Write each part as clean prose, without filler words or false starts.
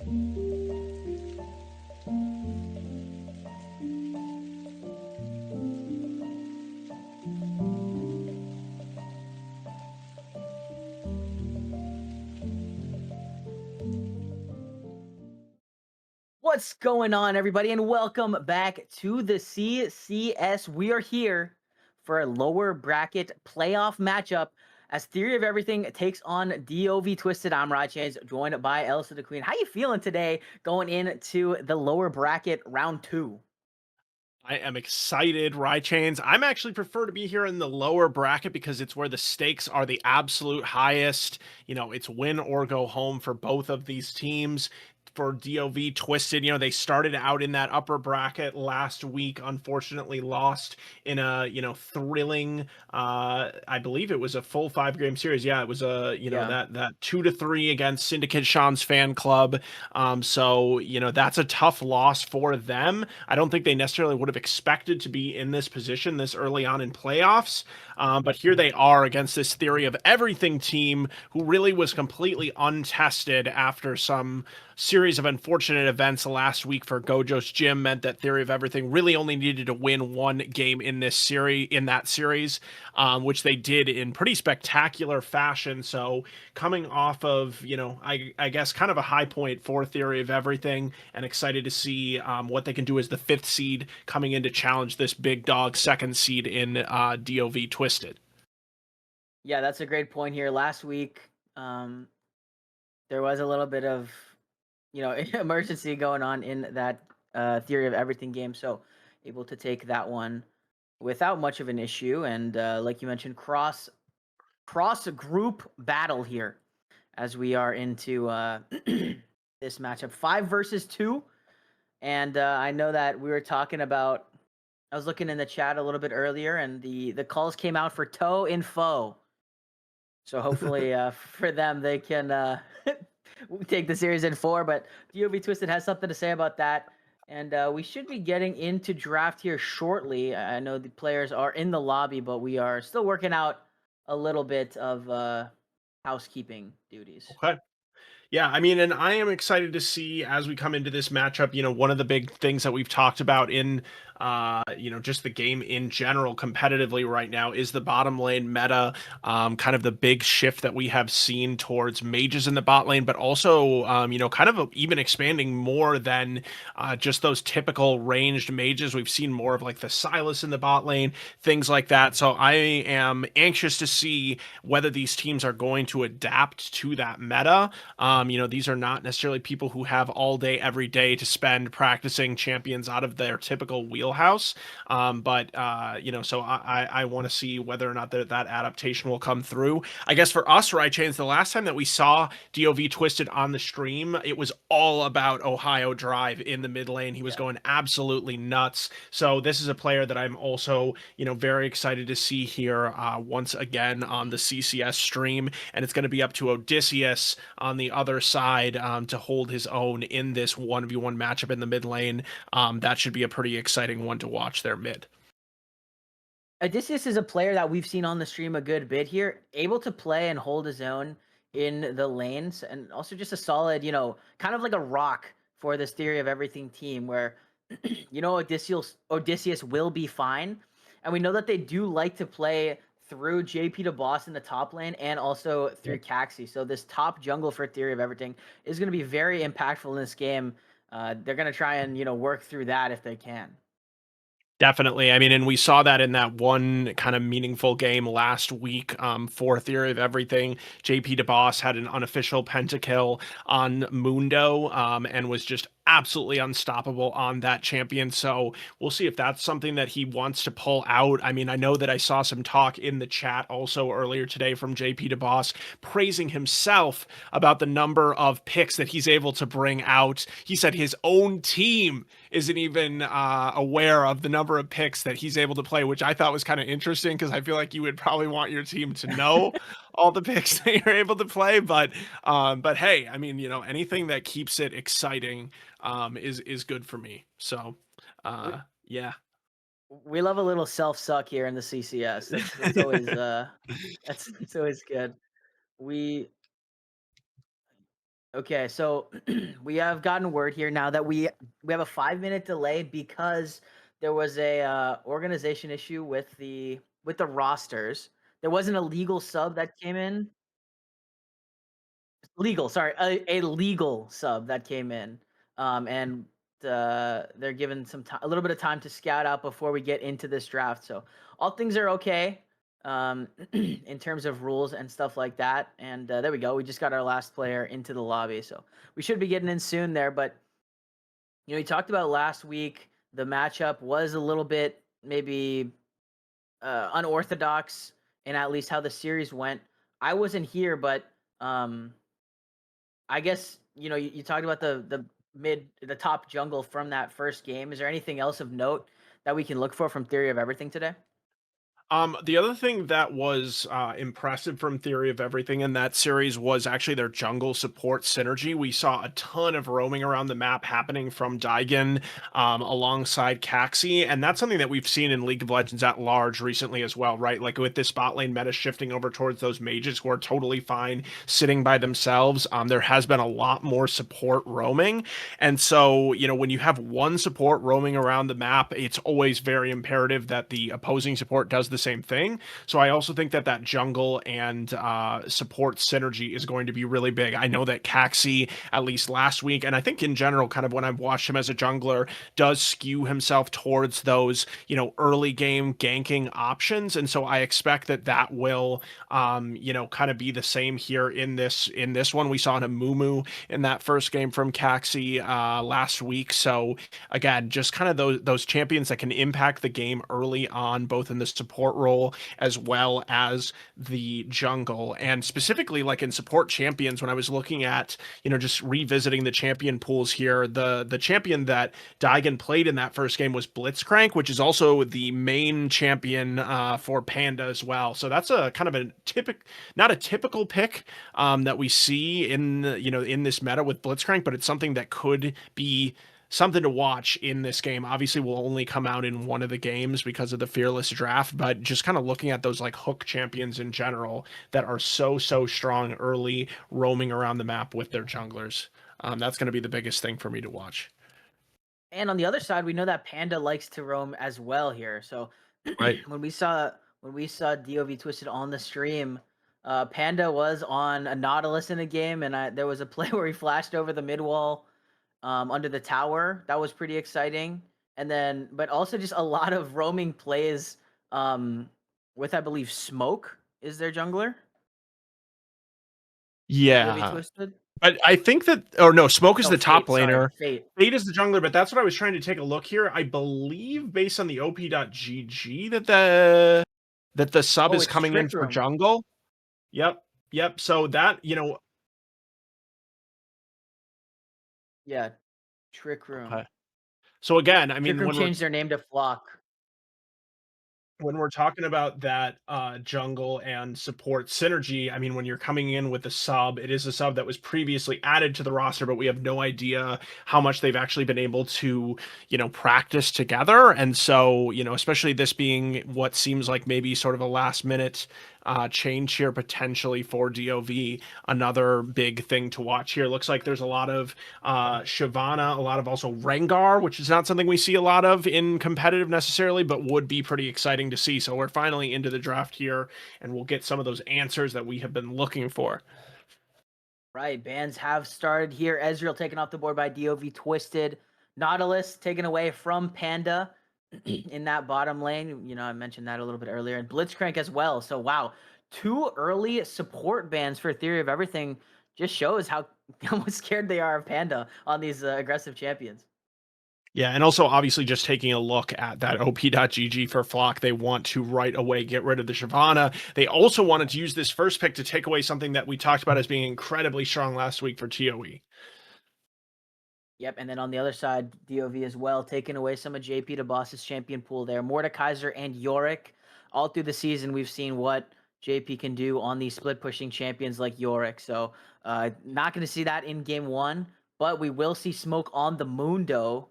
What's going on, everybody, and welcome back to the CCS. We are here for a lower bracket playoff matchup as Theory of Everything takes on DoV Twisted. I'm Rod Chains, joined by Elsa the Queen. How you feeling today going into the lower bracket round two? I am excited, Chains. I'm actually prefer to be here in the lower bracket because it's where the stakes are the absolute highest. It's win or go home for both of these teams. For DOV Twisted, they started out in that upper bracket last week, unfortunately lost in a, thrilling I believe it was a full 5 game series. Yeah, it was a, Yeah. that 2-3 against Syndicate Sean's fan club. So, that's a tough loss for them. I don't think they necessarily would have expected to be in this position this early on in playoffs. But here they are against this Theory of Everything team who really was completely untested after some series of unfortunate events last week for Gojo's Gym meant that Theory of Everything really only needed to win one game in that series, which they did in pretty spectacular fashion. So coming off of, I guess kind of a high point for Theory of Everything, and excited to see what they can do as the fifth seed coming in to challenge this big dog second seed in DOV Twisted. Yeah, that's a great point here. Last week, um, there was a little bit of, emergency going on in that Theory of Everything game. So able to take that one without much of an issue. And like you mentioned, cross group battle here as we are into this matchup, 5 versus 2. And I know that we were talking about. I was looking in the chat a little bit earlier, and the calls came out for toe in foe. So hopefully for them, they can take the series in 4. But DOV Twisted has something to say about that. And we should be getting into draft here shortly. I know the players are in the lobby, but we are still working out a little bit of housekeeping duties. Okay. Yeah, I mean, and I am excited to see as we come into this matchup, one of the big things that we've talked about in just the game in general competitively right now is the bottom lane meta, kind of the big shift that we have seen towards mages in the bot lane, but also, kind of even expanding more than just those typical ranged mages. We've seen more of like the Silas in the bot lane, things like that. So I am anxious to see whether these teams are going to adapt to that meta. These are not necessarily people who have all day, every day to spend practicing champions out of their typical wheelhouse. So I want to see whether or not that adaptation will come through. I guess for us, right, Chains, the last time that we saw DOV Twisted on the stream, it was all about Ohio Drive in the mid lane. He was Yeah. going absolutely nuts. So this is a player that I'm also, very excited to see here once again on the CCS stream. And it's going to be up to Odysseus on the other side to hold his own in this 1v1 matchup in the mid lane. That should be a pretty exciting one to watch there mid. Odysseus is a player that we've seen on the stream a good bit here, able to play and hold his own in the lanes, and also just a solid, kind of like a rock for this Theory of Everything team where, Odysseus will be fine. And we know that they do like to play through JP to boss in the top lane and also through Caxi. So this top jungle for Theory of Everything is going to be very impactful in this game. They're going to try and, work through that if they can. Definitely. I mean, and we saw that in that one kind of meaningful game last week for Theory of Everything. JP DeBoss had an unofficial pentakill on Mundo and was just absolutely unstoppable on that champion. So we'll see if that's something that he wants to pull out. I mean, I know that I saw some talk in the chat also earlier today from JP DeBoss praising himself about the number of picks that he's able to bring out. He said his own team isn't even aware of the number of picks that he's able to play, which I thought was kind of interesting because I feel like you would probably want your team to know all the picks that you're able to play. But hey, I mean, anything that keeps it exciting is good for me. So We, yeah. we love a little self suck here in the CCS. That's always that's always good. We Okay, so we have gotten word here now that we have a 5 minute delay because there was a organization issue with the rosters. There wasn't a legal sub that came in. Legal, sorry, a legal sub that came in, and they're given some time, a little bit of time to scout out before we get into this draft. So all things are okay, in terms of rules and stuff like that. And there we go. We just got our last player into the lobby, so we should be getting in soon there. But we talked about last week. The matchup was a little bit maybe unorthodox in at least how the series went. I wasn't here, but I guess, you talked about the top jungle from that first game. Is there anything else of note that we can look for from Theory of Everything today? The other thing that was impressive from Theory of Everything in that series was actually their jungle support synergy. We saw a ton of roaming around the map happening from Daigen alongside Caxi, and that's something that we've seen in League of Legends at large recently as well, right? Like with this bot lane meta shifting over towards those mages who are totally fine sitting by themselves. There has been a lot more support roaming, and so when you have one support roaming around the map, it's always very imperative that the opposing support does the same thing. So I also think that jungle and support synergy is going to be really big. I know that Caxi, at least last week, and I think in general, kind of when I've watched him as a jungler, does skew himself towards those, early game ganking options. And so I expect that will, kind of be the same here in this one. We saw an Amumu in that first game from Caxi last week. So again, just kind of those champions that can impact the game early on, both in the support role as well as the jungle. And specifically, like in support champions, when I was looking at, just revisiting the champion pools here, the champion that Daigen played in that first game was Blitzcrank, which is also the main champion for Panda as well. So that's a kind of a not a typical pick that we see in this meta with Blitzcrank, but it's something that could be something to watch in this game. Obviously, will only come out in one of the games because of the Fearless draft, but just kind of looking at those like hook champions in general that are so strong early, roaming around the map with their junglers. That's going to be the biggest thing for me to watch. And on the other side, we know that Panda likes to roam as well here. So Right. when we saw DoV Twisted on the stream, Panda was on a Nautilus in a game, and there was a play where he flashed over the mid wall, under the tower. That was pretty exciting. And then, but also just a lot of roaming plays, with, I believe, Smoke is their jungler. DoV Yeah. Twisted. But I think that, or no, Smoke is No, the top Fate. Sorry, laner. Fate. Fate is the jungler, but that's what I was trying to take a look here. I believe based on the op.gg that the sub Oh, is it's coming in Trick for Room. jungle. Yep. Yep. So that, Yeah, Trick Room. okay. So again, I Trick mean, Room changed their name to Flock. when we're talking about that jungle and support synergy, I mean, when you're coming in with a sub, it is a sub that was previously added to the roster, but we have no idea how much they've actually been able to, practice together. And so, especially this being what seems like maybe sort of a last minute change here potentially for DoV, another big thing to watch here. Looks like there's a lot of Shyvana, a lot of also Rengar, which is not something we see a lot of in competitive necessarily, but would be pretty exciting to see. So we're finally into the draft here, and we'll get some of those answers that we have been looking for. Right, bans have started here. Ezreal taken off the board by DoV Twisted. Nautilus taken away from Panda in that bottom lane. I mentioned that a little bit earlier. And Blitzcrank as well. So, wow, two early support bans for Theory of Everything just shows how scared they are of Panda on these aggressive champions. Yeah, and also obviously just taking a look at that op.gg for Flock, they want to right away get rid of the Shyvana. They also wanted to use this first pick to take away something that we talked about as being incredibly strong last week for ToE. Yep, and then on the other side, DoV as well, taking away some of JP to Boss's champion pool there. Mordekaiser and Yorick. All through the season, we've seen what JP can do on these split pushing champions like Yorick. So, not going to see that in game one, but we will see Smoke on the Mundo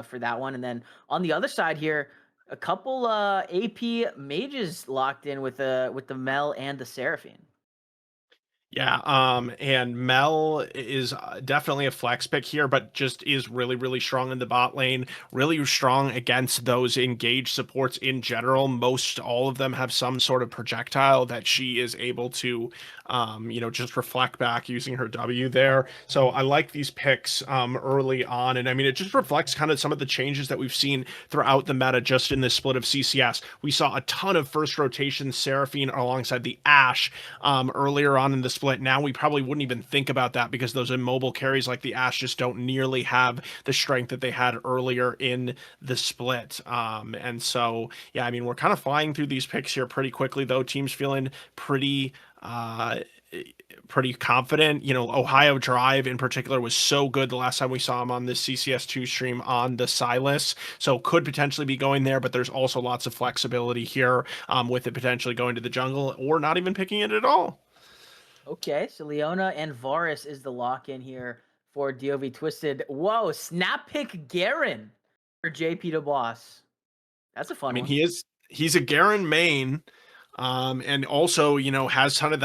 for that one. And then on the other side here, a couple AP mages locked in with the Mel and the Seraphine. Yeah, and Mel is definitely a flex pick here, but just is really, really strong in the bot lane, really strong against those engaged supports in general. Most all of them have some sort of projectile that she is able to, just reflect back using her W there. So I like these picks early on, and I mean, it just reflects kind of some of the changes that we've seen throughout the meta just in this split of CCS. We saw a ton of first rotation Seraphine alongside the Ashe earlier on in the split. Now we probably wouldn't even think about that because those immobile carries like the Ashe just don't nearly have the strength that they had earlier in the split. And so, yeah, I mean, we're kind of flying through these picks here pretty quickly, though. Teams feeling uh, pretty confident. Ohio Drive in particular was so good the last time we saw him on this CCS2 stream on the Silas. So could potentially be going there, but there's also lots of flexibility here with it potentially going to the jungle or not even picking it at all. Okay, so Leona and Varus is the lock-in here for DoV Twisted. Whoa, snap pick Garen for JP to boss. That's a I fun mean, one. he's a Garen main, and also has tons of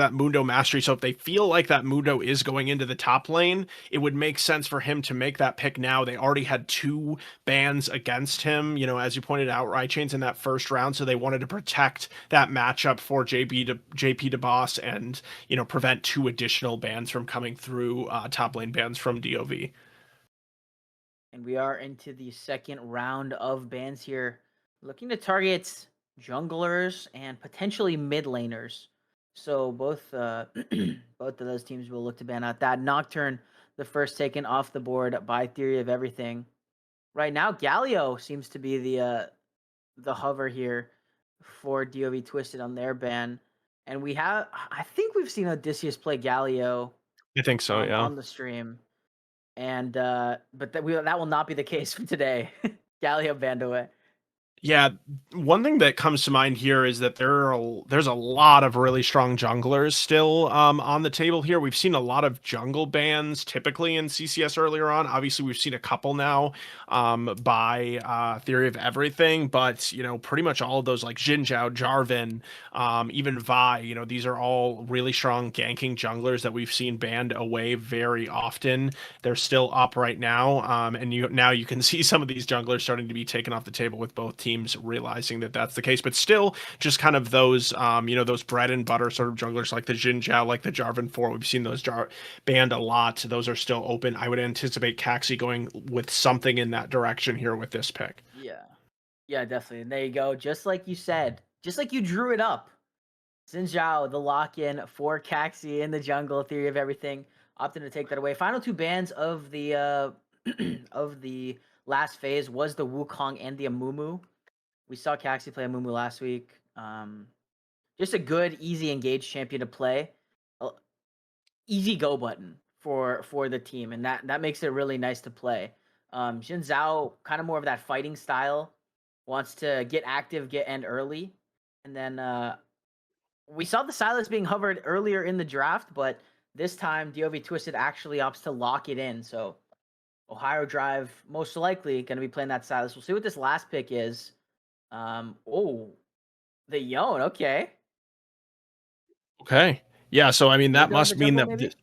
that Mundo mastery. So if they feel like that Mundo is going into the top lane, it would make sense for him to make that pick now. They already had two bans against him, as you pointed out, right chains in that first round, so they wanted to protect that matchup for JP to boss and prevent two additional bans from coming through, top lane bans from DoV. And we are into the second round of bans here, looking to target junglers and potentially mid laners. So both both of those teams will look to ban out that Nocturne, the first taken off the board by Theory of Everything. Right now, Galio seems to be the hover here for DoV Twisted on their ban. And I think we've seen Odysseus play Galio I think so, yeah. on the stream. And but that will not be the case for today. Galio banned away. Yeah, one thing that comes to mind here is that there's a lot of really strong junglers still on the table here. We've seen a lot of jungle bans typically in CCS earlier on. Obviously, we've seen a couple now by Theory of Everything, but pretty much all of those like Xin Zhao, Jarvan, even Vi. These are all really strong ganking junglers that we've seen banned away very often. They're still up right now, and now you can see some of these junglers starting to be taken off the table with both teams realizing that that's the case. But still, just kind of those, those bread and butter sort of junglers like the Xin Zhao, like the Jarvan 4. We've seen those banned a lot. Those are still open. I would anticipate Caxi going with something in that direction here with this pick. Yeah. Yeah, definitely. And there you go. Just like you said, just like you drew it up. Xin Zhao, the lock-in for Caxi in the jungle, Theory of Everything, opting to take that away. Final two bans of the of the last phase was the Wukong and the Amumu. We saw Caxi play Amumu last week. Just a good, easy engaged champion to play. Easy go button for the team, and that makes it really nice to play. Xin Zhao, kind of more of that fighting style, wants to get active, get end early, and then we saw the Silas being hovered earlier in the draft, but this time DoV Twisted actually opts to lock it in. So Ohio Drive most likely going to be playing that Silas. We'll see what this last pick is. Oh, the Yone. Okay, Okay. Yeah, so I mean that Mundo in the must mean jungle, that maybe.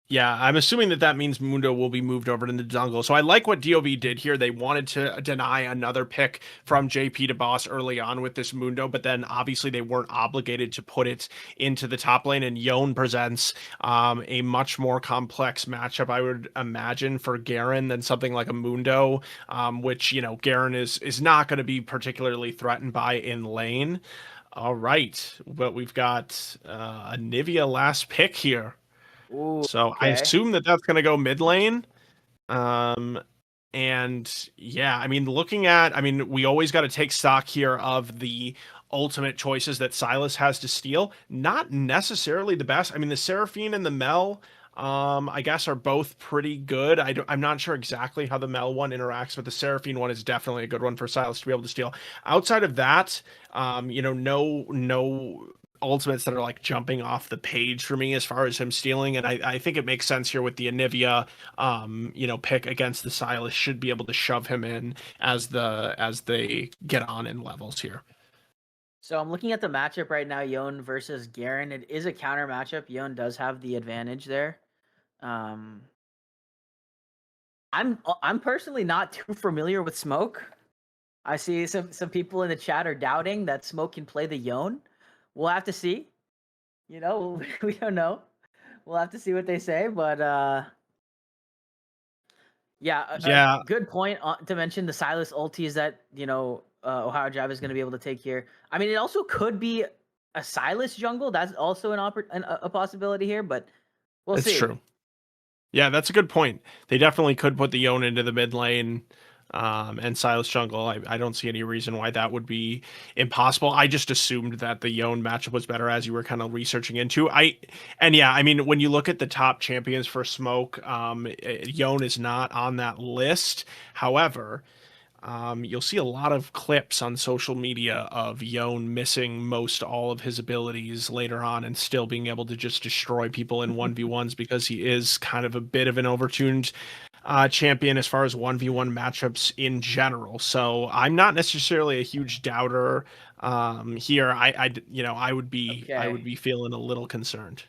yeah, I'm assuming that means Mundo will be moved over to the jungle. So I like what DoV did here. They wanted to deny another pick from JP to boss early on with this Mundo, but then obviously they weren't obligated to put it into the top lane. And Yone presents a much more complex matchup, I would imagine, for Garen than something like a Mundo, which Garen is not going to be particularly threatened by in lane. All right, but we've got a Nivea last pick here. Ooh, So I okay. assume that that's going to go mid lane. Um, and yeah, I mean, we always got to take stock here of the ultimate choices that Silas has to steal. Not necessarily the best. I mean, the Seraphine and the Mel, I guess, are both pretty good. I'm not sure exactly how the Mel one interacts, but the Seraphine one is definitely a good one for Silas to be able to steal. Outside of that, no ultimates that are like jumping off the page for me as far as him stealing. And I think it makes sense here with the Anivia, pick against the Silas should be able to shove him in as they get on in levels here. So I'm looking at the matchup right now, Yon versus Garen. It is a counter matchup. Yon does have the advantage there. Um, I'm personally not too familiar with Smoke. I see some people in the chat are doubting that Smoke can play the Yon. We'll have to see. You know, we don't know. We'll have to see what they say, but yeah, a Yeah, good point to mention the Silas ultis that Ohio Drive is going to be able to take here. I mean, it also could be a Silas jungle. That's also a possibility here, but we'll it's see. true. Yeah, that's a good point. They definitely could put the Yone into the mid lane, and Silas jungle. I don't see any reason why that would be impossible. I just assumed that the Yone matchup was better as you were kind of researching into. Yeah, I mean, when you look at the top champions for Smoke, Yone is not on that list. However, you'll see a lot of clips on social media of Yone missing most all of his abilities later on and still being able to just destroy people in 1v1s because he is kind of a bit of an overtuned champion as far as 1v1 matchups in general. So I'm not necessarily a huge doubter here. I would Okay. be feeling a little concerned.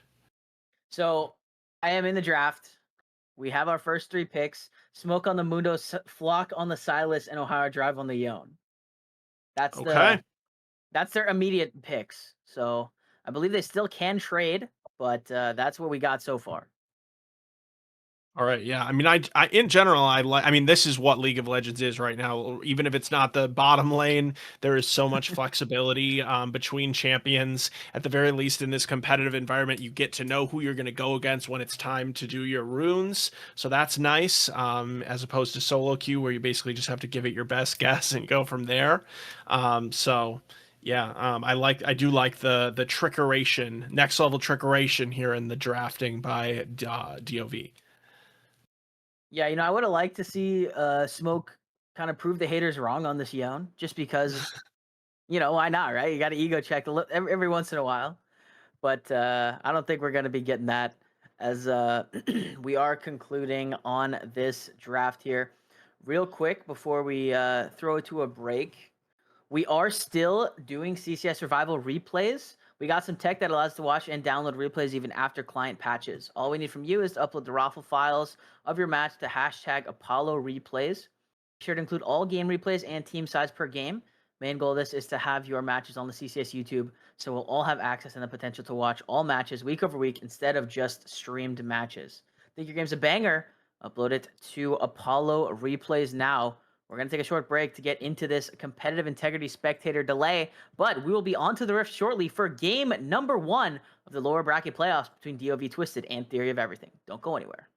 So I am in the draft. We have our first 3 picks. Smoke on the Mundo, Flock on the Silas, and Ohio Drive on the Yon. That's Okay. that's their immediate picks. So I believe they still can trade, but that's what we got so far. All right, yeah. I mean, I in general, I like. I mean, this is what League of Legends is right now. Even if it's not the bottom lane, there is so much flexibility between champions. At the very least, in this competitive environment, you get to know who you're going to go against when it's time to do your runes. So that's nice, as opposed to solo queue where you basically just have to give it your best guess and go from there. So. Yeah, I do like the trickeration, next level trickeration here in the drafting by DoV. Yeah, I would have liked to see Smoke kind of prove the haters wrong on this Yon, just because, why not, right? You got to ego check every once in a while. But I don't think we're going to be getting that as we are concluding on this draft here. Real quick, before we throw it to a break, we are still doing CCS Survival replays. We got some tech that allows us to watch and download replays even after client patches. All we need from you is to upload the raffle files of your match to hashtag Apollo Replays. Be sure to include all game replays and team size per game. Main goal of this is to have your matches on the CCS YouTube, so we'll all have access and the potential to watch all matches week over week instead of just streamed matches. Think your game's a banger? Upload it to Apollo Replays now. We're going to take a short break to get into this competitive integrity spectator delay, but we will be on to the Rift shortly for game number 1 of the lower bracket playoffs between DoV Twisted and Theory of Everything. Don't go anywhere.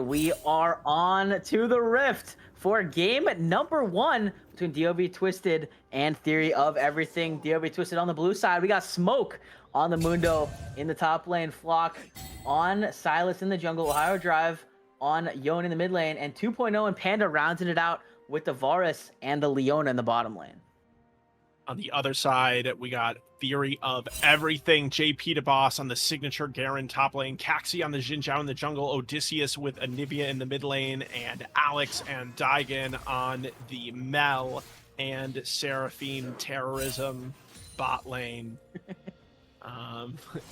we are on to the Rift for game number 1 between DoV Twisted and Theory of Everything. DoV Twisted on the blue side. We got Smoke on the Mundo in the top lane. Flock on Silas in the jungle. Ohio Drive on Yon in the mid lane. And 2.0 and Panda rounding it out with the Varus and the Leona in the bottom lane. On the other side, we got Theory of Everything, JP DeBoss on the signature Garen top lane, Caxi on the Xin Zhao in the jungle, Odysseus with Anivia in the mid lane, and Alex and Daigen on the Mel and Seraphine Terrorism bot lane.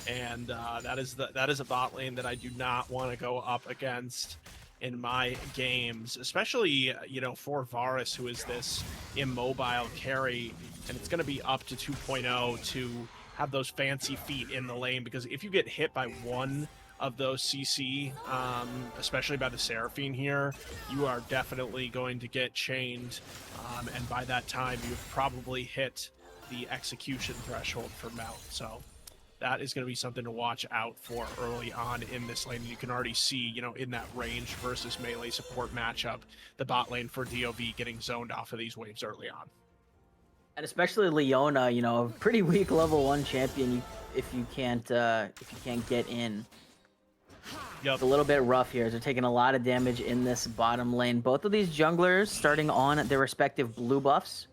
That is a bot lane that I do not want to go up against in my games, especially, you know, for Varus, who is this immobile carry, and it's going to be up to 2.0 to have those fancy feet in the lane, because if you get hit by one of those CC, especially by the Seraphine here, you are definitely going to get chained, and by that time you've probably hit the execution threshold for Mel. So that is going to be something to watch out for early on in this lane. You can already see, you know, in that range versus melee support matchup, the bot lane for DoV getting zoned off of these waves early on. And especially Leona, you know, a pretty weak level 1 champion if you can't get in. Yep. It's a little bit rough here. They're taking a lot of damage in this bottom lane. Both of these junglers starting on their respective blue buffs.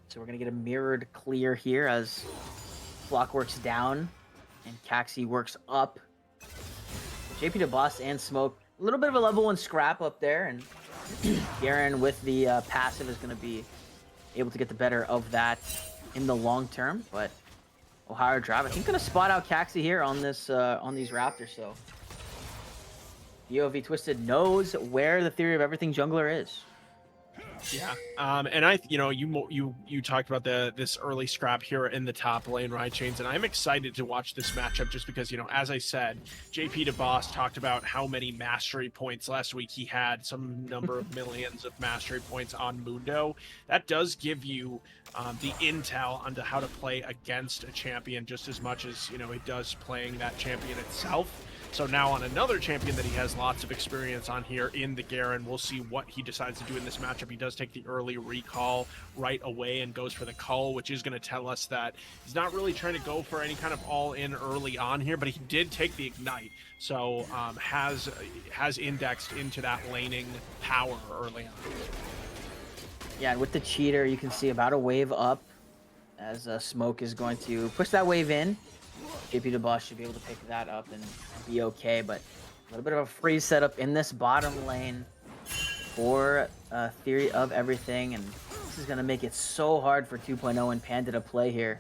So we're going to get a mirrored clear here as Flock works down and Caxi works up. JP DeBoss and Smoke, a little bit of a level 1 scrap up there, and Garen with the passive is going to be able to get the better of that in the long term. But Ohio Drive, I think, going to spot out Caxi here on this on these Raptors. So DoV Twisted knows where the Theory of Everything jungler is. Yeah, and you talked about this early scrap here in the top lane, right, Chains, and I'm excited to watch this matchup just because, you know, as I said, JP DeBoss talked about how many mastery points last week he had, some number of millions of mastery points on Mundo. That does give you the intel onto how to play against a champion just as much as, you know, it does playing that champion itself. So now on another champion that he has lots of experience on here in the Garen, we'll see what he decides to do in this matchup. He does take the early recall right away and goes for the cull, which is going to tell us that he's not really trying to go for any kind of all-in early on here, but he did take the ignite, so has indexed into that laning power early on. Yeah, and with the cheater, you can see about a wave up as Smoke is going to push that wave in. JP DeBoss should be able to pick that up and be okay, but a little bit of a freeze setup in this bottom lane for Theory of Everything, and this is going to make it so hard for 2.0 and Panda to play here,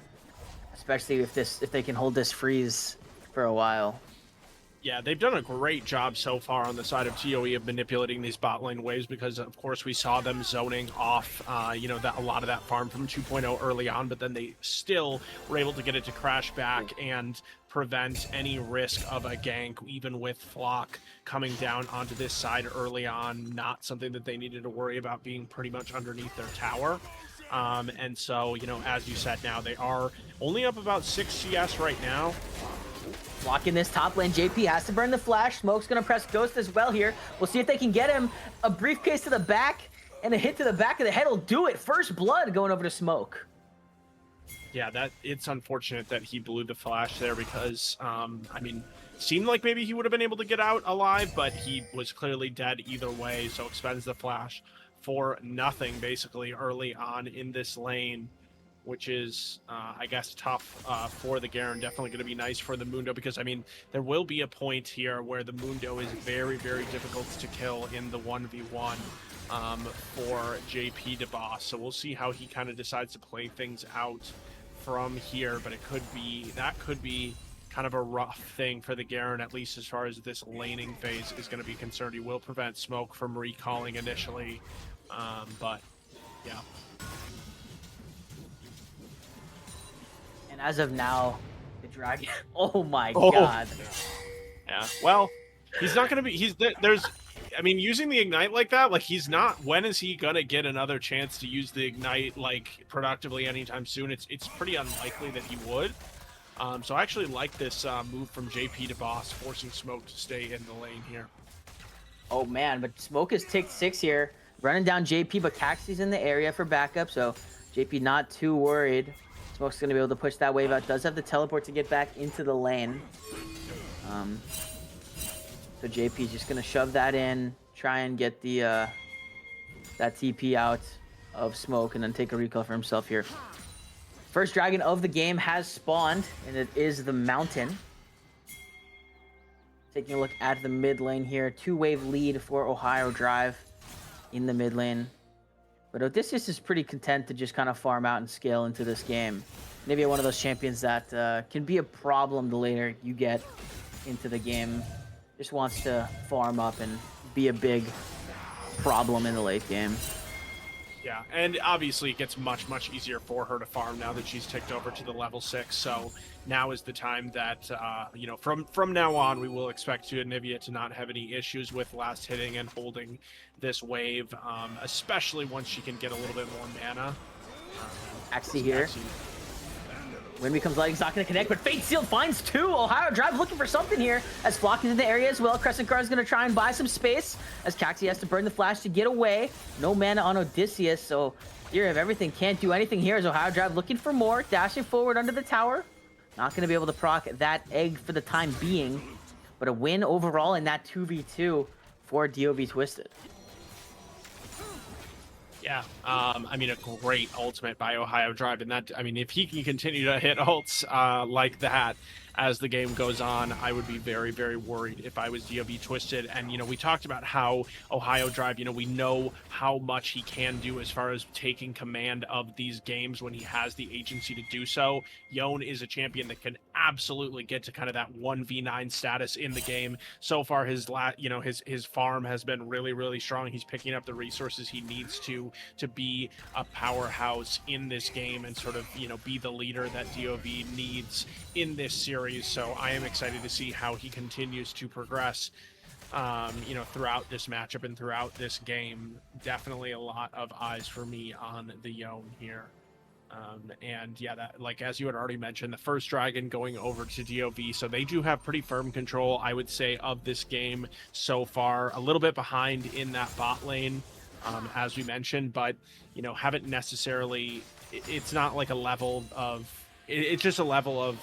especially if they can hold this freeze for a while. Yeah, they've done a great job so far on the side of ToE of manipulating these bot lane waves, because of course we saw them zoning off, you know, that a lot of that farm from 2.0 early on, but then they still were able to get it to crash back and prevent any risk of a gank, even with Flock coming down onto this side early on. Not something that they needed to worry about, being pretty much underneath their tower. And so, you know, as you said, now they are only up about 6 CS right now. Blocking this top lane, JP has to burn the flash. Smoke's gonna press Ghost as well here. We'll see if they can get him. A briefcase to the back and a hit to the back of the head will do it. First blood going over to Smoke. Yeah, it's unfortunate that he blew the flash there, because, I mean, seemed like maybe he would have been able to get out alive, but he was clearly dead either way, so expends the flash for nothing, basically, early on in this lane, which is, I guess, tough for the Garen. Definitely going to be nice for the Mundo, because, I mean, there will be a point here where the Mundo is very, very difficult to kill in the 1v1 for JP DeBoss. So we'll see how he kind of decides to play things out from here, but that could be kind of a rough thing for the Garen, at least as far as this laning phase is going to be concerned. He will prevent Smoke from recalling initially, but yeah. And as of now, the dragon. Oh my god. Yeah. Well, he's not going to be. I mean, using the ignite like that, like, he's not. When is he gonna get another chance to use the ignite like productively anytime soon? It's pretty unlikely that he would. So I actually like this move from JP DeBoss, forcing Smoke to stay in the lane here. Oh man, but Smoke has ticked 6 here, running down JP, but Caxie's in the area for backup, so JP not too worried. Smoke's gonna be able to push that wave out. Does have the teleport to get back into the lane. Um, so JP's just gonna shove that in, try and get the that TP out of Smoke, and then take a recall for himself here. First dragon of the game has spawned, and it is the Mountain. Taking a look at the mid lane here. 2-wave lead for Ohio Drive in the mid lane. But Odysseus is pretty content to just kind of farm out and scale into this game. Maybe one of those champions that can be a problem the later you get into the game. Just wants to farm up and be a big problem in the late game. Yeah, and obviously it gets much, much easier for her to farm now that she's ticked over to the level 6. So now is the time that, you know, from now on, we will expect Anivia to not have any issues with last hitting and holding this wave, especially once she can get a little bit more mana. Axie here. Wind becomes lighting's not going to connect, but Fate Sealed finds 2. Ohio Drive looking for something here as Flock is in the area as well. Crescent Guard is going to try and buy some space as Caxie has to burn the flash to get away. No mana on Odysseus, so Theory of Everything can't do anything here as Ohio Drive looking for more, dashing forward under the tower. Not going to be able to proc that egg for the time being, but a win overall in that 2v2 for DoV Twisted. Yeah, I mean, a great ultimate by Ohio Drive, and that, I mean, if he can continue to hit ults like that as the game goes on, I would be very, very worried if I was DoV Twisted. And, you know, we talked about how Ohio Drive, you know, we know how much he can do as far as taking command of these games when he has the agency to do so. Yone is a champion that can absolutely get to kind of that 1v9 status in the game. So far, his farm has been really, really strong. He's picking up the resources he needs to be a powerhouse in this game and sort of, you know, be the leader that DoV needs in this series. So I am excited to see how he continues to progress, you know, throughout this matchup and throughout this game. Definitely a lot of eyes for me on the Yone here. And yeah, that, like, as you had already mentioned, the first dragon going over to DoV, so they do have pretty firm control, I would say, of this game so far. A little bit behind in that bot lane, as we mentioned, but, you know, haven't necessarily, it's not like a level of, it's just a level of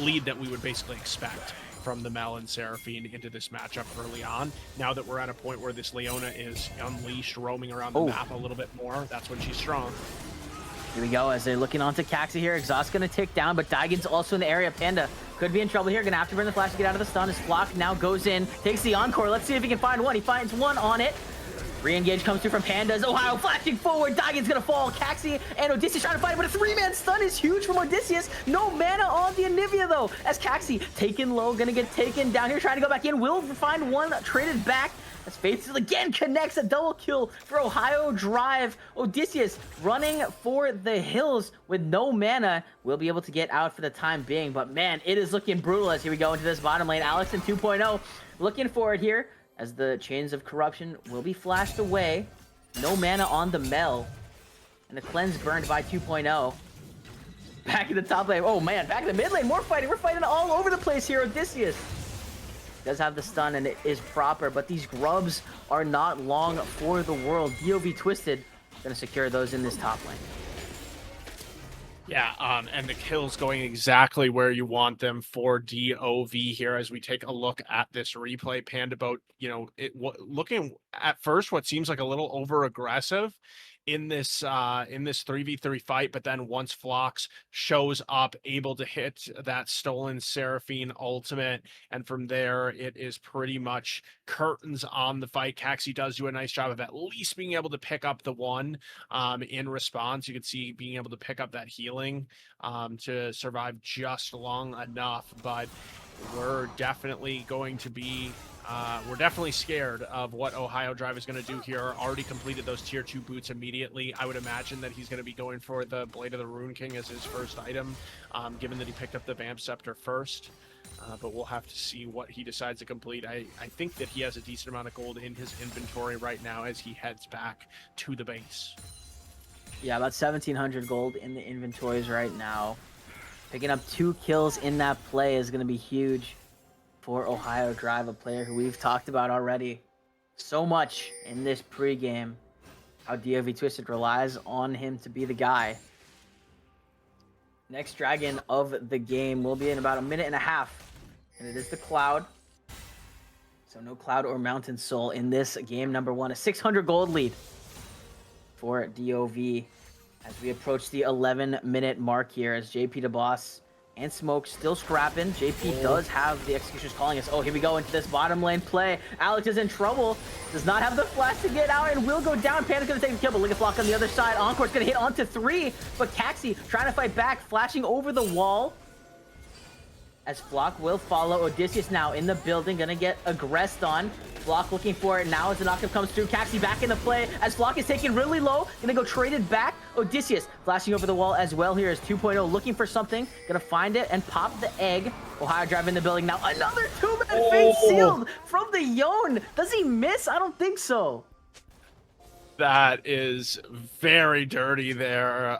lead that we would basically expect from the Mel and Seraphine into this matchup early on. Now that we're at a point where this Leona is unleashed, roaming around the map a little bit more, that's when she's strong. Here we go as they're looking onto Caxie here. Exhaust going to tick down, but Daigen's also in the area. Panda could be in trouble here. Going to have to burn the flash to get out of the stun. His Flock now goes in, takes the Encore. Let's see if he can find one. He finds one on it. Re-engage comes through from Pandas. Ohio flashing forward. Daigen's gonna fall. Caxie and Odysseus trying to fight it, but a 3-man stun is huge from Odysseus. No mana on the Anivia though, as Caxie taken low, gonna get taken down here, trying to go back in. Will find one, traded back. As Fate Sealed again connects, a double kill for Ohio Drive. Odysseus running for the hills with no mana. Will be able to get out for the time being, but man, it is looking brutal as here we go into this bottom lane. Alex in 2.0 looking for it here, as the Chains of Corruption will be flashed away. No mana on the Mel. And the Cleanse burned by 2.0. Back in the top lane. Oh man, back in the mid lane. More fighting. We're fighting all over the place here. Odysseus does have the stun and it is proper, but these grubs are not long for the world. DoV Twisted gonna secure those in this top lane. Yeah, and the kills going exactly where you want them for DoV here as we take a look at this replay. Panda Boat, you know, looking at first what seems like a little over aggressive in this 3v3 fight, but then once Phlox shows up, able to hit that stolen Seraphine ultimate, and from there it is pretty much curtains on the fight. Caxie does do a nice job of at least being able to pick up the one in response. You can see being able to pick up that healing to survive just long enough, but we're definitely going to be we're definitely scared of what Ohio Drive is going to do here. Already completed those tier 2 boots immediately. I would imagine that he's going to be going for the Blade of the Rune King as his first item, given that he picked up the Vamp Scepter first. But we'll have to see what he decides to complete. I think that he has a decent amount of gold in his inventory right now as he heads back to the base. Yeah, about 1,700 gold in the inventories right now. Picking up 2 kills in that play is going to be huge for Ohio Drive, a player who we've talked about already so much in this pregame. How DoV Twisted relies on him to be the guy. Next dragon of the game will be in about a minute and a half. And it is the Cloud. So no Cloud or Mountain Soul in this game number 1. A 600 gold lead for DoV as we approach the 11-minute mark here as JP the Boss and Smoke still scrapping. JP does have the Executioners calling us. Oh, here we go into this bottom lane play. Alex is in trouble. Does not have the flash to get out and will go down. Panic gonna take the kill, but Lick Block on the other side. Encore's gonna hit onto 3, but Caxi trying to fight back, flashing over the wall. As Flock will follow. Odysseus now in the building, gonna get aggressed on. Flock looking for it now as the knockup comes through. Caxi back into play as Flock is taken really low. Gonna go traded back. Odysseus flashing over the wall as well here is 2.0 looking for something. Gonna find it and pop the egg. Ohio Drive in the building now. Another 2-minute fade sealed from the Yone. Does he miss? I don't think so. That is very dirty there.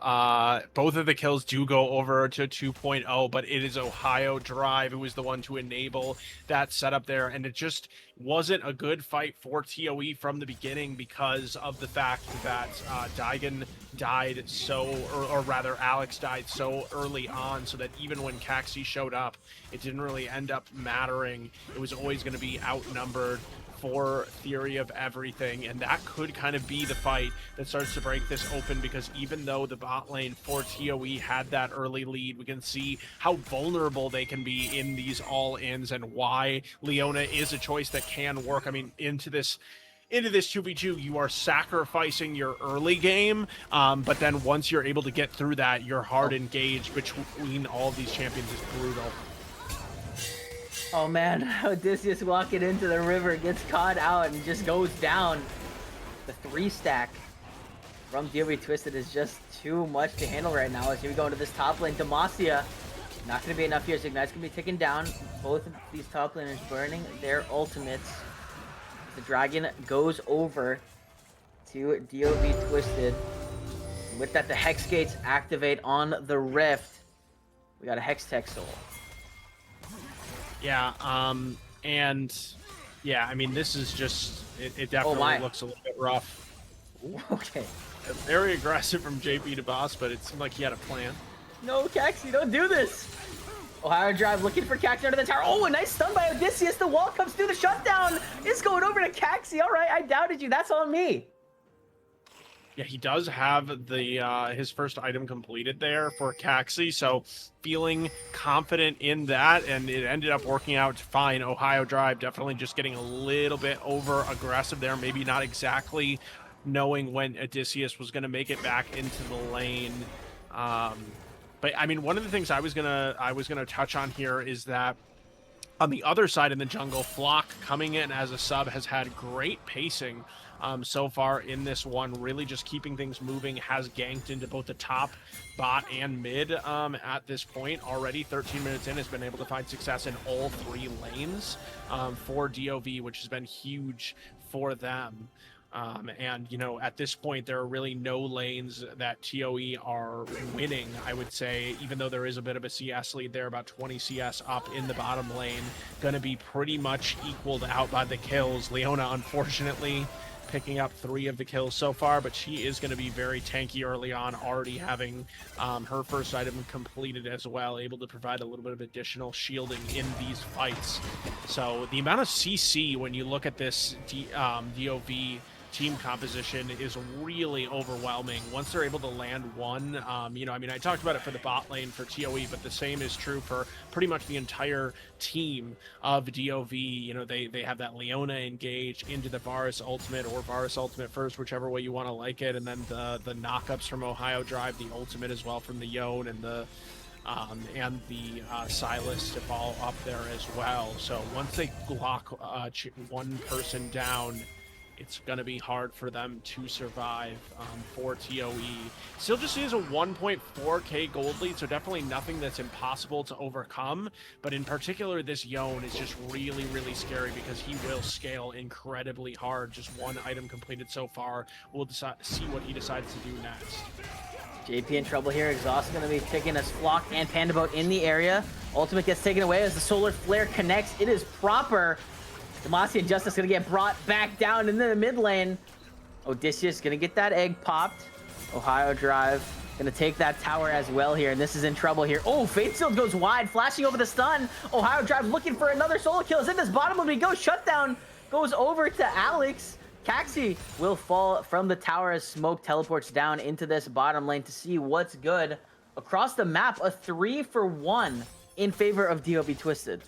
Both of the kills do go over to 2.0, but it is Ohio Drive who was the one to enable that setup there. And it just wasn't a good fight for TOE from the beginning because of the fact that Daigen died or rather Alex died so early on, so that even when Caxi showed up, it didn't really end up mattering. It was always going to be outnumbered for Theory of Everything, and that could kind of be the fight that starts to break this open, because even though the bot lane for TOE had that early lead, we can see how vulnerable they can be in these all-ins and why Leona is a choice that can work. I mean, into this 2v2, you are sacrificing your early game, but then once you're able to get through that, your hard engage between all of these champions is brutal. Oh man, Odysseus walking into the river, gets caught out and just goes down. The 3-stack from DoV Twisted is just too much to handle right now. As we go into this top lane, Demacia, not going to be enough here. Ignite's going to be taken down. Both of these top laners burning their ultimates. The dragon goes over to DoV Twisted. With that, the Hex Gates activate on the Rift. We got a Hex Tech Soul. Yeah, and yeah, I mean, this is just, it definitely looks a little bit rough. Ooh, okay. Very aggressive from JP to Boss, but it seemed like he had a plan. No, Caxi, don't do this. Ohio Drive looking for Caxi under the tower. Oh, a nice stun by Odysseus. The wall comes through. The shutdown is going over to Caxi. All right, I doubted you. That's on me. Yeah, he does have the his first item completed there for Caxi, so feeling confident in that, and it ended up working out fine. Ohio Drive definitely just getting a little bit over aggressive there, maybe not exactly knowing when Odysseus was going to make it back into the lane. But I mean, one of the things I was gonna touch on here is that on the other side in the jungle, Flock coming in as a sub has had great pacing so far in this one, really just keeping things moving, has ganked into both the top, bot, and mid at this point already. 13 minutes in, has been able to find success in all 3 lanes for DoV, which has been huge for them. And, you know, at this point, there are really no lanes that TOE are winning, I would say, even though there is a bit of a CS lead there, about 20 CS up in the bottom lane, going to be pretty much equaled out by the kills. Leona, unfortunately, picking up 3 of the kills so far, but she is going to be very tanky early on, already having her first item completed as well, able to provide a little bit of additional shielding in these fights. So the amount of CC when you look at this DoV team composition is really overwhelming. Once they're able to land one, you know, I mean, I talked about it for the bot lane for TOE, but the same is true for pretty much the entire team of DoV. You know, they have that Leona engage into the Varus ultimate, or Varus ultimate first, whichever way you want to like it, and then the knockups from Ohio Drive, the ultimate as well from the Yone, and the Silas to follow up there as well. So once they lock one person down, it's going to be hard for them to survive for TOE. Still just is a 1.4k gold lead, so definitely nothing that's impossible to overcome. But in particular, this Yone is just really, really scary because he will scale incredibly hard. Just 1 item completed so far. We'll see what he decides to do next. JP in trouble here. Exhaust going to be taking us Flock and Panda Boat in the area. Ultimate gets taken away as the Solar Flare connects. It is proper. Demacia and Justice gonna get brought back down into the mid lane. Odysseus gonna get that egg popped. Ohio Drive gonna take that tower as well here, and this is in trouble here. Oh, Fate Sealed goes wide, flashing over the stun. Ohio Drive looking for another solo kill. Is in this bottom when we go. Shutdown goes over to Alex. Caxi will fall from the tower as Smoke teleports down into this bottom lane to see what's good. Across the map, a 3-for-1 in favor of DoV Twisted.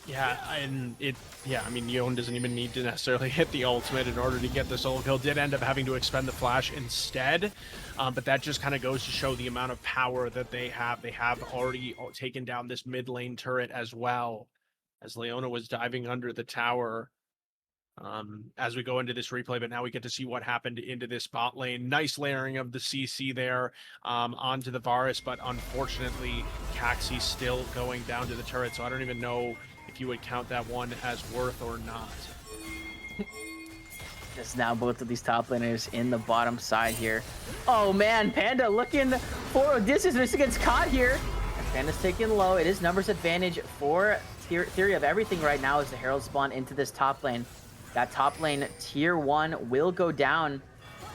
Yeah, and I mean, Yon doesn't even need to necessarily hit the ultimate in order to get the solo kill. Did end up having to expend the flash instead, but that just kind of goes to show the amount of power that they have. They have already taken down this mid lane turret as well, as Leona was diving under the tower. As we go into this replay, but now we get to see what happened into this bot lane. Nice layering of the CC there onto the Varus, but unfortunately, Caxi still going down to the turret, so I don't even know if you would count that one as worth or not. Just now both of these top laners in the bottom side here. Oh man, Panda looking for Odysseus. This gets caught here. And Panda's taking low. It is numbers advantage for Theory of Everything right now as the Herald spawn into this top lane. That top lane tier 1 will go down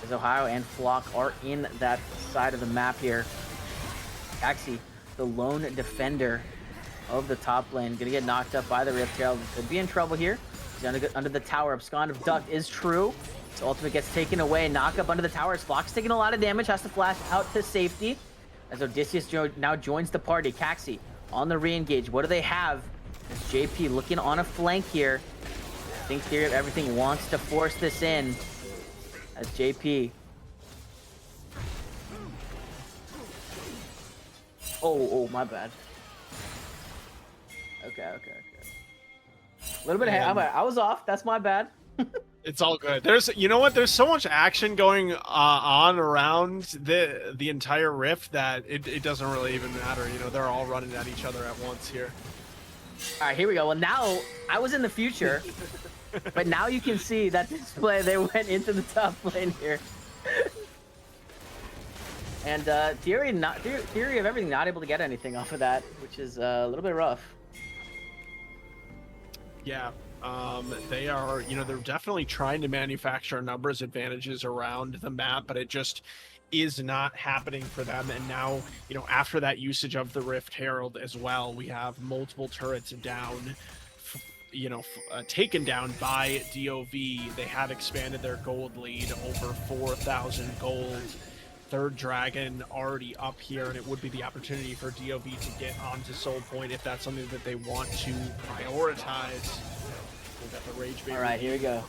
as Ohio and Flock are in that side of the map here. Caxi, the lone defender of the top lane, gonna get knocked up by the Rift Herald. Could be in trouble here. He's under the tower. Abscond of Duct is true. His ultimate gets taken away. Knock up under the tower. Flock's taking a lot of damage. Has to flash out to safety as Odysseus now joins the party. Caxi on the re-engage. What do they have? As JP looking on a flank here. I think Theory of Everything wants to force this in as JP. Oh, my bad. Okay. A little bit ahead. I was off. That's my bad. It's all good. You know what? There's so much action going on around the entire rift that it doesn't really even matter. You know, they're all running at each other at once here. All right, here we go. Well, now I was in the future. But now you can see that display, they went into the top lane here. And Theory of Everything not able to get anything off of that, which is a little bit rough. Yeah, they are, they're definitely trying to manufacture numbers advantages around the map, but it just is not happening for them. And now, after that usage of the Rift Herald as well, we have multiple turrets down, taken down by DoV. They have expanded their gold lead over 4,000 gold. Third dragon already up here, and it would be the opportunity for DoV to get onto Soul Point if that's something that they want to prioritize. We've got the Rage Bait. All right, here we go.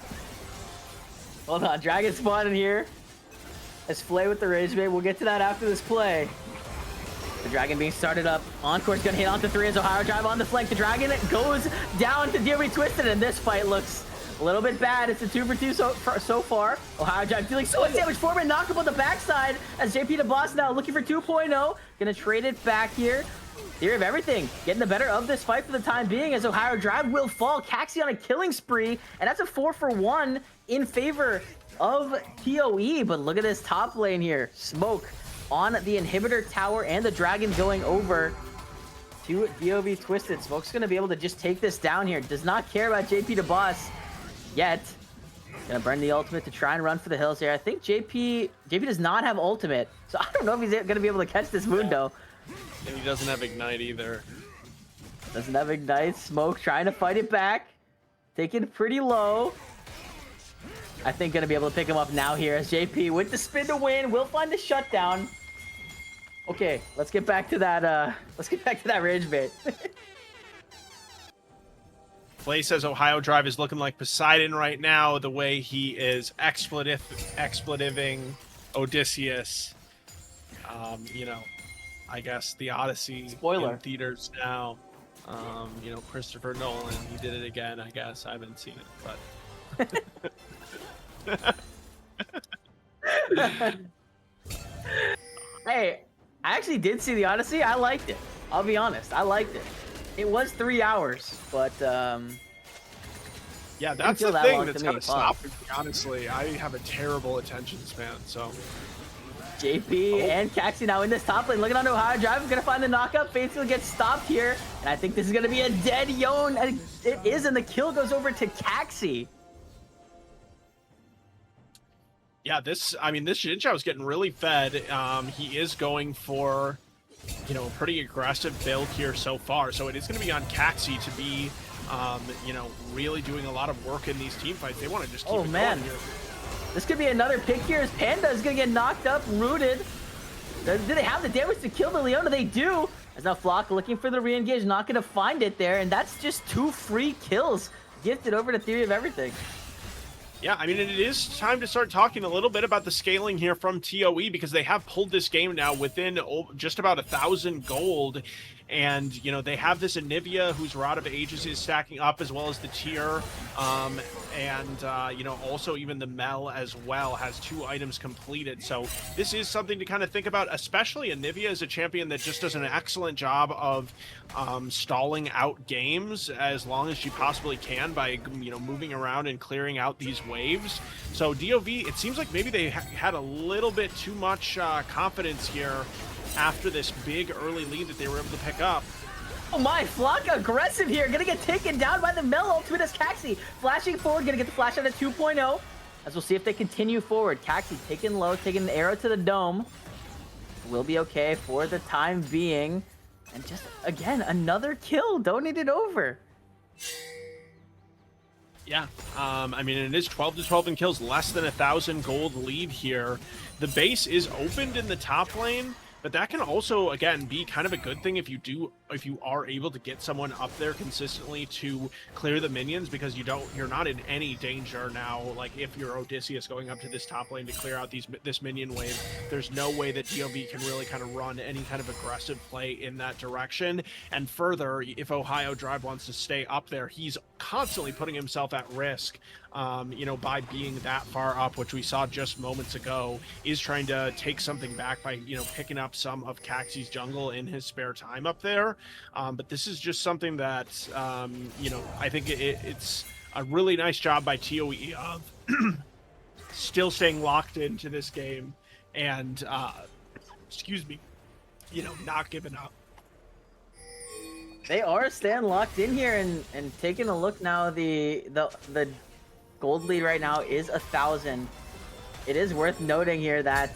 Hold on, dragon spawning here. Let's play with the Rage Bait. We'll get to that after this play. The dragon being started up. Encore's gonna hit onto 3 as Ohio Drive on the flank. The dragon goes down to DoV Twisted, and this fight looks a little bit bad. It's a 2-for-2 so far. Ohio Drive dealing so much damage. Foreman knock up on the backside as JP the boss now looking for 2.0. Gonna trade it back here. Theory of Everything getting the better of this fight for the time being as Ohio Drive will fall. Caxi on a killing spree, and that's a 4-for-1 in favor of PoE. But look at this top lane here. Smoke on the inhibitor tower and the dragon going over to DoV Twisted. Smoke's gonna be able to just take this down here. Does not care about JP the boss yet. Gonna burn the ultimate to try and run for the hills here. I think JP does not have ultimate, so I don't know if he's gonna be able to catch this Mundo. And he doesn't have Ignite either. Doesn't have Ignite. Smoke trying to fight it back. Taking it pretty low. I think gonna be able to pick him up now here as JP with the spin to win. Will find the shutdown. Okay, let's get back to that. Let's get back to that Rage Bait. Play says Ohio Drive is looking like Poseidon right now, the way he is expletiving Odysseus. I guess the Odyssey Spoiler. in theaters now. Christopher Nolan, he did it again, I guess. I haven't seen it, but... Hey, I actually did see the Odyssey. I liked it. I'll be honest. I liked it. It was 3 hours, but yeah, that's the that thing long that's to gotta me. stop me, honestly. I have a terrible attention span, so JP Oh. and Caxi now in this top lane, looking on Ohio Drive, gonna find the knockup. Fate's gonna get stopped here, and I think this is gonna be a dead Yone. And it is, and the kill goes over to Caxi. Yeah, this Xin Zhao is getting really fed. He is going for, you know, a pretty aggressive build here so far. So it is going to be on Caxi to be, you know, really doing a lot of work in these team fights. They want to just keep it man. going here. This could be another pick here as Panda is going to get knocked up, rooted. Do they have the damage to kill the Leona? They do. As now Flock looking for the re-engage, not going to find it there. And that's just 2 free kills gifted over to Theory of Everything. Yeah, I mean, it is time to start talking a little bit about the scaling here from TOE, because they have pulled this game now within just about 1,000 gold. And, you know, they have this Anivia, whose Rod of Ages is stacking up, as well as the Tier. You know, also even the Mel as well has 2 items completed. So this is something to kind of think about, especially Anivia is a champion that just does an excellent job of stalling out games as long as she possibly can by, you know, moving around and clearing out these waves. So DoV, it seems like maybe they had a little bit too much confidence here after this big early lead that they were able to pick up. Oh my, Flock aggressive here, gonna get taken down by the Mel ultimate as Caxi flashing forward, gonna get the flash out at 2.0, as we'll see if they continue forward. Caxi taking low, taking the arrow to the dome. Will be okay for the time being. And just, again, another kill, donated over. Yeah, I mean, it is 12 to 12 in kills, less than 1,000 gold lead here. The base is opened in the top lane, but that can also, again, be kind of a good thing if you are able to get someone up there consistently to clear the minions, because you're not in any danger now. Like, if you're Odysseus going up to this top lane to clear out this minion wave, there's no way that DoV can really kind of run any kind of aggressive play in that direction. And further, if Ohio Drive wants to stay up there, he's constantly putting himself at risk, you know, by being that far up, which we saw just moments ago, is trying to take something back by, you know, picking up some of Caxi's jungle in his spare time up there. But this is just something that, you know, I think it's a really nice job by TOE of still staying locked into this game and, excuse me, you know, not giving up. They are staying locked in here and taking a look now. The gold lead right now is 1,000. It is worth noting here that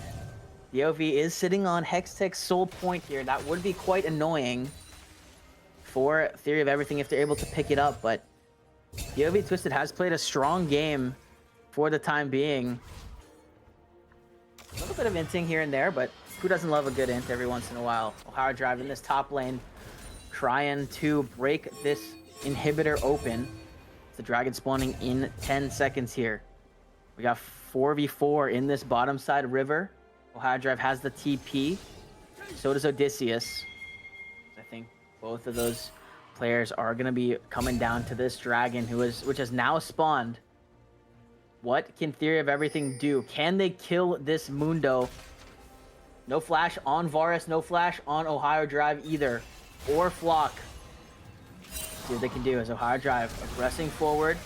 DoV is sitting on Hextech's soul point here. That would be quite annoying for Theory of Everything if they're able to pick it up, but DoV Twisted has played a strong game for the time being. A little bit of inting here and there, but who doesn't love a good int every once in a while? Ohio Drive in this top lane, trying to break this inhibitor open. The dragon spawning in 10 seconds here. We got 4v4 in this bottom side river. Ohio Drive has the TP. So does Odysseus. I think both of those players are going to be coming down to this dragon which has now spawned. What can Theory of Everything do? Can they kill this Mundo? No flash on Varus, no flash on Ohio Drive either, or Flock. See what they can do as Ohio Drive aggressing forward.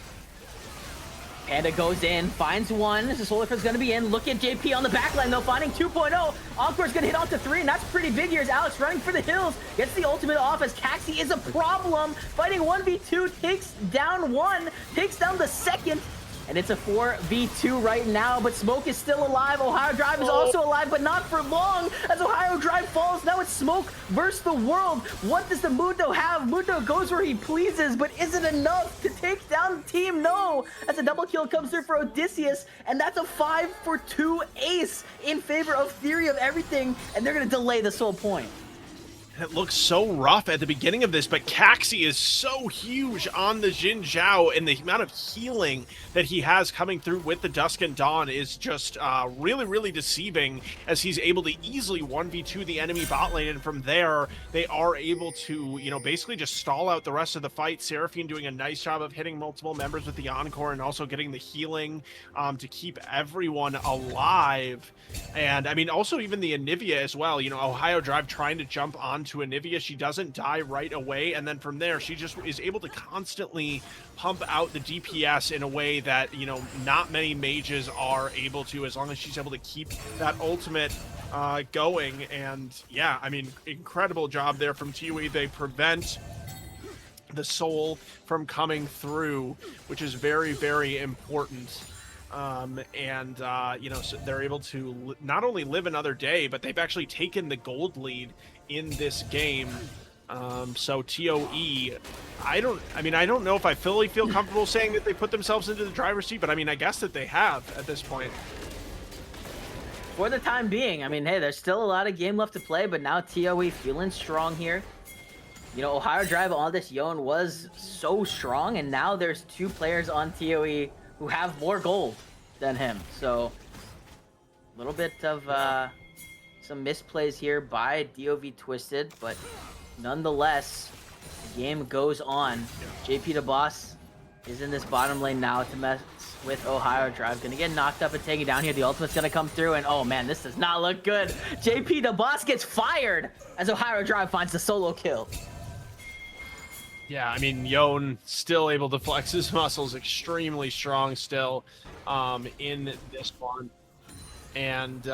Panda goes in, finds one. The Solar Flare is going to be in. Look at JP on the backline though, finding 2.0. Encore's going to hit onto 3, and that's pretty big here as Alex running for the hills. Gets the ultimate off as Caxi is a problem. Fighting 1v2, takes down one, takes down the second. And it's a 4v2 right now, but Smoke is still alive. Ohio Drive is also alive, but not for long as Ohio Drive falls. Now it's Smoke versus the world. What does the Mundo have? Mundo goes where he pleases, but is it enough to take down the team? No, as a double kill comes through for Odysseus, and that's a 5-for-2 ace in favor of Theory of Everything, and they're gonna delay the soul point. It looks so rough at the beginning of this, but Caxi is so huge on the Xin Zhao, and the amount of healing that he has coming through with the Dusk and Dawn is just really, really deceiving, as he's able to easily 1v2 the enemy bot lane, and from there, they are able to, you know, basically just stall out the rest of the fight. Seraphine doing a nice job of hitting multiple members with the Encore, and also getting the healing to keep everyone alive. And, I mean, also even the Anivia as well, you know, Ohio Drive trying to jump onto onto Anivia. She doesn't die right away, and then from there, she just is able to constantly pump out the DPS in a way that, you know, not many mages are able to, as long as she's able to keep that ultimate going. And yeah, I mean, incredible job there from ToE. They prevent the soul from coming through, which is very, very important. You know, so they're able to not only live another day, but they've actually taken the gold lead in this game. So ToE, I don't know if I fully feel comfortable saying that they put themselves into the driver's seat, but I mean, I guess that they have at this point. For the time being, I mean, hey, there's still a lot of game left to play, but now ToE feeling strong here. You know, Ohio Drive on this Yone was so strong, and now there's 2 players on ToE who have more gold than him. So, a little bit of some misplays here by DoV Twisted, but nonetheless, the game goes on. JP the Boss is in this bottom lane now to mess with Ohio Drive. Gonna get knocked up and taken down here. The ultimate's gonna come through, and oh man, this does not look good. JP the Boss gets fired as Ohio Drive finds the solo kill. Yeah, I mean, Yone still able to flex his muscles, extremely strong still in this one. And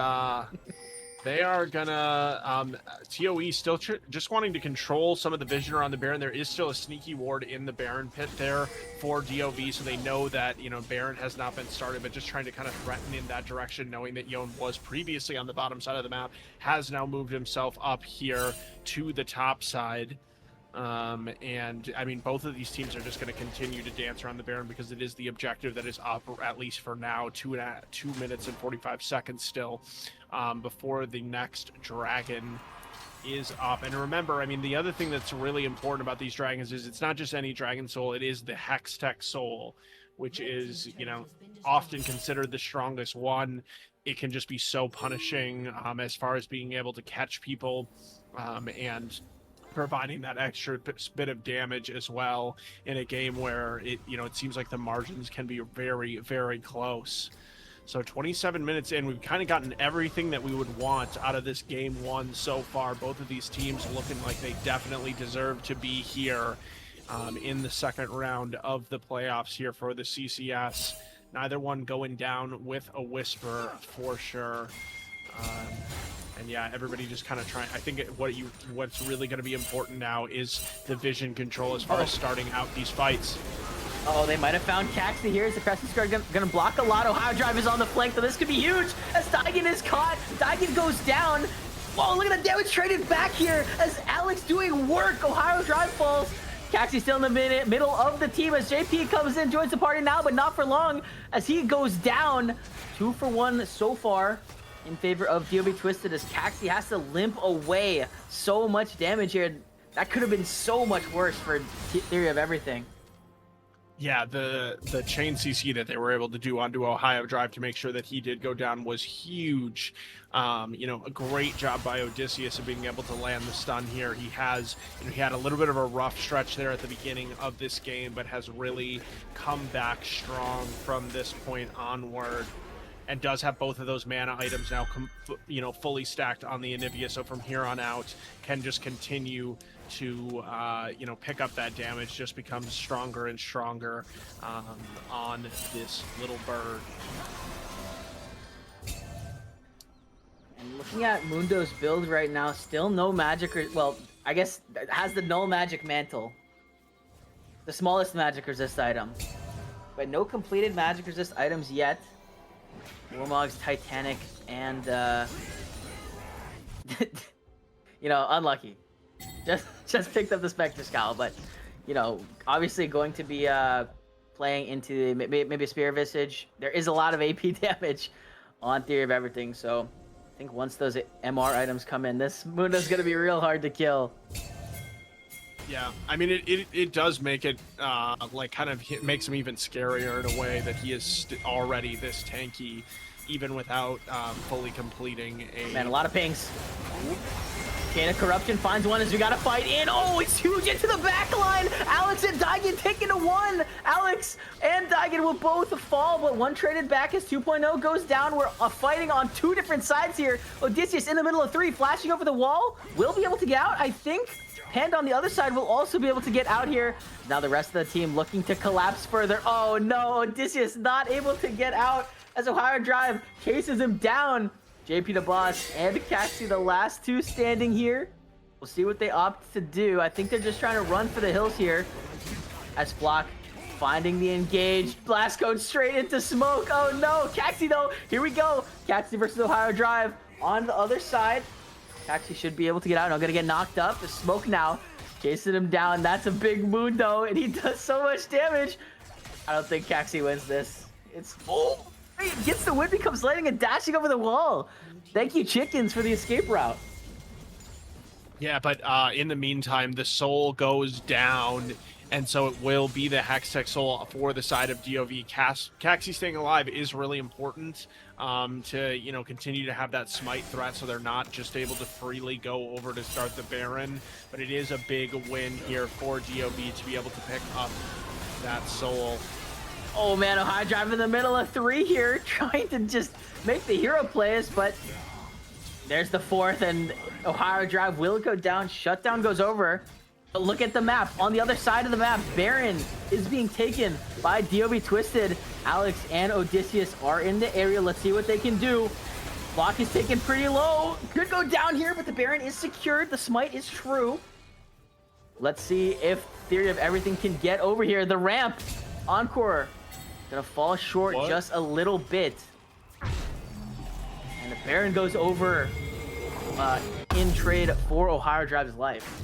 they are gonna, ToE still just wanting to control some of the vision around the Baron. There is still a sneaky ward in the Baron pit there for DoV, so they know that, you know, Baron has not been started, but just trying to kind of threaten in that direction, knowing that Yone was previously on the bottom side of the map, has now moved himself up here to the top side. And I mean, both of these teams are just going to continue to dance around the Baron because it is the objective that is up, at least for now. 2 minutes and 45 seconds still before the next dragon is up. And remember, I mean, the other thing that's really important about these dragons is it's not just any dragon soul, it is the Hextech soul, which is, you know, often considered the strongest one. It can just be so punishing as far as being able to catch people and providing that extra bit of damage as well in a game where it, you know, it seems like the margins can be very, very close. So 27 minutes in, we've kind of gotten everything that we would want out of this game 1 so far. Both of these teams looking like they definitely deserve to be here in the second round of the playoffs here for the CCS. Neither one going down with a whisper for sure. And yeah, everybody just kind of trying. I think what's really going to be important now is the vision control as far as starting out these fights. Oh, they might have found Caxi here. Is the Crescent Guard gonna block a lot? Ohio Drive is on the flank, so this could be huge as Daigen is caught. Daigen goes down. Whoa, look at the damage traded back here as Alex doing work. Ohio Drive falls. Caxi still in the middle of the team as JP comes in, joins the party now, but not for long as he goes down. 2 for 1 so far in favor of DoV Twisted as Caxi has to limp away. So much damage here. That could have been so much worse for Theory of Everything. Yeah, the chain CC that they were able to do onto Ohio Drive to make sure that he did go down was huge. You know, a great job by Odysseus of being able to land the stun here. He has, you know, he had a little bit of a rough stretch there at the beginning of this game, but has really come back strong from this point onward. And does have both of those mana items now, you know, fully stacked on the Anivia. So from here on out, can just continue to, you know, pick up that damage, just becomes stronger and stronger on this little bird. And looking at Mundo's build right now, still no magic, well, I guess it has the null magic mantle. The smallest magic resist item. But no completed magic resist items yet. Warmog's Titanic and you know, unlucky. Just picked up the Spectre Scowl, but you know, obviously going to be playing into maybe a Spear Visage. There is a lot of AP damage on Theory of Everything, so I think once those MR items come in, this Mundo's gonna be real hard to kill. Yeah, I mean, it does make it, like, kind of makes him even scarier in a way that he is already this tanky, even without fully completing a... Man, a lot of pings. Chain of Corruption finds one as we got to fight in. Oh, it's huge into the back line. Alex and Daigen taking to one. Alex and Daigen will both fall, but one traded back as 2.0 goes down. We're fighting on two different sides here. Odysseus in the middle of three, flashing over the wall. Will be able to get out, I think. Hand on the other side will also be able to get out here. Now the rest of the team looking to collapse further. Oh no, Odysseus not able to get out as Ohio Drive chases him down. JP the Boss and Caxi, the last two standing here. We'll see what they opt to do. I think they're just trying to run for the hills here. As Flock finding the engaged. Blast code straight into smoke. Oh no, Caxi though. Here we go. Caxi versus Ohio Drive on the other side. Caxi should be able to get out. Not gonna get knocked up. The smoke now chasing him down. That's a big moon though, and he does so much damage. I don't think Caxi wins this. It's it gets the win, becomes landing and dashing over the wall. Thank you, Chickens, for the escape route. Yeah, but in the meantime, the soul goes down, and so it will be the Hextech soul for the side of DoV. Caxi staying alive is really important to, continue to have that smite threat, so they're not just able to freely go over to start the Baron. But it is a big win here for DoV to be able to pick up that soul. Oh man, Ohio Drive in the middle of three here, trying to just make the hero plays, but there's the fourth, and Ohio Drive will go down. Shutdown goes over. But look at the map. On the other side of the map, Baron is being taken by DoV Twisted. Alex and Odysseus are in the area. Let's see what they can do. Block is taken pretty low. Could go down here, but the Baron is secured. The smite is true. Let's see if Theory of Everything can get over here. The ramp. Encore. Gonna fall short just a little bit. And the Baron goes over in trade for Ohio Drive's life.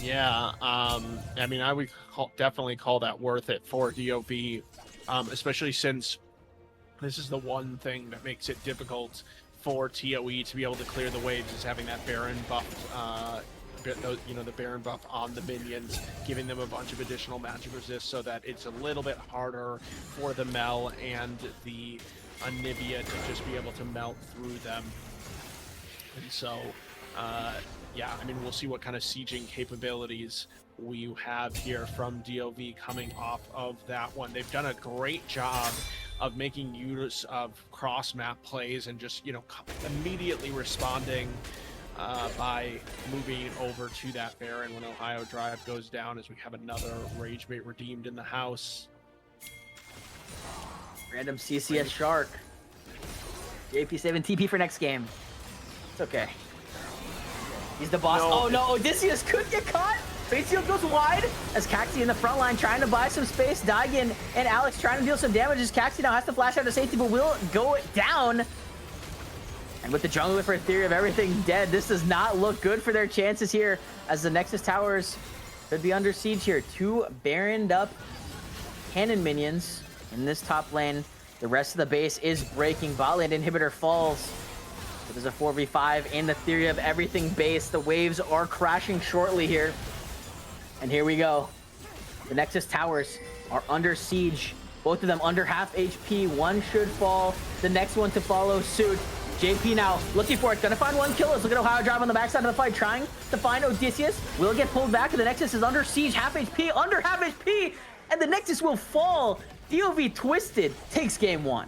Yeah, I mean, I would definitely call that worth it for DoV, especially since this is the one thing that makes it difficult for ToE to be able to clear the waves, is having that Baron buff, the Baron buff on the minions, giving them a bunch of additional magic resist, so that it's a little bit harder for the Mel and the Anivia to just be able to melt through them. And so, yeah, I mean, we'll see what kind of sieging capabilities we have here from DoV coming off of that one. They've done a great job of making use of cross-map plays and just, immediately responding by moving over to that Baron when Ohio Drive goes down, as we have another Rage Bait redeemed in the house. Random CCS Shark. JP saving TP for next game. It's okay. He's the boss. No. Oh no, Odysseus could get caught. Face shield goes wide as Caxi in the front line trying to buy some space. Daigen and Alex trying to deal some damage as Caxi now has to flash out to safety, but will go down. And with the Jungle for Theory of Everything dead, this does not look good for their chances here, as the Nexus Towers could be under siege here. Two Baroned up cannon minions in this top lane. The rest of the base is breaking. Bot lane inhibitor falls. So there's a 4v5 in the Theory of Everything base. The waves are crashing shortly here. And here we go. The Nexus Towers are under siege. Both of them under half HP. One should fall. The next one to follow suit. JP now looking for it. Gonna find one kill. Let's look at Ohio Drive on the backside of the fight, trying to find Odysseus. Will get pulled back, and the Nexus is under siege. Half HP, under half HP. And the Nexus will fall. DoV Twisted takes game one.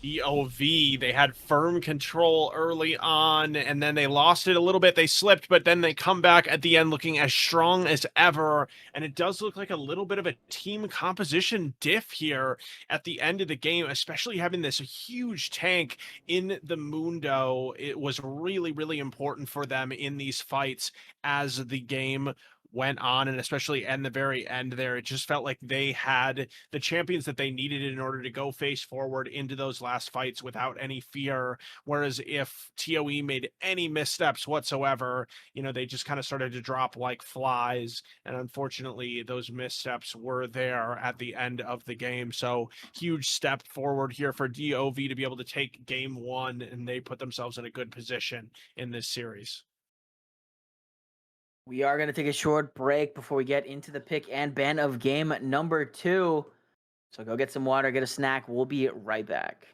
DoV, they had firm control early on, and then they lost it a little bit. They slipped, but then they come back at the end looking as strong as ever. And it does look like a little bit of a team composition diff here at the end of the game, especially having this huge tank in the Mundo. It was really, really important for them in these fights as the game went on, and especially in the very end there, it just felt like they had the champions that they needed in order to go face forward into those last fights without any fear. Whereas if ToE made any missteps whatsoever, they just kind of started to drop like flies, and unfortunately those missteps were there at the end of the game. So huge step forward here for DoV to be able to take game one, and they put themselves in a good position in this series. We are going to take a short break before we get into the pick and ban of game number 2. So go get some water, get a snack. We'll be right back.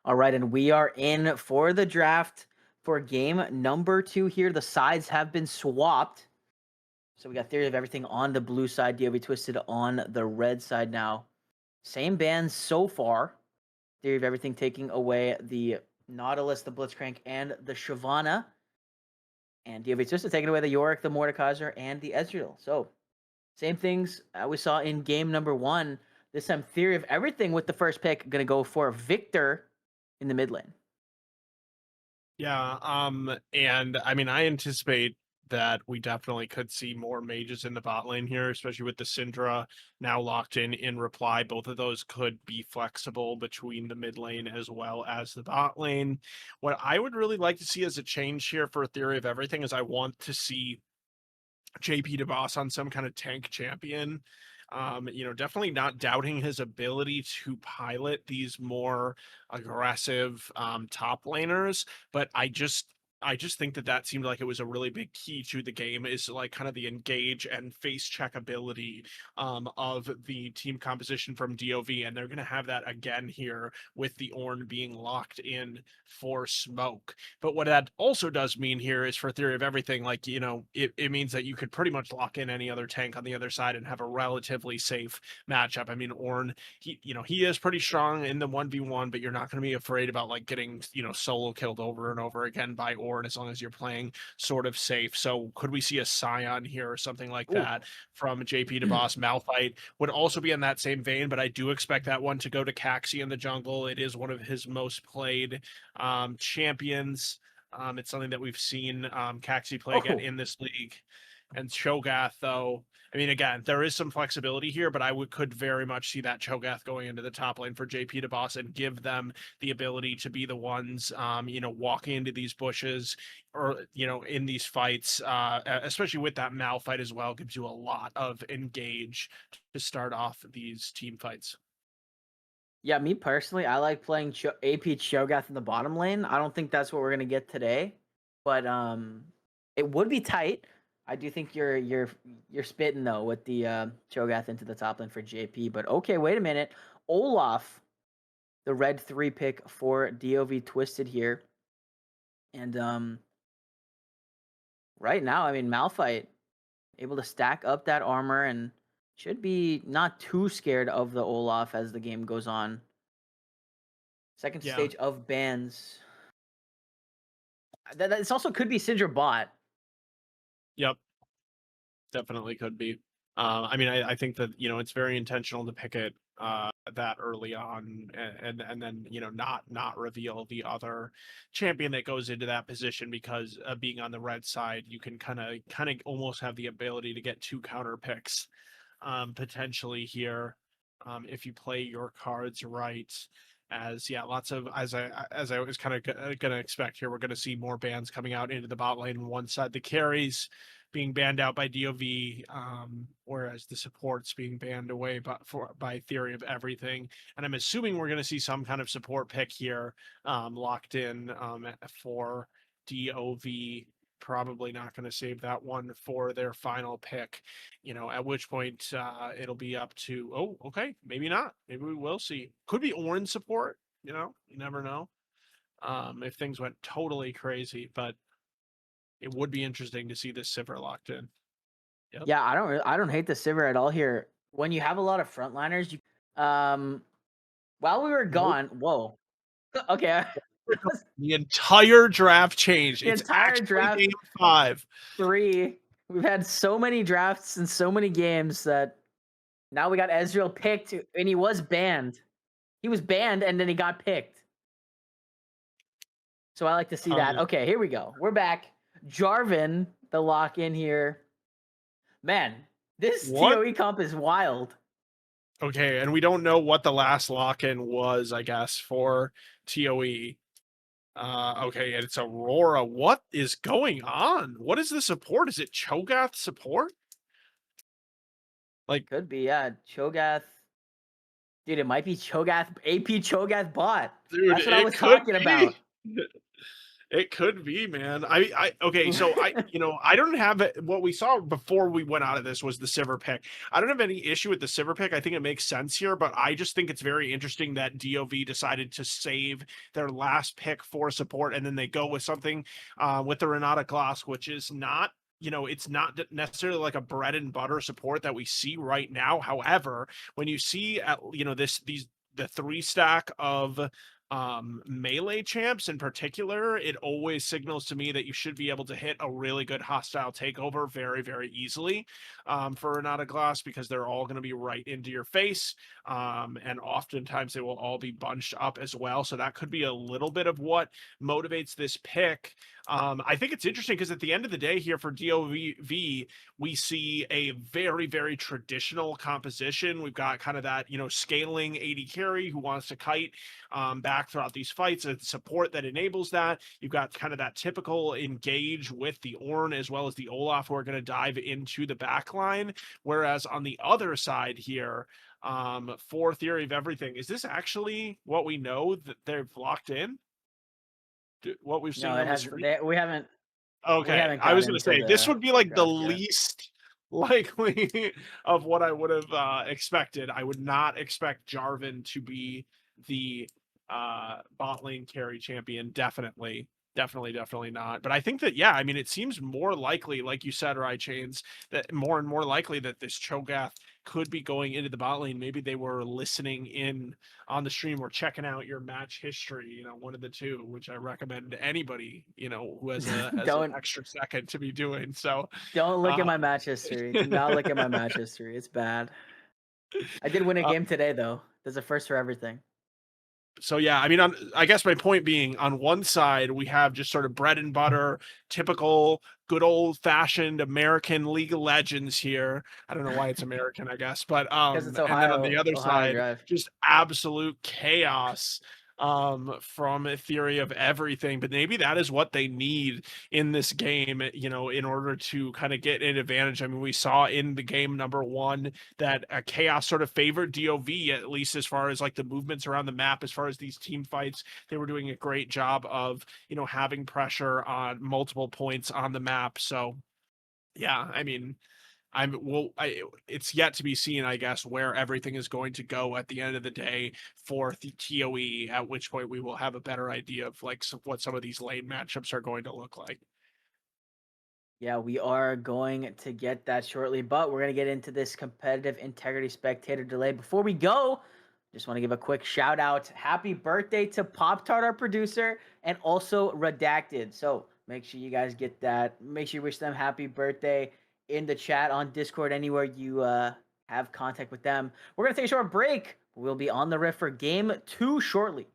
All right, and we are in for the draft for game number 2 here. The sides have been swapped. So we got Theory of Everything on the blue side, DoV Twisted on the red side now. Same bands so far. Theory of Everything taking away the Nautilus, the Blitzcrank, and the Shyvana. And DoV Twisted taking away the Yorick, the Mordekaiser, and the Ezreal. So same things we saw in game number 1. This time, Theory of Everything with the first pick, going to go for Victor in the mid lane. Yeah, and I mean, I anticipate that we definitely could see more mages in the bot lane here, especially with the Syndra now locked in reply. Both of those could be flexible between the mid lane as well as the bot lane. What I would really like to see as a change here for Theory of Everything is I want to see JP DeBoss on some kind of tank champion. Definitely not doubting his ability to pilot these more aggressive top laners, but I just think that seemed like it was a really big key to the game is like kind of the engage and face check ability of the team composition from DoV, and they're going to have that again here with the Ornn being locked in for smoke. But what that also does mean here is for Theory of Everything, like, it means that you could pretty much lock in any other tank on the other side and have a relatively safe matchup. I mean, Ornn, he is pretty strong in the 1v1, but you're not going to be afraid about like getting, solo killed over and over again by Ornn as long as you're playing sort of safe. So could we see a Scion here or something like Ooh. that from JP DeBoss? Malphite would also be in that same vein, but I do expect that one to go to Caxi in the jungle. It is one of his most played champions. It's something that we've seen Caxi play again Oh, in this league. And Cho'Gath, though, I mean, again, there is some flexibility here, but could very much see that Cho'Gath going into the top lane for JP to boss and give them the ability to be the ones, walking into these bushes or, in these fights, especially with that Malphite as well, gives you a lot of engage to start off these team fights. yeah, me personally, I like playing AP Cho'Gath in the bottom lane. I don't think that's what we're gonna get today, but it would be tight. I do think you're spitting though with the Cho'Gath into the top lane for JP. But okay, wait a minute, Olaf, the red 3 pick for DoV Twisted here, and right now, I mean Malphite able to stack up that armor and should be not too scared of the Olaf as the game goes on. Second Yeah. stage of bans. This also could be Syndra bot. Yep. Definitely could be. I mean, I think that it's very intentional to pick it that early on, and then not reveal the other champion that goes into that position because being on the red side, you can kind of almost have the ability to get 2 counter picks potentially here if you play your cards right. As yeah, lots of as I was kind of gonna expect here, we're gonna see more bans coming out into the bot lane. One side, the carries being banned out by DoV, whereas the support's being banned away by Theory of Everything. And I'm assuming we're going to see some kind of support pick here locked in for DoV. Probably not going to save that one for their final pick, at which point it'll be up to, oh, okay, maybe not. Maybe we will see. Could be orange support, you never know if things went totally crazy, but it would be interesting to see this Sivir locked in. Yep. Yeah, I don't hate the Sivir at all here. When you have a lot of frontliners, while we were Nope. gone, whoa. Okay. The entire draft changed. The It's entire actually draft game 5. 3. We've had so many drafts and so many games that now we got Ezreal picked and he was banned. He was banned and then he got picked. So I like to see that. Um, Okay, here we go. We're back. Jarvan, the lock in here. Man, this what? TOE comp is wild. Okay, and we don't know what the last lock-in was, I guess, for TOE. Okay, and it's Aurora. What is going on? What is the support? Is it Cho'Gath support? Like, Could be, yeah. Cho'Gath. Dude, it might be Cho'Gath, AP Cho'Gath bot. dude, That's what I it was could talking be. about. It could be, man. Okay, so I don't have it. What we saw before we went out of this was the Sivir pick. I don't have any issue with the Sivir pick. I think it makes sense here, but I just think it's very interesting that DoV decided to save their last pick for support, and then they go with something with the Renata Gloss, which is not. It's not necessarily like a bread and butter support that we see right now. However, when you see at the 3 stack of melee champs in particular, it always signals to me that you should be able to hit a really good hostile takeover very, very easily for Renata Glass, because they're all going to be right into your face. And oftentimes they will all be bunched up as well. So that could be a little bit of what motivates this pick. I think it's interesting because at the end of the day here for DoV, we see a very, very traditional composition. We've got kind of that, scaling AD carry who wants to kite back throughout these fights, and support that enables that. You've got kind of that typical engage with the Ornn as well as the Olaf, who are going to dive into the back line. Whereas on the other side here, for Theory of Everything, is this actually what we know that they've locked in? What we've seen No, on it the has. screen? We haven't. We Okay, haven't I got was gonna into say this the would be like the draft yet. least likely of what I would have expected. I would not expect Jarvan to be the bot lane carry champion. Definitely not. But I think that, yeah, I mean, it seems more likely, like you said, right, Chains, that more and more likely that this Cho'Gath could be going into the bot lane. Maybe they were listening in on the stream or checking out your match history, one of the two, which I recommend to anybody, who has an don't extra second to be doing. So don't look uh, at my match history. Do not look at my match history. It's bad. I did win a uh, game today though. There's a first for everything. so yeah, I mean, I guess my point being, on one side we have just sort of bread and butter, typical, good old fashioned American League of Legends here. I don't know why it's American, I guess, but Because it's and then on the other Ohio side, Drive. just absolute chaos from a Theory of Everything. But maybe that is what they need in this game, in order to kind of get an advantage. I mean, we saw in the game number 1 that chaos sort of favored DoV, at least as far as like the movements around the map, as far as these team fights. They were doing a great job of having pressure on multiple points on the map. So yeah, I mean, it's yet to be seen, I guess, where everything is going to go at the end of the day for the TOE, at which point we will have a better idea of like what some of these lane matchups are going to look like. Yeah, we are going to get that shortly, but we're going to get into this competitive integrity spectator delay. Before we go, just want to give a quick shout out. Happy birthday to Pop Tart, our producer, and also Redacted. So make sure you guys get that. Make sure you wish them happy birthday in the chat, on Discord, anywhere you have contact with them. We're going to take a short break. We'll be on the riff for game 2 shortly.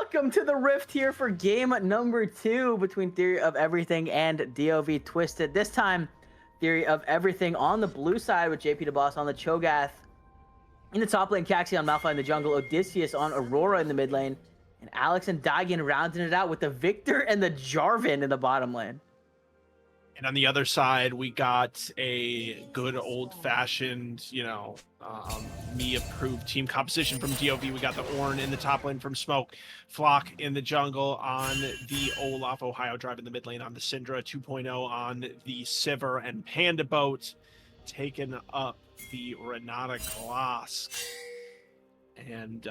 Welcome to the Rift here for game number 2 between Theory of Everything and DoV Twisted. This time, Theory of Everything on the blue side with JP DeBoss on the Cho'Gath. In the top lane, Caxi on Malphite in the jungle, Odysseus on Aurora in the mid lane, and Alex and Daigen rounding it out with the Victor and the Jarvan in the bottom lane. And on the other side, we got a good old-fashioned, me-approved team composition from DoV. We got the Ornn in the top lane from Smoke, Flock in the jungle on the Olaf, Ohio Drive in the mid lane on the Syndra, 2.0 on the Sivir, and Panda Boat taking up the Renata Glass. And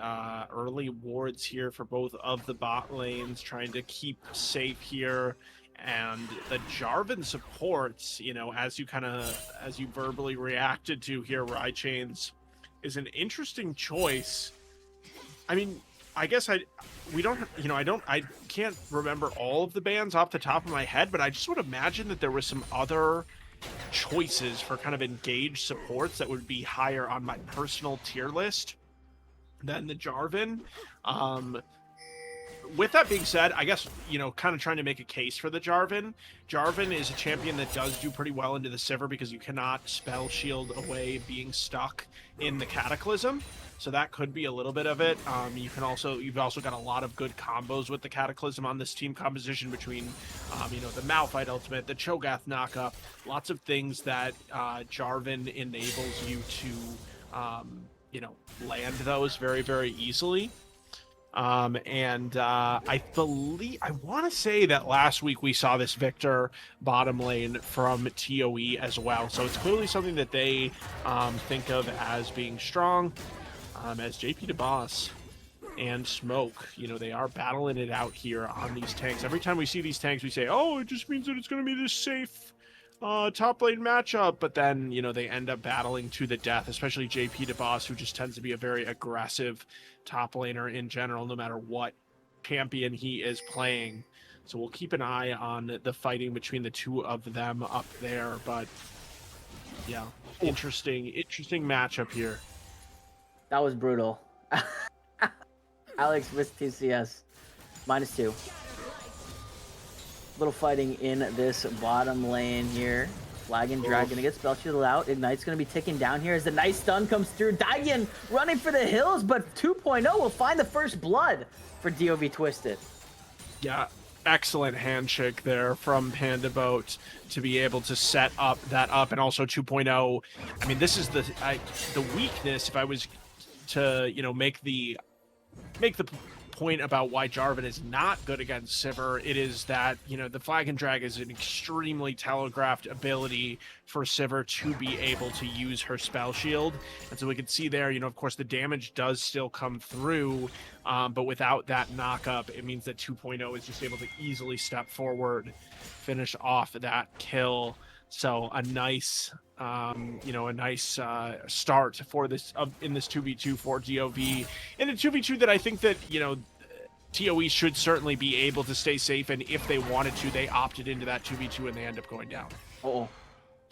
early wards here for both of the bot lanes, trying to keep safe here. And the Jarvan supports, as you verbally reacted to here, Rychains, is an interesting choice. I mean, I guess I can't remember all of the bans off the top of my head, but I just would imagine that there was some other choices for kind of engaged supports that would be higher on my personal tier list than the Jarvan. With that being said, I guess, kind of trying to make a case for the Jarvan. Jarvan is a champion that does do pretty well into the Sivir because you cannot spell shield away being stuck in the Cataclysm. So that could be a little bit of it. You've also got a lot of good combos with the Cataclysm on this team composition between, the Malphite ultimate, the Cho'Gath knockup, lots of things that Jarvan enables you to, land those very, very easily. I want to say that last week we saw this Victor bottom lane from ToE as well. So it's clearly something that they think of as being strong. As JP DeBoss and Smoke, they are battling it out here on these tanks. Every time we see these tanks, we say, oh, it just means that it's going to be this safe top lane matchup, but then they end up battling to the death, especially JP DeBoss, who just tends to be a very aggressive top laner in general, no matter what champion he is playing. So we'll keep an eye on the fighting between the two of them up there. But yeah, interesting matchup here. That was brutal. Alex with TCS -2. Little fighting in this bottom lane here. Flag and Drag gonna get spell shielded out. Ignite's gonna be ticking down here as the nice stun comes through. Daigen running for the hills, but 2.0 will find the first blood for DoV Twisted. Yeah, excellent handshake there from Panda Boat to be able to set up that up, and also 2.0. I mean, this is the weakness. If I was to make the point about why Jarvan is not good against Sivir, it is that the Flag and Drag is an extremely telegraphed ability for Sivir to be able to use her spell shield, and so we can see there, of course the damage does still come through, but without that knockup, it means that 2.0 is just able to easily step forward, finish off that kill. So a nice start for this in this 2v2 for DoV, in a 2v2 that I think that ToE should certainly be able to stay safe, and if they wanted to, they opted into that 2v2 and they end up going down. Oh,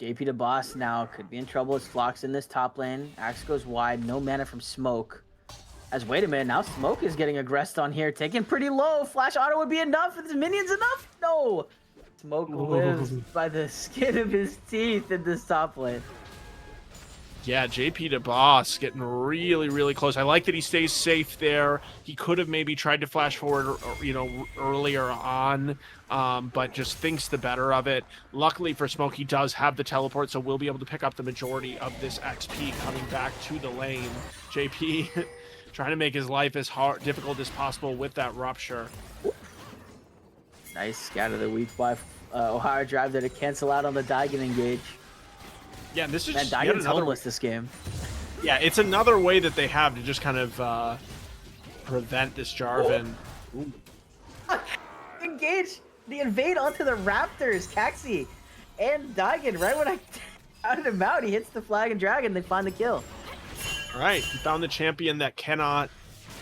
JP DeBoss now could be in trouble as Flock's in this top lane. Axe goes wide, no mana from Smoke. As wait a minute, now Smoke is getting aggressed on here, taking pretty low. Flash auto would be enough. Is minions enough? No. Smoke lives by the skin of his teeth in this top lane. Yeah, JP DeBoss getting really, really close. I like that he stays safe there. He could have maybe tried to flash forward, earlier on, but just thinks the better of it. Luckily for Smoke, he does have the teleport, so we'll be able to pick up the majority of this XP coming back to the lane. JP trying to make his life as difficult as possible with that rupture. Nice scatter the weak by Ohio Drive there to cancel out on the Daigen engage. Yeah, and this is Daigen's homeless this game. Yeah, it's another way that they have to just kind of prevent this Jarvan. Ooh. Engage the invade onto the Raptors, Caxi and Daigen. Right when I counted him out, he hits the Flag and Dragon. They find the kill. All right, he found the champion that cannot,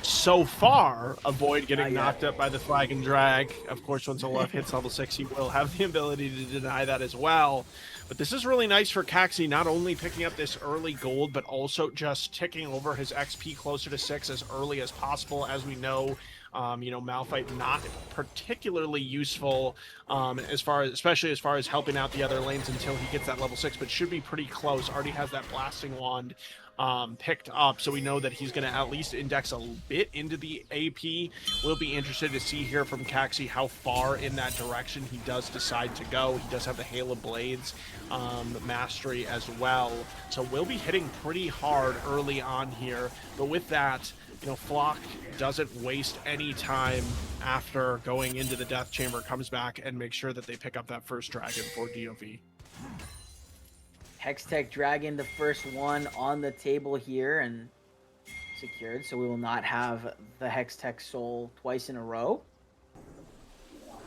so far, avoid getting knocked up by the Flag and Drag. Of course, once Olaf hits level 6, he will have the ability to deny that as well. But this is really nice for Caxi, not only picking up this early gold, but also just ticking over his XP closer to 6 as early as possible. As we know, Malphite not particularly useful especially as far as helping out the other lanes until he gets that level 6, but should be pretty close. Already has that blasting wand picked up, so we know that he's going to at least index a bit into the AP. We'll be interested to see here from Caxi how far in that direction he does decide to go. He does have the Hail of Blades mastery as well, so we'll be hitting pretty hard early on here. But with that, Flock doesn't waste any time after going into the death chamber, comes back and makes sure that they pick up that first dragon for DoV. Hextech Dragon, the first one on the table here and secured, so we will not have the Hextech Soul twice in a row.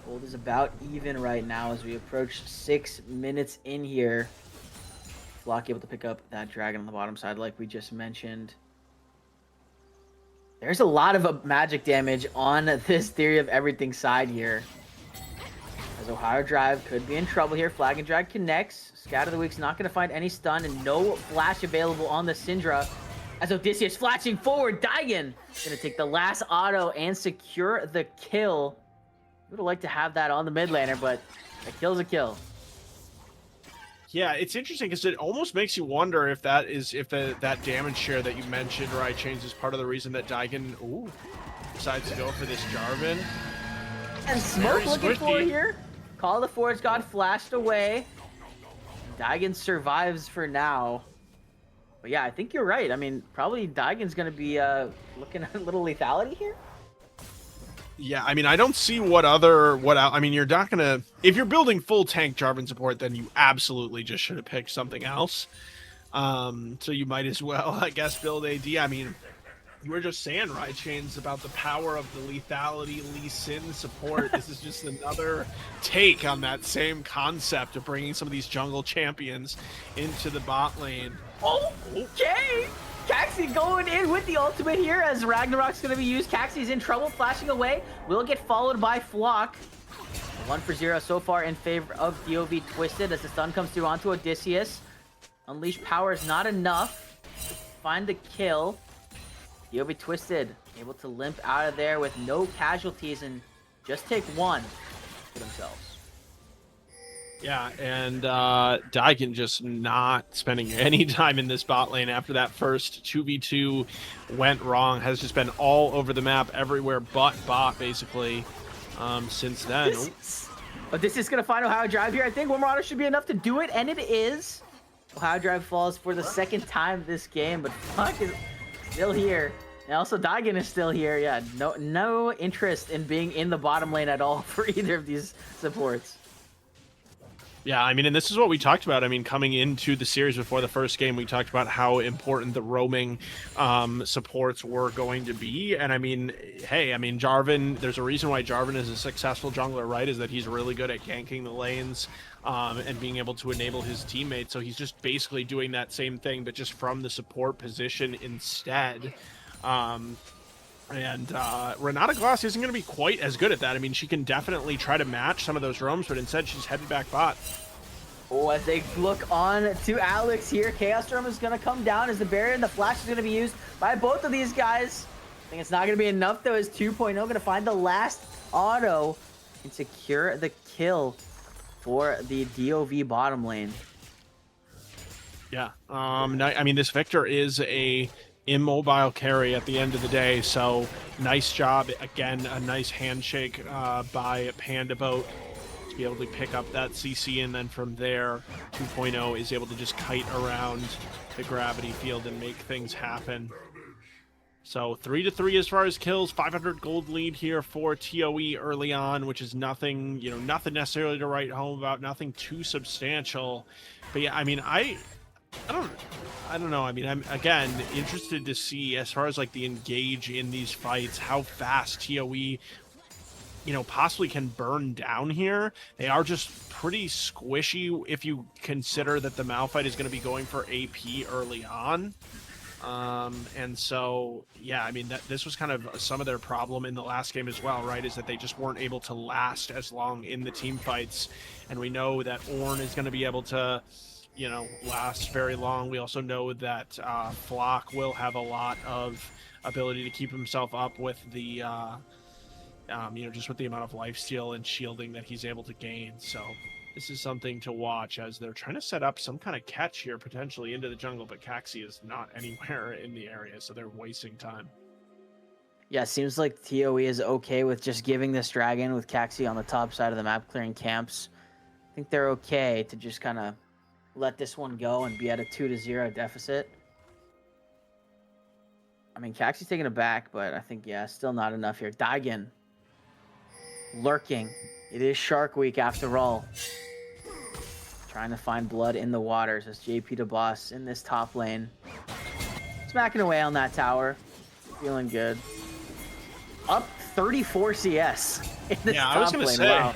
Gold is about even right now as we approach 6 minutes in here. Flock able to pick up that dragon on the bottom side like we just mentioned. There's a lot of magic damage on this Theory of Everything side here. as Ohio Drive could be in trouble here. Flag and Drag connects. Scat of the Week's not going to find any stun, and no flash available on the Syndra. As Odysseus flashing forward, Daigen going to take the last auto and secure the kill. Would have liked to have that on the mid laner, but a kill's a kill. Yeah, it's interesting because it almost makes you wonder if that damage share that you mentioned, right, Chains, is part of the reason that Daigen decides to go for this Jarvan. And Smoke looking for here. Call of the Forge got flashed away. Daigen survives for now. But yeah, I think you're right. I mean, probably Daigen's going to be looking at a little lethality here. Yeah, I mean, I don't see I mean, you're not gonna, if you're building full tank Jarvan support, then you absolutely just should have picked something else. So you might as well, I guess, build AD. I mean, you were just saying, right, Chains, about the power of the lethality Lee Sin support. This is just another take on that same concept of bringing some of these jungle champions into the bot lane. Oh, okay. Caxi going in with the ultimate here as Ragnarok's going to be used. Caxi's in trouble, flashing away. Will get followed by Flock. 1-for-0 so far in favor of DoV Twisted as the stun comes through onto Odysseus. Unleash power is not enough to find the kill. DoV Twisted able to limp out of there with no casualties and just take one for themselves. Yeah, and Daigen just not spending any time in this bot lane after that first 2v2 went wrong. Has just been all over the map, everywhere but bot, basically, since then. This is going to find Ohio Drive here. I think one more auto should be enough to do it, and it is. Ohio Drive falls for the second time this game, but Fuck is still here. And also Daigen is still here. Yeah, no interest in being in the bottom lane at all for either of these supports. Yeah, I mean, and this is what we talked about. I mean, coming into the series before the first game, we talked about how important the roaming supports were going to be. And I mean, hey, I mean, Jarvan, there's a reason why Jarvan is a successful jungler, right? Is that he's really good at ganking the lanes and being able to enable his teammates. So he's just basically doing that same thing, but just from the support position instead. Renata Gloss isn't going to be quite as good at that. I mean, she can definitely try to match some of those roams, but instead she's headed back bot. Oh, as they look on to Alex here, Chaos Storm is going to come down as the barrier and the flash is going to be used by both of these guys. I think it's not going to be enough, though, as 2.0 going to find the last auto and secure the kill for the DoV bottom lane. Yeah, I mean, this Victor is a immobile carry at the end of the day, so nice job again, a nice handshake by Panda Boat to be able to pick up that CC, and then from there 2.0 is able to just kite around the gravity field and make things happen. So 3-3 as far as kills, 500 gold lead here for TOE early on, which is nothing, you know, nothing necessarily to write home about, nothing too substantial. But yeah, I mean, I don't know. I mean, I'm again interested to see, as far as like the engage in these fights, how fast TOE, you know, possibly can burn down here. They are just pretty squishy if you consider that the Malphite is going to be going for AP early on. And so, yeah, I mean, this was kind of some of their problem in the last game as well, right? Is that they just weren't able to last as long in the team fights. And we know that Ornn is going to be able to, you know, last very long. We also know that Flock will have a lot of ability to keep himself up with the, you know, just with the amount of lifesteal and shielding that he's able to gain. So this is something to watch as they're trying to set up some kind of catch here potentially into the jungle, but Caxi is not anywhere in the area, so they're wasting time. Yeah, seems like TOE is okay with just giving this dragon with Caxi on the top side of the map, clearing camps. I think they're okay to just kind of let this one go and be at a 2-0 deficit. I mean, Caxi's taking it back, but I think, yeah, still not enough here. Daigen lurking. It is Shark Week after all. Trying to find blood in the waters as JP the boss in this top lane. Smacking away on that tower. Feeling good. Up 34 CS in this top I was going to lane. say. Wow.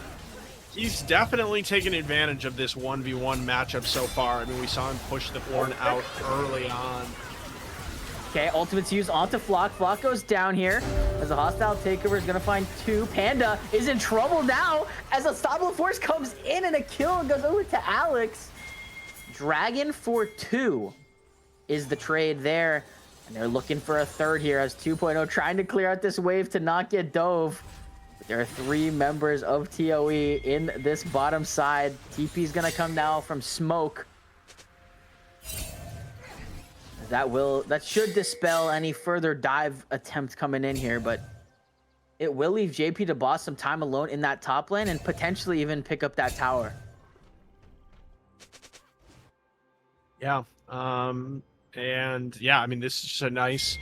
He's definitely taken advantage of this 1v1 matchup so far. I mean, we saw him push the Ornn out early on. Okay, ultimate's used onto Flock. Flock goes down here as a hostile takeover is going to find 2. Panda is in trouble now as Unstoppable Force comes in and a kill goes over to Alex. Dragon for 2 is the trade there. And they're looking for a third here as 2.0 trying to clear out this wave to not get Dove. But there are 3 members of TOE in this bottom side. TP's going to come now from Smoke. That should dispel any further dive attempt coming in here, but it will leave JP to boss some time alone in that top lane and potentially even pick up that tower. Yeah. And yeah, I mean, this is just a nice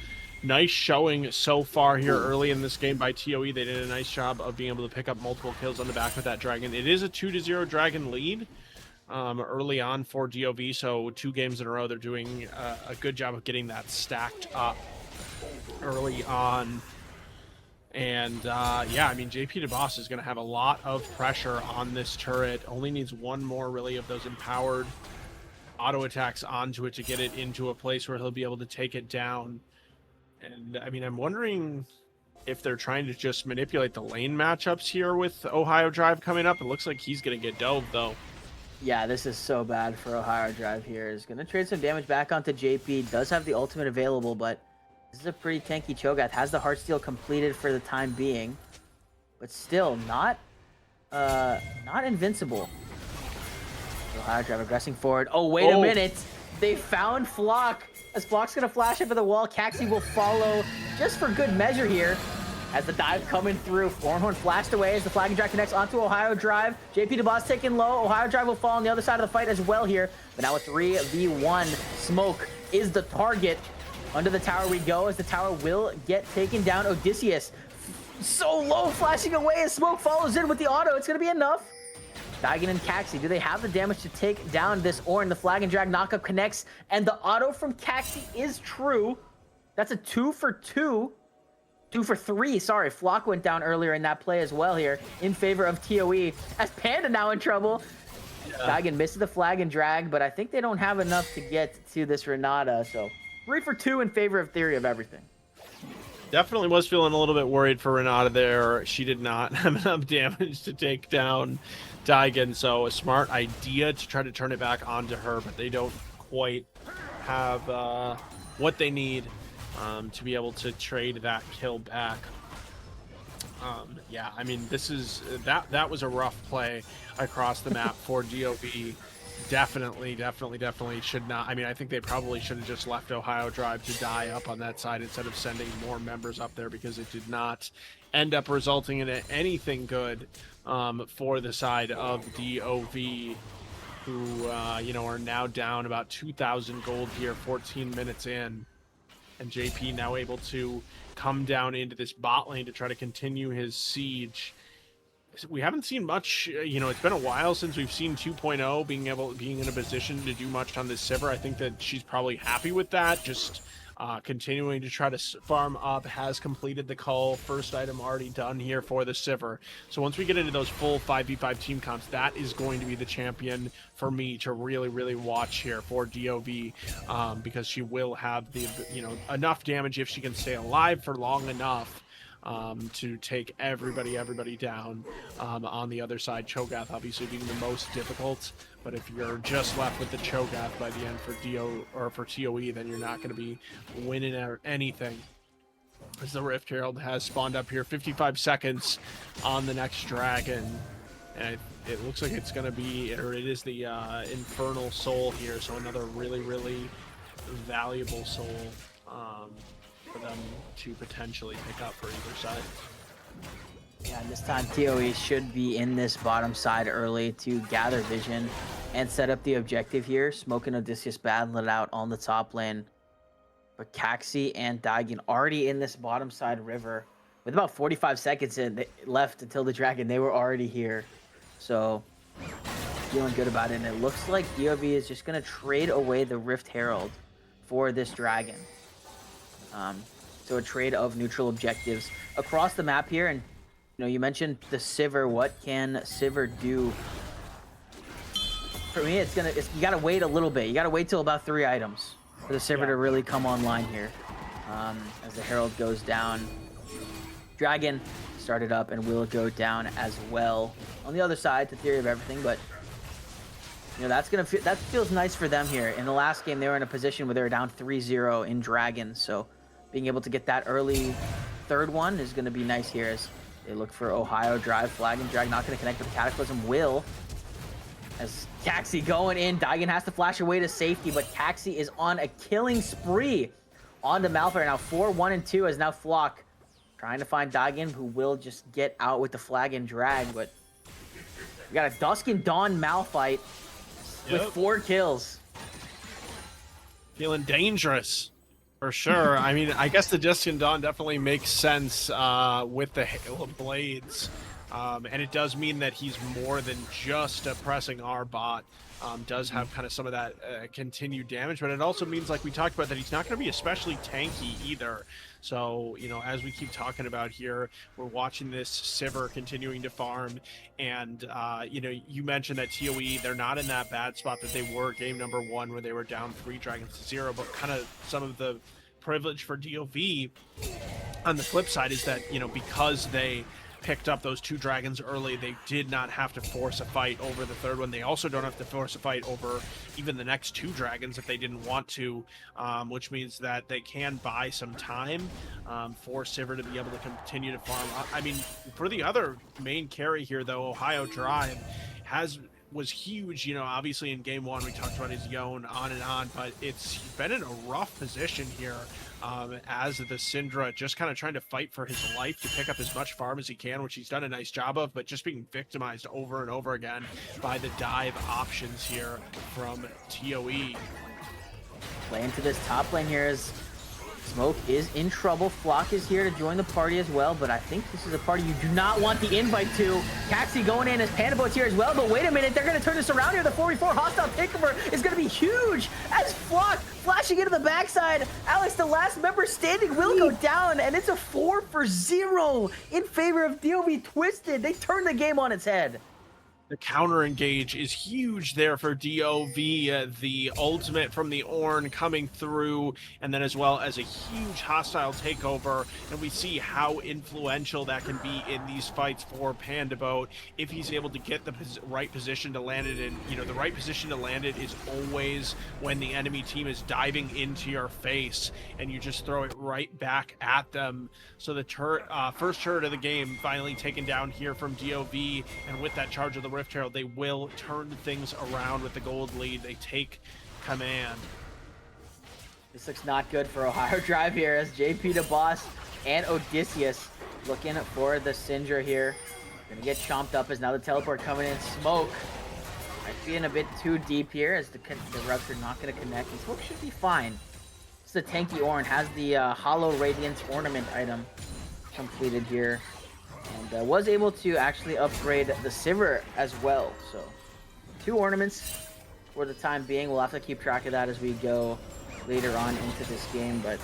showing so far here early in this game by TOE. They did a nice job of being able to pick up multiple kills on the back of that dragon. It is a 2-0 dragon lead. Early on for DoV, so 2 games in a row they're doing a good job of getting that stacked up early on. And yeah, I mean, JP DeBoss is going to have a lot of pressure on this turret. Only needs 1 more really of those empowered auto attacks onto it to get it into a place where he'll be able to take it down. And I mean, I'm wondering if they're trying to just manipulate the lane matchups here with Ohio Drive coming up. It looks like he's going to get dove though. Yeah, this is so bad for Ohio Drive here. Is going to trade some damage back onto JP. Does have the ultimate available, but this is a pretty tanky Cho'Gath. Has the Heartsteel completed for the time being, but still not invincible. Ohio Drive aggressing forward. Oh, wait a minute. They found Flock. As Flock's going to flash over the wall, Caxi will follow just for good measure here. As the dive coming through, Fornhorn flashed away as the Flagging Drag connects onto Ohio Drive. JP DeBoss taken low. Ohio Drive will fall on the other side of the fight as well here. But now a 3v1. Smoke is the target. Under the tower we go as the tower will get taken down. Odysseus so low, flashing away as Smoke follows in with the auto. It's going to be enough. Daigen and Caxi, do they have the damage to take down this Ornn? The Flagging Drag knockup connects, and the auto from Caxi is true. That's a 2 for 2. 2 for 3, sorry. Flock went down earlier in that play as well here in favor of TOE. As Panda now in trouble. Daigen misses the flag and drag, but I think they don't have enough to get to this Renata. So 3 for 2 in favor of Theory of Everything. Definitely was feeling a little bit worried for Renata there. She did not have enough damage to take down Daigen, so a smart idea to try to turn it back onto her, but they don't quite have what they need to be able to trade that kill back. Yeah, I mean, this is that was a rough play across the map for DoV. Definitely should not. I mean, I think they probably should have just left Ohio Drive to die up on that side instead of sending more members up there, because it did not end up resulting in anything good for the side of DoV, who you know, are now down about 2,000 gold here, 14 minutes in. And JP now able to come down into this bot lane to try to continue his siege. We haven't seen much, you know, it's been a while since we've seen 2.0 being in a position to do much on this Sivir. I think that she's probably happy with that, just continuing to try to farm up. Has completed the cull, first item already done here for the Sivir. So once we get into those full 5v5 team comps, that is going to be the champion for me to really watch here for DoV, because she will have the, you know, enough damage if she can stay alive for long enough to take everybody down. On the other side, Cho'Gath obviously being the most difficult, but if you're just left with the Cho'Gath by the end for TOE, then you're not going to be winning or anything. As the Rift Herald has spawned up here, 55 seconds on the next dragon, and it looks like it's going to be, or it is the Infernal Soul here, so another really valuable soul for them to potentially pick up for either side. Yeah, and this time TOE should be in this bottom side early to gather vision and set up the objective here. Smoke and Odysseus battle it out on the top lane. But Caxi and Daigen already in this bottom side river. With about 45 seconds left until the dragon, they were already here. So, feeling good about it. And it looks like DoV is just going to trade away the Rift Herald for this dragon. So a trade of neutral objectives across the map here. And you know, you mentioned the Sivir. What can Sivir do? For me, you gotta wait a little bit. You gotta wait till about 3 items for the Sivir to really come online here. As the Herald goes down. Dragon started up and will go down as well. On the other side, the Theory of Everything, but that feels nice for them here. In the last game, they were in a position where they were down 3-0 in Dragon, so being able to get that early third one is going to be nice here as they look for Ohio Drive, flag and drag, not going to connect, but Cataclysm will. As Caxi going in, Daigen has to flash away to safety, but Caxi is on a killing spree onto Malphite. Now 4-1 and 2 as now Flock trying to find Daigen, who will just get out with the flag and drag, but we got a Dusk and Dawn Malphite with 4 kills. Feeling dangerous. For sure. I mean, I guess the Dusk and Dawn definitely makes sense with the Hail of Blades. And it does mean that he's more than just a pressing R bot. Does have kind of some of that continued damage, but it also means, like we talked about, that he's not going to be especially tanky either. So, as we keep talking about here, we're watching this Sivir continuing to farm, and, you mentioned that ToE, they're not in that bad spot that they were game number 1 where they were down 3 dragons to 0, but kind of some of the privilege for DoV on the flip side is that, because they picked up those 2 dragons early, they did not have to force a fight over the third one. They also don't have to force a fight over even the next 2 dragons if they didn't want to, which means that they can buy some time for Sivir to be able to continue to farm. I mean, for the other main carry here, though, Ohio Drive was huge. Obviously in game 1 we talked about his Yone on and on, but it's been in a rough position here as the Syndra just kind of trying to fight for his life to pick up as much farm as he can, which he's done a nice job of, but just being victimized over and over again by the dive options here from ToE. Play into this top lane here as Smoke is in trouble. Flock is here to join the party as well, but I think this is a party you do not want the invite to. Caxi going in as Pandaboat's here as well, but wait a minute, they're going to turn this around here. The 4v4 hostile takeover is going to be huge as Flock flashing into the backside. Alex, the last member standing, will go down, and it's a 4-0 in favor of DoV Twisted. They turn the game on its head. The counter engage is huge there for DoV. The ultimate from the Ornn coming through, and then as well as a huge hostile takeover. And we see how influential that can be in these fights for Pandaboat if he's able to get the right position to land it in. The right position to land it is always when the enemy team is diving into your face, and you just throw it right back at them. So the first turret of the game finally taken down here from DoV, and with that charge of the Rift Herald, they will turn things around with the gold lead. They take command. This looks not good for Ohio Drive here as JP the Boss and Odysseus looking for the Syndra here. Gonna get chomped up as now the teleport coming in. Smoke might be in a bit too deep here as the Rupture not gonna connect, and Smoke should be fine. It's the tanky Ornn, has the Hollow Radiance ornament item completed here. And was able to actually upgrade the Sivir as well. So 2 ornaments for the time being. We'll have to keep track of that as we go later on into this game, but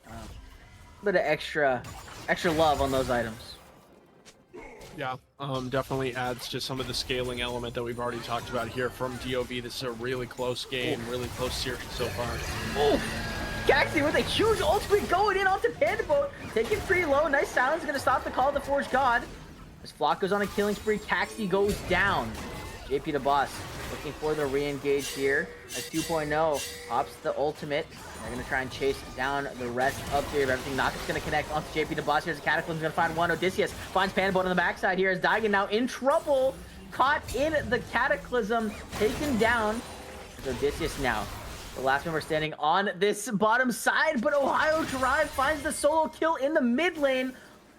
a bit of extra love on those items. Yeah, definitely adds to some of the scaling element that we've already talked about here from DoV. This is a really close game, really close series so far. Oh, Caxi with a huge ultimate going in onto Pandaboat, taking pretty low. Nice silence, gonna stop the call of the Forged God. As Flock goes on a killing spree, Caxi goes down. JP the Boss looking for the re-engage here. As 2.0 pops the ultimate. They're gonna try and chase down the rest of Theory of Everything. Knock's gonna connect onto JP the Boss. Here's a Cataclysm's gonna find one. Odysseus finds Pandaboat on the backside here as Daigen now in trouble. Caught in the Cataclysm, taken down. There's Odysseus now, the last member standing on this bottom side, but Ohio Drive finds the solo kill in the mid lane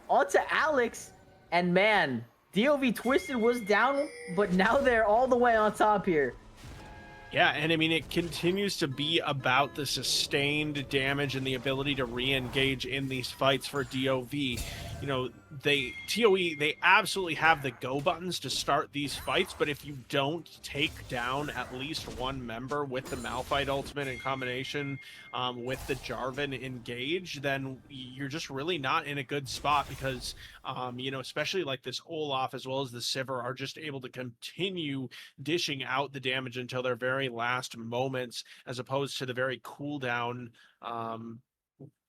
onto Alex. And man, DoV Twisted was down, but now they're all the way on top here. Yeah, and I mean, it continues to be about the sustained damage and the ability to re-engage in these fights for DoV. ToE, they absolutely have the go buttons to start these fights, but if you don't take down at least one member with the Malphite ultimate in combination with the Jarvan engage, then you're just really not in a good spot because, especially like this Olaf as well as the Sivir are just able to continue dishing out the damage until their very last moments, as opposed to the very cooldown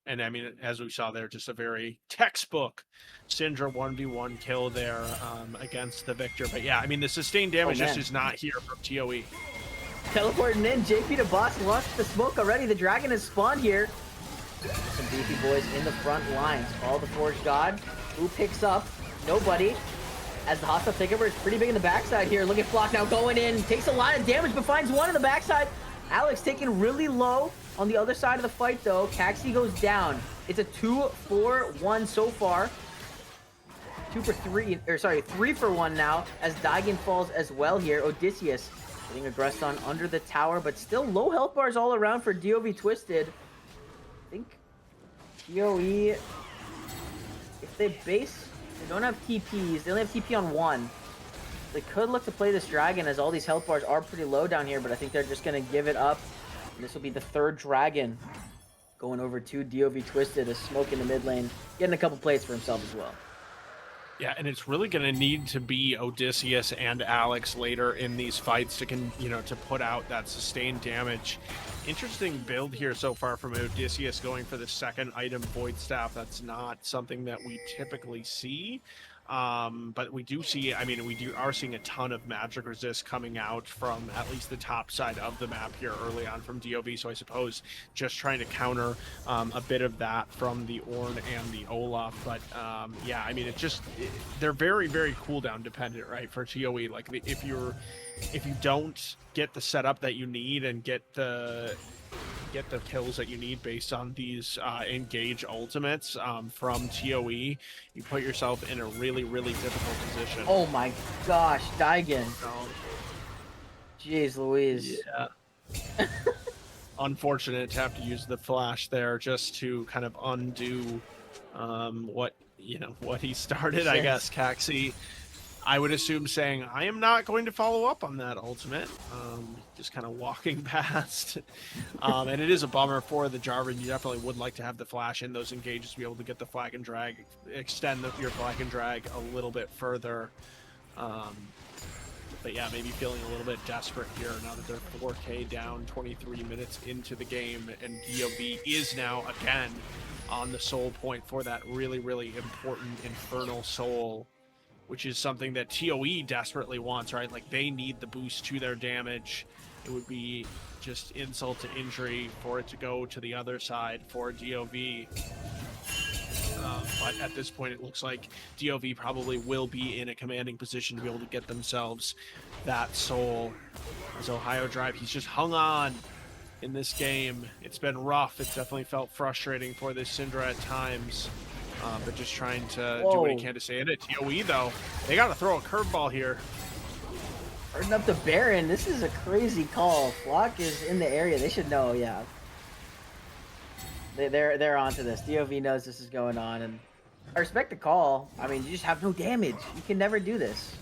And I mean, as we saw there, just a very textbook Syndra 1v1 kill there against the Victor. But yeah, I mean, the sustained damage just is not here from ToE. Teleporting in, JP to boss launched the smoke already. The dragon has spawned here. Some beefy boys in the front lines. All the Forged God. Who picks up? Nobody. As the hostile takeover is pretty big in the backside here. Look at Flock now going in. Takes a lot of damage, but finds one in the backside. Alex taken really low on the other side of the fight, though. Caxi goes down. It's a 2-4-1 so far. 3 for 1 now, as Daigen falls as well here. Odysseus getting aggressed on under the tower, but still low health bars all around for DoV Twisted. I think DOE, if they base, they don't have TPs. They only have TP on 1. They could look to play this dragon, as all these health bars are pretty low down here, but I think they're just going to give it up. And this will be the 3rd dragon going over to DoV Twisted, as Smoke in the mid lane, getting a couple plays for himself as well. Yeah, and it's really going to need to be Odysseus and Alex later in these fights to to put out that sustained damage. Interesting build here so far from Odysseus, going for the 2nd item, Void Staff. That's not something that we typically see. But we do see, I mean, we are seeing a ton of magic resist coming out from at least the top side of the map here early on from DoV. So I suppose just trying to counter a bit of that from the Ornn and the Olaf. But yeah, I mean, they're very, very cooldown dependent, right? For ToE, like if you don't get the setup that you need and get the kills that you need based on these engage ultimates from ToE, you put yourself in a really, really difficult position. Oh my gosh, Daigen. Jeez Louise. Yeah. Unfortunate to have to use the flash there just to kind of undo what he started, I guess. Caxi, I would assume, saying, I am not going to follow up on that ultimate. Just kind of walking past. And it is a bummer for the Jarvan. You definitely would like to have the flash in those engages to be able to get the flag and drag, extend your flag and drag a little bit further. But yeah, maybe feeling a little bit desperate here now that they're 4K down 23 minutes into the game, and DoV is now again on the soul point for that really, really important Infernal Soul, which is something that ToE desperately wants, right? Like, they need the boost to their damage. It would be just insult to injury for it to go to the other side for DoV. But at this point, it looks like DoV probably will be in a commanding position to be able to get themselves that soul. As Ohio Drive, he's just hung on in this game. It's been rough. It's definitely felt frustrating for this Syndra at times. But just trying to do what he can to stay in it. ToE, though, they got to throw a curveball here. Burden up the Baron. This is a crazy call. Flock is in the area. They should know, yeah. They're onto this. DoV knows this is going on, and I respect the call. I mean, you just have no damage. You can never do this.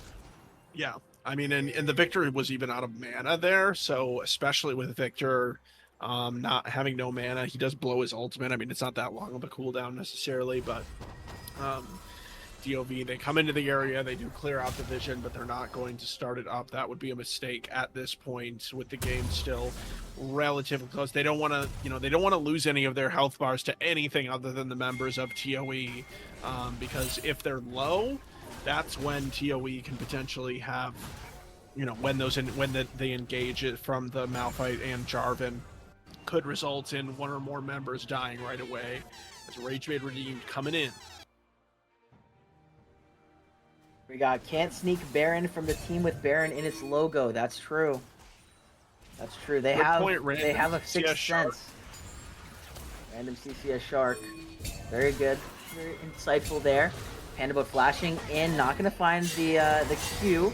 Yeah, I mean, and the Victor was even out of mana there, so especially with Victor not having no mana, he does blow his ultimate. I mean, it's not that long of a cooldown necessarily, but DoV, they come into the area, they do clear out the vision, but they're not going to start it up. That would be a mistake at this point with the game still relatively close. They don't want to, they don't want to lose any of their health bars to anything other than the members of ToE, because if they're low, that's when ToE can potentially have, when they engage it from the Malphite and Jarvan, could result in one or more members dying right away. As Rage Made Redeemed coming in. We got can't sneak Baron from the team with Baron in its logo. That's true. That's true. They have a sixth sense. Random CCS Shark. Very good. Very insightful there. Pandaboat flashing in, not gonna find the Q.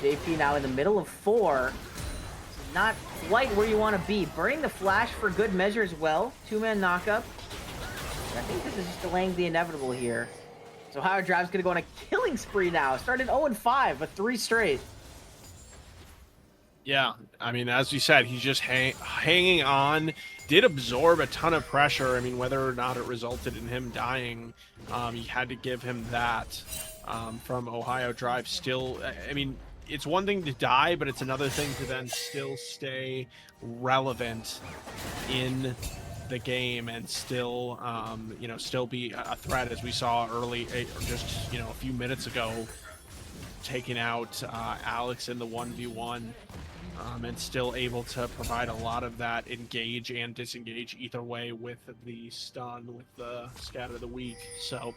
JP now in the middle of 4. Not quite where you want to be. Burning the flash for good measure as well. 2-man knockup. I think this is just delaying the inevitable here. So Ohio Drive's going to go on a killing spree now. Started 0-5, but 3 straight. Yeah, I mean, as we said, he's just hanging on. Did absorb a ton of pressure. I mean, whether or not it resulted in him dying, he had to give him that from Ohio Drive. Still, I mean, it's one thing to die, but it's another thing to then still stay relevant in the game and still, still be a threat, as we saw early, just, a few minutes ago, taking out Alex in the 1v1, and still able to provide a lot of that engage and disengage either way with the stun, with the scatter of the weak. So,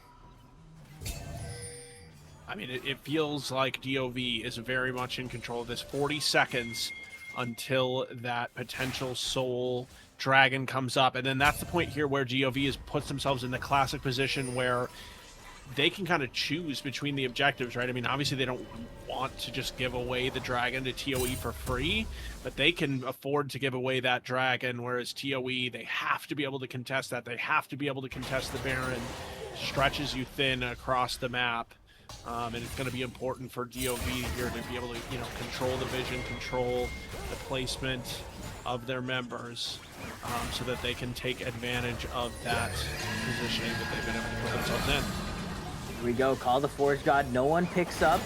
I mean, it feels like DoV is very much in control of this. 40 seconds until that potential soul dragon comes up, and then that's the point here where DoV puts themselves in the classic position where they can kind of choose between the objectives, right? I mean, obviously they don't want to just give away the dragon to ToE for free, but they can afford to give away that dragon, whereas ToE, they have to be able to contest that. They have to be able to contest the Baron. Stretches you thin across the map, and it's going to be important for DoV here to be able to, control the vision, control the placement of their members, so that they can take advantage of that positioning that they've been able to put themselves in. Here we go. Call the Forge God. No one picks up.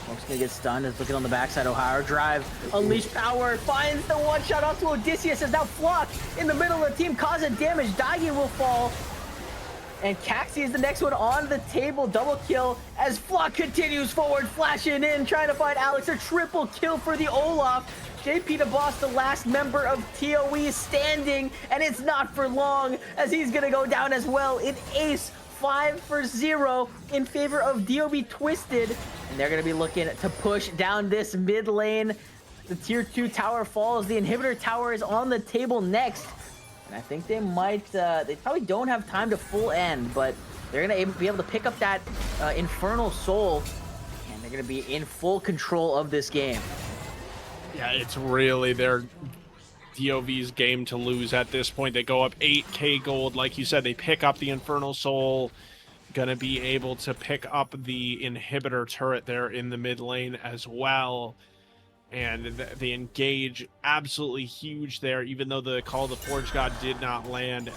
Smoke's gonna get stunned. Is looking on the backside. Ohio Drive. Unleash power. Finds the one shot off to Odysseus. Is now Flock in the middle of the team, causing damage. Daigen will fall. And Caxi is the next one on the table. Double kill as Flock continues forward, flashing in, trying to find Alex. A triple kill for the Olaf. JP the Boss, the last member of ToE, standing, and it's not for long as he's gonna go down as well. An ace. 5-0 in favor of DoV Twisted, and they're going to be looking to push down this mid lane. The tier 2 tower falls. The inhibitor tower is on the table next, and I think they might, they probably don't have time to full end, but they're going to be able to pick up that Infernal Soul, and they're going to be in full control of this game. Yeah, it's really their DoV's game to lose at this point. They go up 8k gold. Like you said, they pick up the Infernal Soul. Gonna be able to pick up the inhibitor turret there in the mid lane as well. And the engage, absolutely huge there, even though the Call of the Forge God did not land.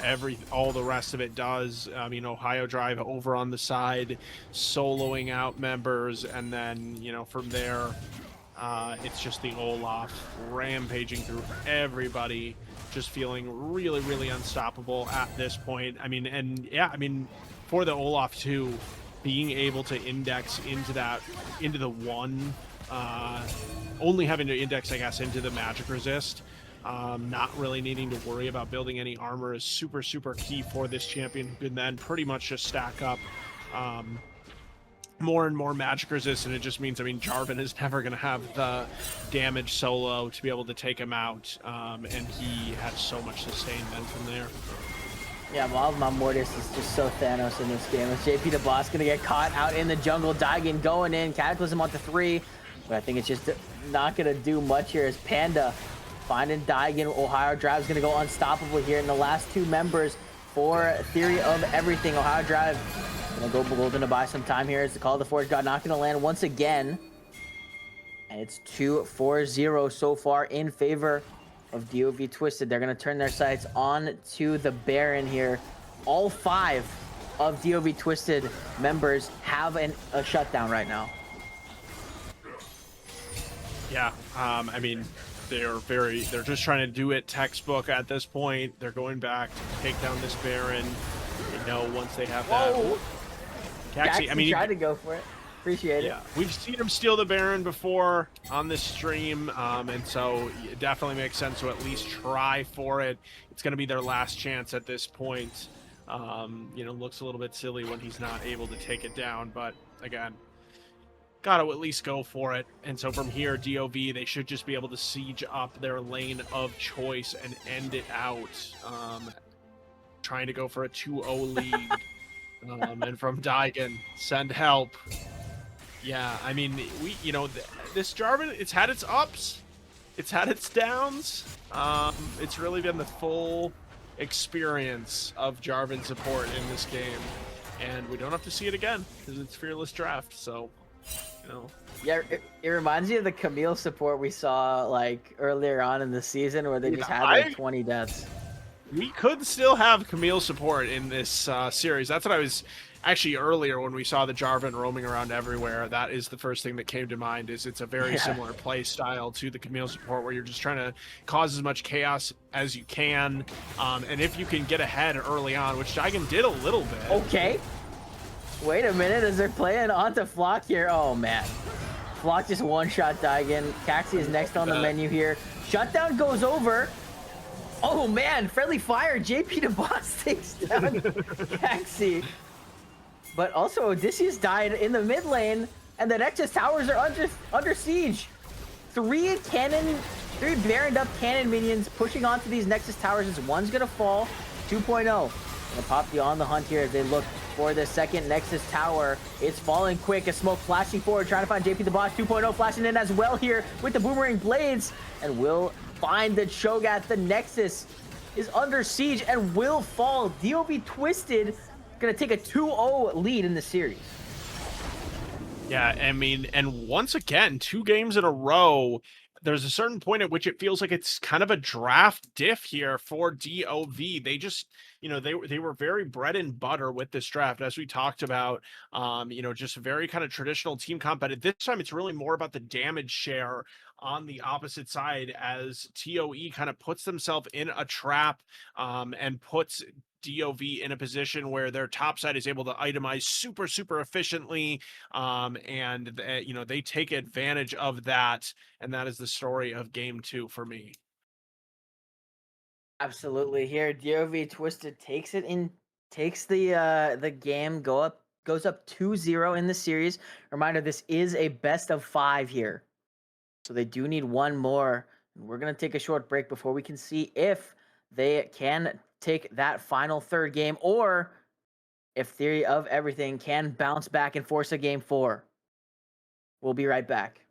All the rest of it does. I mean, Ohio Drive over on the side, soloing out members, and then, from there, it's just the Olaf rampaging through everybody, just feeling really, really unstoppable at this point. I mean, and yeah, I mean, for the Olaf too, being able to index into the one, only having to index, I guess, into the magic resist, not really needing to worry about building any armor is super, super key for this champion, who can then pretty much just stack up more and more magic resist, and it just means, I mean, Jarvan is never going to have the damage solo to be able to take him out, and he had so much sustain then from there. Yeah, Wild Mom Mortis is just so Thanos in this game. It's JP the Boss going to get caught out in the jungle. Daigen going in, Cataclysm onto 3, but I think it's just not going to do much here as Panda finding Daigen. Ohio Drive is going to go unstoppable here, and the last two members for Theory of Everything. Ohio Drive gonna go golden to buy some time here as the Call of the Forge God not gonna land once again. And it's 2-4-0 so far in favor of DoV Twisted. They're gonna turn their sights on to the Baron here. All 5 of DoV Twisted members have a shutdown right now. Yeah, I mean, they're just trying to do it textbook at this point. They're going back to take down this Baron. Once they have that. Whoa. Caxi, I mean, tried to go for it. Appreciate it. Yeah, we've seen him steal the Baron before on this stream, and so it definitely makes sense to at least try for it. It's going to be their last chance at this point. Looks a little bit silly when he's not able to take it down, but again, got to at least go for it. And so from here, DoV, they should just be able to siege up their lane of choice and end it out. Trying to go for a 2-0 lead. And from Daigen, send help. Yeah, I mean, this Jarvan, it's had its ups, it's had its downs. It's really been the full experience of Jarvan support in this game, and we don't have to see it again because it's Fearless Draft. So, Yeah, it reminds me of the Camille support we saw like earlier on in the season where they just had like 20 deaths. We could still have Camille support in this series. That's what I was Actually, earlier when we saw the Jarvan roaming around everywhere, that is the first thing that came to mind. Is it's a very Yeah. similar play style to the Camille support, where you're just trying to cause as much chaos as you can, and if you can get ahead early on, which Daigen did a little bit. Okay. Wait a minute, as they're playing onto Flock here. Oh man, Flock just one-shot Daigen. Caxi is next on the menu here. Shutdown goes over. Oh man, friendly fire. JP the boss takes down Caxi. But also Odysseus died in the mid lane, and the Nexus towers are under siege. Three Baroned up cannon minions pushing onto these Nexus towers as one's gonna fall. 2.0. Gonna pop the on the hunt here as they look for the second Nexus tower. It's falling quick. A smoke flashing forward, trying to find JP the boss. 2.0 flashing in as well here with the boomerang blades, and will find the Cho'Gath. The Nexus is under siege and will fall. DoV Twisted gonna take a 2-0 lead in the series. Yeah, I mean, and once again, 2 games in a row, there's a certain point at which it feels like it's kind of a draft diff here for DoV. They just, they were very bread and butter with this draft, as we talked about. Just a very kind of traditional team comp. But at this time, it's really more about the damage share on the opposite side, as TOE kind of puts themselves in a trap, and puts DoV in a position where their top side is able to itemize super efficiently, and they take advantage of that, and that is the story of game 2 for me. Absolutely. Here DoV Twisted takes the game, goes up 2-0 in the series. Reminder, this is a best of 5 here, so they do need one more. We're gonna take a short break before we can see if they can take that final third game, or if Theory of Everything can bounce back and force a game 4. We'll be right back.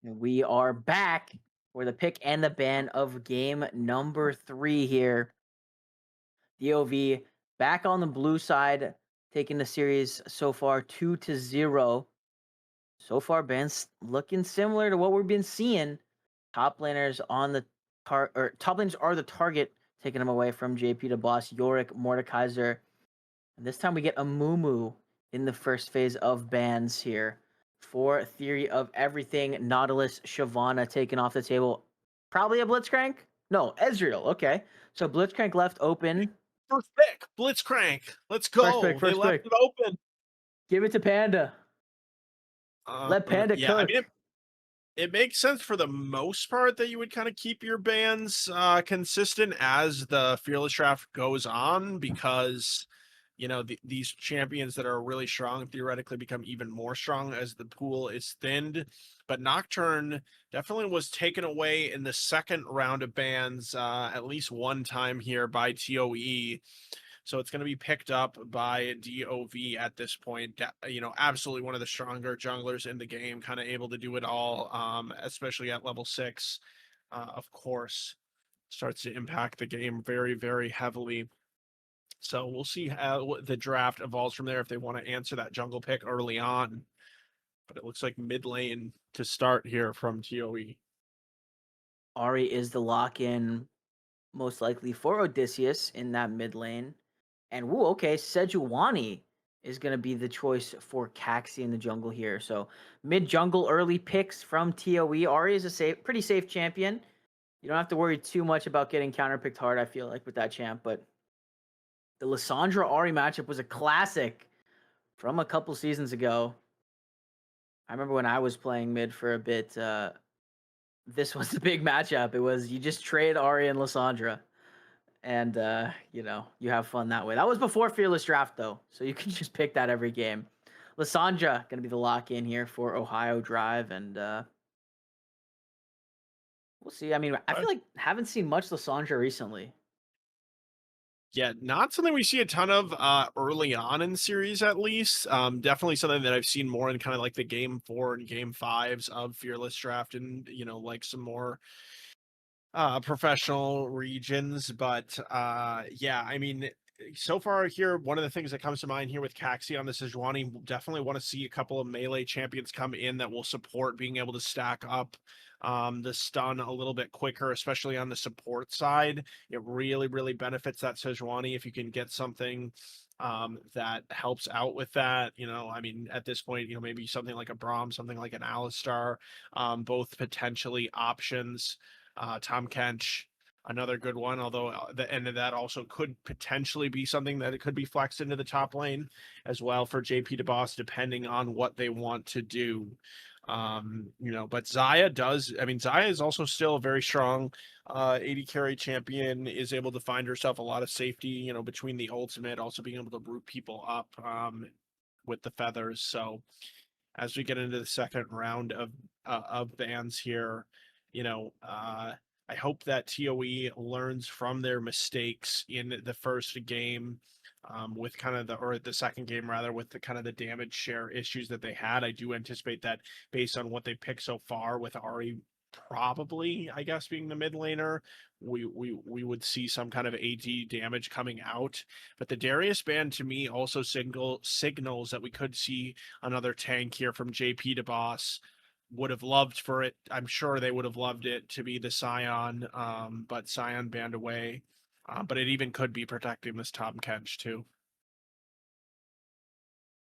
We are back for the pick and the ban of game number 3 here. DoV back on the blue side, taking the series so far 2-0. So far, Ben's looking similar to what we've been seeing. Top laners on the top laners are the target, taking them away from JP to Boss, Yorick, Mordekaiser. This time we get a Moo in the first phase of bans here for Theory of Everything. Nautilus, Shyvana taken off the table. Probably a Blitzcrank? No, Ezreal. Okay. So Blitzcrank left open. First pick, Blitzcrank. Let's First pick, go. They first left pick. it open. Give it to Panda. Let Panda Yeah, I mean, cook. it makes sense for the most part that you would kind of keep your bans consistent as the Fearless Draft goes on, because these champions that are really strong theoretically become even more strong as the pool is thinned. But Nocturne definitely was taken away in the second round of bans at least one time here by TOE. So it's going to be picked up by DoV at this point. Absolutely one of the stronger junglers in the game, kind of able to do it all, especially at level 6. Of course, starts to impact the game very, very heavily. So we'll see how the draft evolves from there if they want to answer that jungle pick early on. But it looks like mid lane to start here from TOE. Ari is the lock-in, most likely for Odysseus in that mid lane. And woo, okay, Sejuani is going to be the choice for Caxi in the jungle here. So mid jungle early picks from TOE. Ari is a pretty safe champion. You don't have to worry too much about getting counterpicked hard, I feel like, with that champ. But the Lissandra Ari matchup was a classic from a couple seasons ago. I remember when I was playing mid for a bit, this was the big matchup. It was you just trade Ari and Lissandra, and you have fun that way. That was before Fearless Draft though, so you can just pick that every game. Lissandra gonna be the lock in here for Ohio Drive, and we'll see. I mean, I feel like haven't seen much Lissandra recently. Yeah, not something we see a ton of early on in the series, at least. Definitely something that I've seen more in kind of like the game 4 and game 5s of Fearless Draft, and like some more professional regions. But yeah, I mean, so far here, one of the things that comes to mind here with Caxi on the Sejuani, definitely want to see a couple of melee champions come in that will support being able to stack up the stun a little bit quicker, especially on the support side. It really, really benefits that Sejuani if you can get something that helps out with that. I mean, at this point, maybe something like a Braum, something like an Alistar, both potentially options. Tom Kench, another good one, although the end of that also could potentially be something that it could be flexed into the top lane as well for JP DeBoss, depending on what they want to do. But Xayah is also still a very strong 80 carry champion, is able to find herself a lot of safety, between the ultimate, also being able to root people up with the feathers. So as we get into the second round of bans here, I hope that TOE learns from their mistakes in the first game, with kind of the second game rather, with the kind of the damage share issues that they had. I do anticipate that based on what they picked so far, with Ari probably, I guess, being the mid laner, we would see some kind of AD damage coming out. But the Darius ban to me also signals that we could see another tank here from JP DeBoss. Would have loved for it. I'm sure they would have loved it to be the Scion, but Scion banned away. But it even could be protecting this Tom Kench too.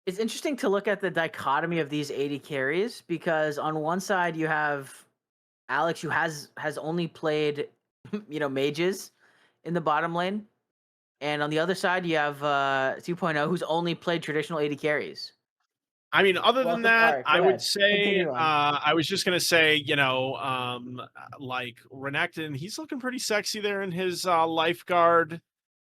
It's interesting to look at the dichotomy of these 80 carries, because on one side you have Alex, who has only played mages in the bottom lane, and on the other side you have 2.0, who's only played traditional 80 carries. I mean, other than Welcome. All that, right, I go would ahead. say, Continue on. I was just gonna say, like Renekton, he's looking pretty sexy there in his lifeguard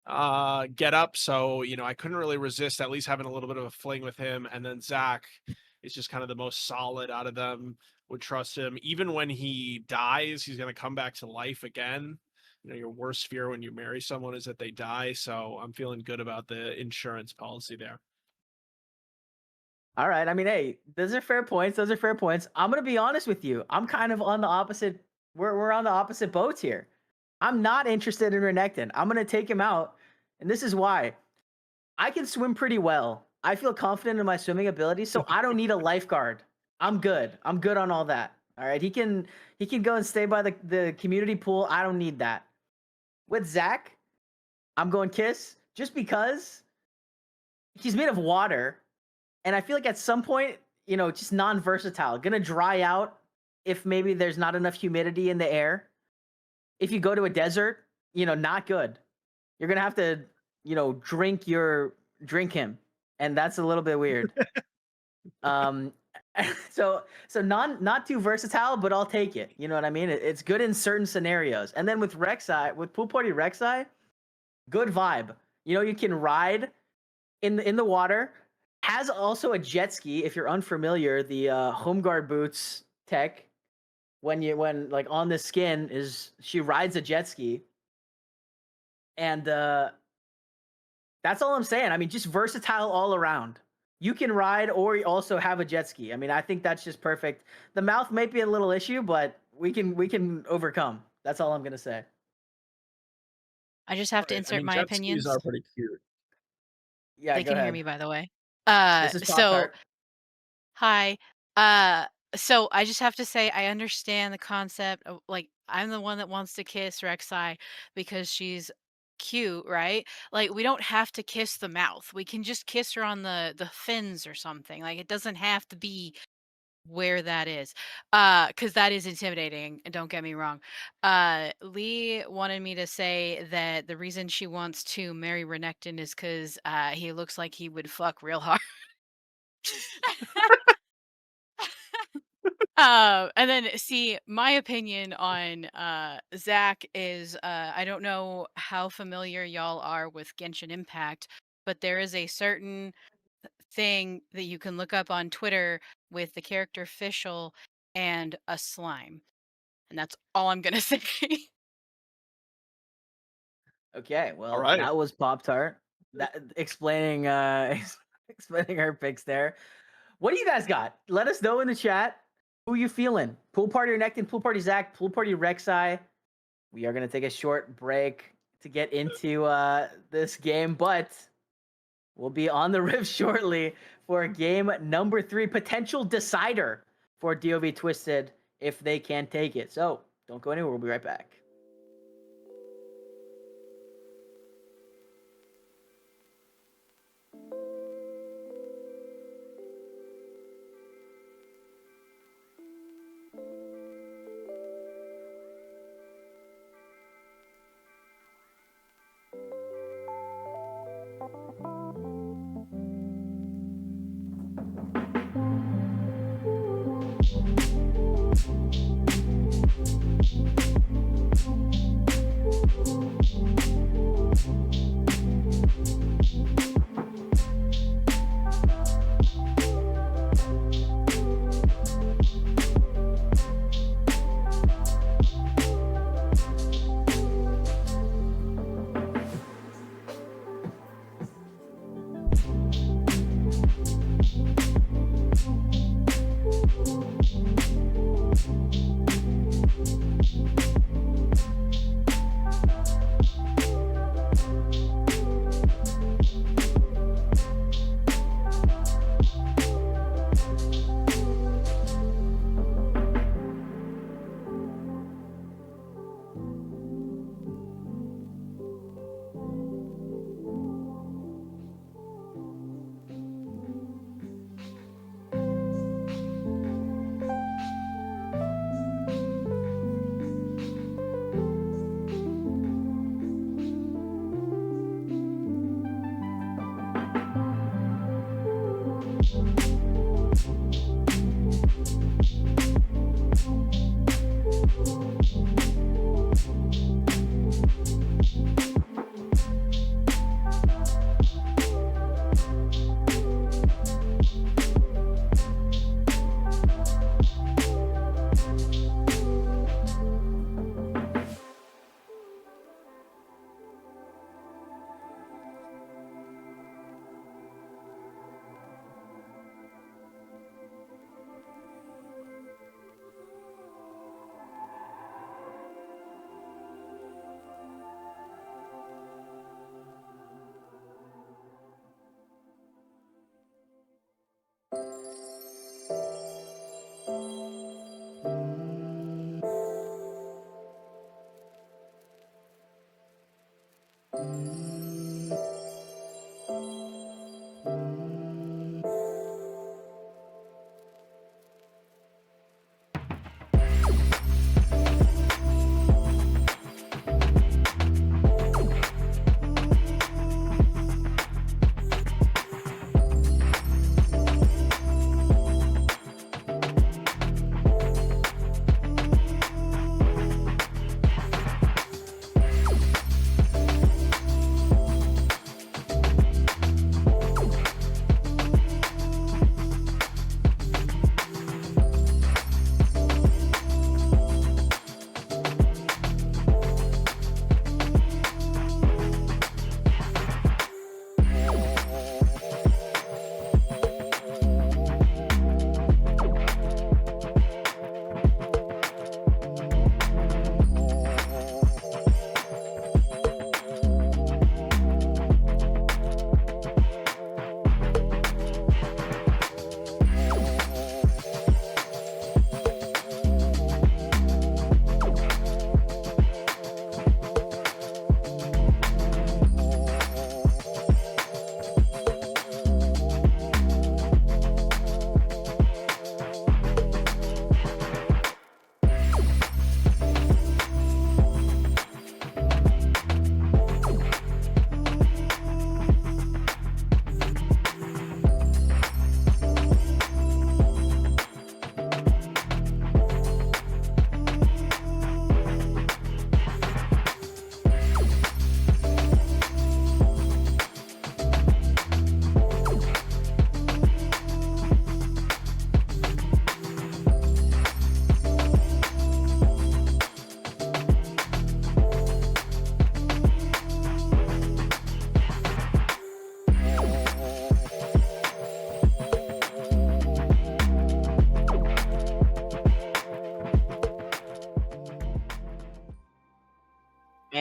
get up. So, I couldn't really resist at least having a little bit of a fling with him. And then Zach is just kind of the most solid out of them. Would trust him. Even when he dies, he's gonna come back to life again. Your worst fear when you marry someone is that they die. So I'm feeling good about the insurance policy there. All right. I mean, hey, those are fair points. Those are fair points. I'm gonna be honest with you. I'm kind of on the opposite. We're on the opposite boats here. I'm not interested in Renekton. I'm gonna take him out, and this is why. I can swim pretty well. I feel confident in my swimming ability, so I don't need a lifeguard. I'm good. I'm good on all that. All right. He can go and stay by the community pool. I don't need that. With Zach, I'm going Kiss just because He's made of water, and I feel like at some point, just non-versatile, gonna dry out if maybe there's not enough humidity in the air. If you go to a desert, not good. You're gonna have to, drink him, and that's a little bit weird. Um, so not too versatile, but I'll take it. You know what I mean? It's good in certain scenarios. And then with Rek'Sai, with Pool Party Rek'Sai, good vibe. You can ride in the water. Has also a jet ski. If you're unfamiliar, the home guard boots tech when like on the skin is she rides a jet ski, and that's all I'm saying. I mean, just versatile all around. You can ride or you also have a jet ski. I mean, I think that's just perfect. The mouth might be a little issue, but we can overcome. That's all I'm gonna say. I just have to Right. I insert mean, my jet skis are opinions. pretty cute. Yeah, They go can hear ahead. me, by the way. This is Pop So Tart. hi. Uh, so I just have to say I understand the concept of like I'm the one that wants to kiss Rek'Sai because she's cute, right? Like we don't have to kiss the mouth. We can just kiss her on the fins or something. Like it doesn't have to be where that is. Cuz that is intimidating, and don't get me wrong. Lee wanted me to say that the reason she wants to marry Renekton is cuz he looks like he would fuck real hard. And then see, my opinion on Zach is I don't know how familiar y'all are with Genshin Impact, but there is a certain thing that you can look up on Twitter with the character Fischl and a slime. And that's all I'm gonna say. Okay, All well, right. that was Pop Tart. That explaining explaining her picks there. What do you guys got? Let us know in the chat. Who you feeling? Pool Party or Nectin, Pool Party Zach, Pool Party Rek'Sai. We are gonna take a short break to get into this game, but we'll be on the riff shortly for game number 3, potential decider for DoV Twisted if they can take it. So don't go anywhere. We'll be right back.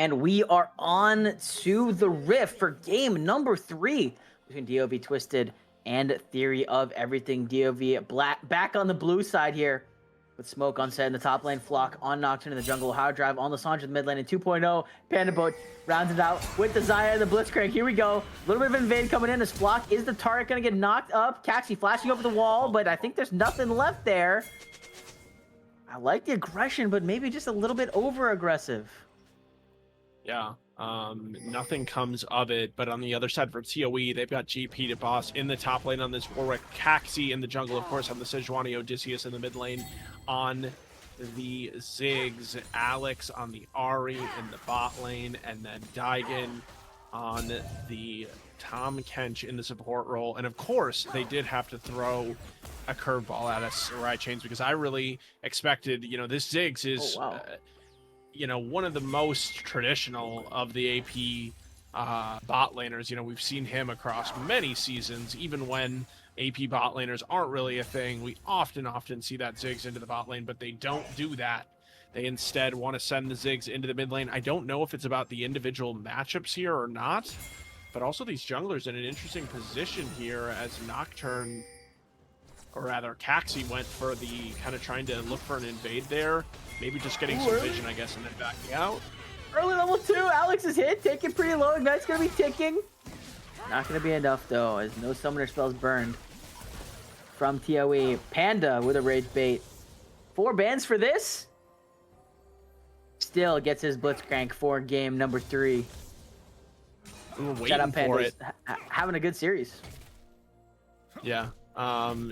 And we are on to the Rift for game number 3 between DoV Twisted and Theory of Everything. DoV back on the blue side here with Smoke on set in the top lane, Flock on Nocturne in the jungle, Hard Drive on the Sancho in the mid lane in 2.0. Panda Boat rounds it out with the Xayah and the Blitzcrank. Here we go. A little bit of invade coming in as Flock. Is the turret going to get knocked up? Caxi flashing over the wall, but I think there's nothing left there. I like the aggression, but maybe just a little bit over-aggressive. Yeah, nothing comes of it, but on the other side for ToE, they've got GP to boss in the top lane on this Warwick, Caxi in the jungle, of course, on the Sejuani, Odysseus in the mid lane on the Ziggs, Alex on the Ahri in the bot lane, and then Daigen on the Tom Kench in the support role. And of course, they did have to throw a curveball at us, Sarai Chains, because I really expected, this Ziggs is... Oh, wow. One of the most traditional of the AP bot laners. We've seen him across many seasons, even when AP bot laners aren't really a thing. We often see that Ziggs into the bot lane, but they don't do that. They instead want to send the Ziggs into the mid lane. I don't know if it's about the individual matchups here or not, but also these junglers in an interesting position here as Nocturne, or rather Caxi, went for the kind of trying to look for an invade there. Maybe just getting some vision, I guess, and then backing out. Early level 2, Alex is hit, taking pretty low. Ignite's gonna be ticking. Not gonna be enough though, as no summoner spells burned from ToE. Panda with a rage bait. 4 bans for this. Still gets his Blitzcrank for game number 3. We're waiting Shout out for Panda's it. having a good series. Yeah.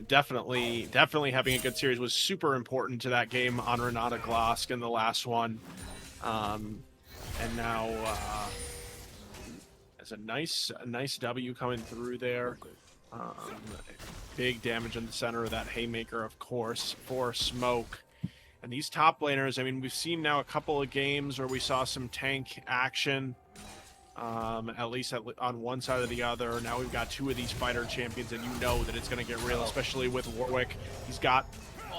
Definitely having a good series was super important to that game on Renata Glosk in the last one. And now as a nice W coming through there. Big damage in the center of that haymaker, of course, for Smoke. And these top laners, I mean, we've seen now a couple of games where we saw some tank action. At least on one side or the other. Now we've got 2 of these fighter champions, and you know that it's going to get real, especially with Warwick. He's got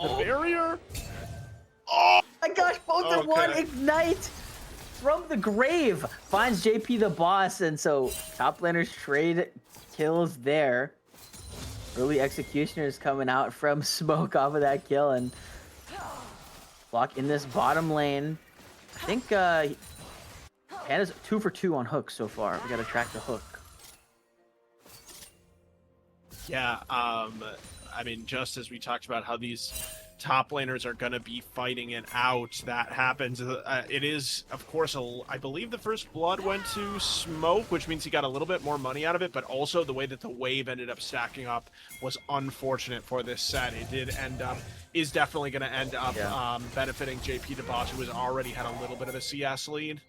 the barrier. Oh My gosh, both are one. Ignite from the grave finds JP the boss, and so top laners trade kills there. Early executioners coming out from Smoke off of that kill, and Flock in this bottom lane. I think Panda's 2 for 2 on hooks so far. We gotta track the hook. Yeah, I mean, just as we talked about how these top laners are going to be fighting it out, that happens. It is, of course, I believe the first blood went to Smoke, which means he got a little bit more money out of it, but also the way that the wave ended up stacking up was unfortunate for this set. It did end up, is definitely going to end up benefiting JP DeBoss, who has already had a little bit of a CS lead.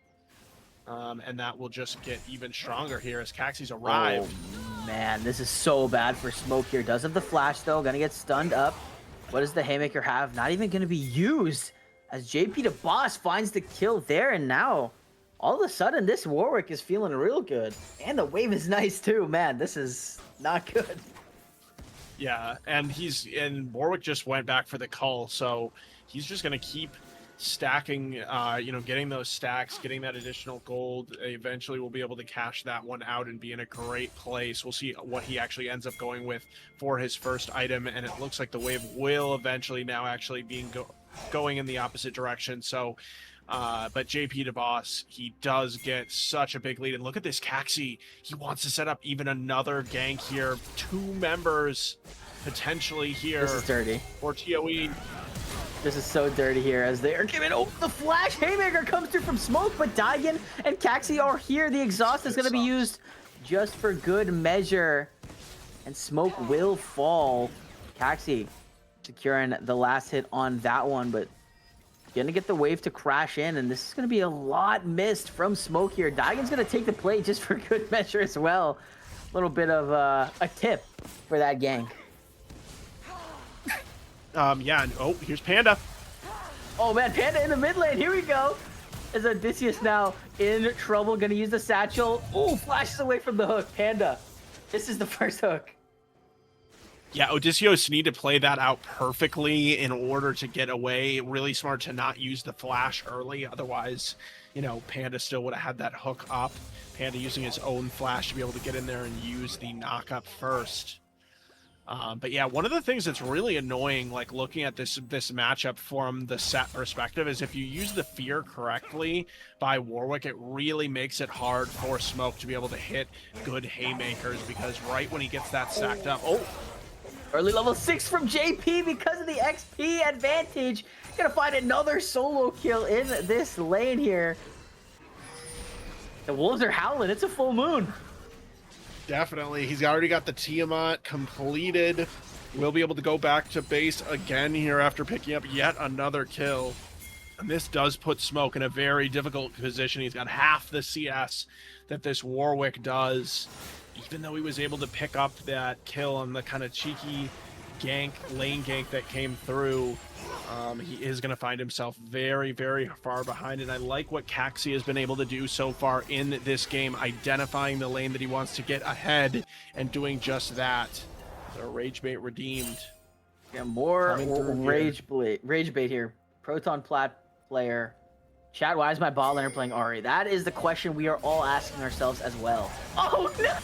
And that will just get even stronger here as Caxi's arrived. Oh, man, this is so bad for Smoke here. Does have the flash, though. Gonna get stunned up. What does the Haymaker have? Not even gonna be used as JP the boss finds the kill there. And now, all of a sudden, this Warwick is feeling real good. And the wave is nice, too. Man, this is not good. Yeah, and Warwick just went back for the cull, so he's just gonna keep stacking, getting those stacks, getting that additional gold. Eventually we'll be able to cash that one out and be in a great place. We'll see what he actually ends up going with for his first item, and it looks like the wave will eventually now actually be going in the opposite direction. So but JP DeBoss, he does get such a big lead, and look at this Caxi. He wants to set up even another gank here. 2 members potentially here. This is dirty. For ToE. This is so dirty here as they are giving. Oh, the flash Haymaker comes through from Smoke, but Daigen and Caxi are here. The exhaust is going to be used just for good measure, and Smoke will fall. Caxi securing the last hit on that one, but gonna get the wave to crash in, and this is going to be a lot missed from Smoke here. Daigen's going to take the play just for good measure as well. A little bit of a tip for that gank. Yeah, and here's Panda. Oh man, Panda in the mid lane. Here we go. As Odysseus now in trouble, gonna use the satchel. Oh, flashes away from the hook. Panda. This is the first hook. Yeah, Odysseus need to play that out perfectly in order to get away. Really smart to not use the flash early. Otherwise, you know, Panda still would have had that hook up. Panda using his own flash to be able to get in there and use the knock up first. But yeah, one of the things that's really annoying, like looking at this matchup from the set perspective, is if you use the fear correctly by Warwick, it really makes it hard for Smoke to be able to hit good haymakers, because right when he gets that stacked up, oh, Early level 6 from JP because of the XP advantage. Gonna find another solo kill in this lane here. The wolves are howling. It's a full moon. definitely. He's already got the Tiamat completed. We'll be able to go back to base again here after picking up yet another kill. And this does put Smoke in a very difficult position. He's got half the CS that this Warwick does. Even though he was able to pick up that kill on the kind of cheeky gank, lane gank that came through, he is going to find himself very, very far behind. And I like what Caxi has been able to do so far in this game, identifying the lane that he wants to get ahead and doing just that. So Rage Bait redeemed. Yeah, more rage bait here. Proton Plat player. Chad, why is my bot laner playing Ari? That is the question we are all asking ourselves as well. Oh no!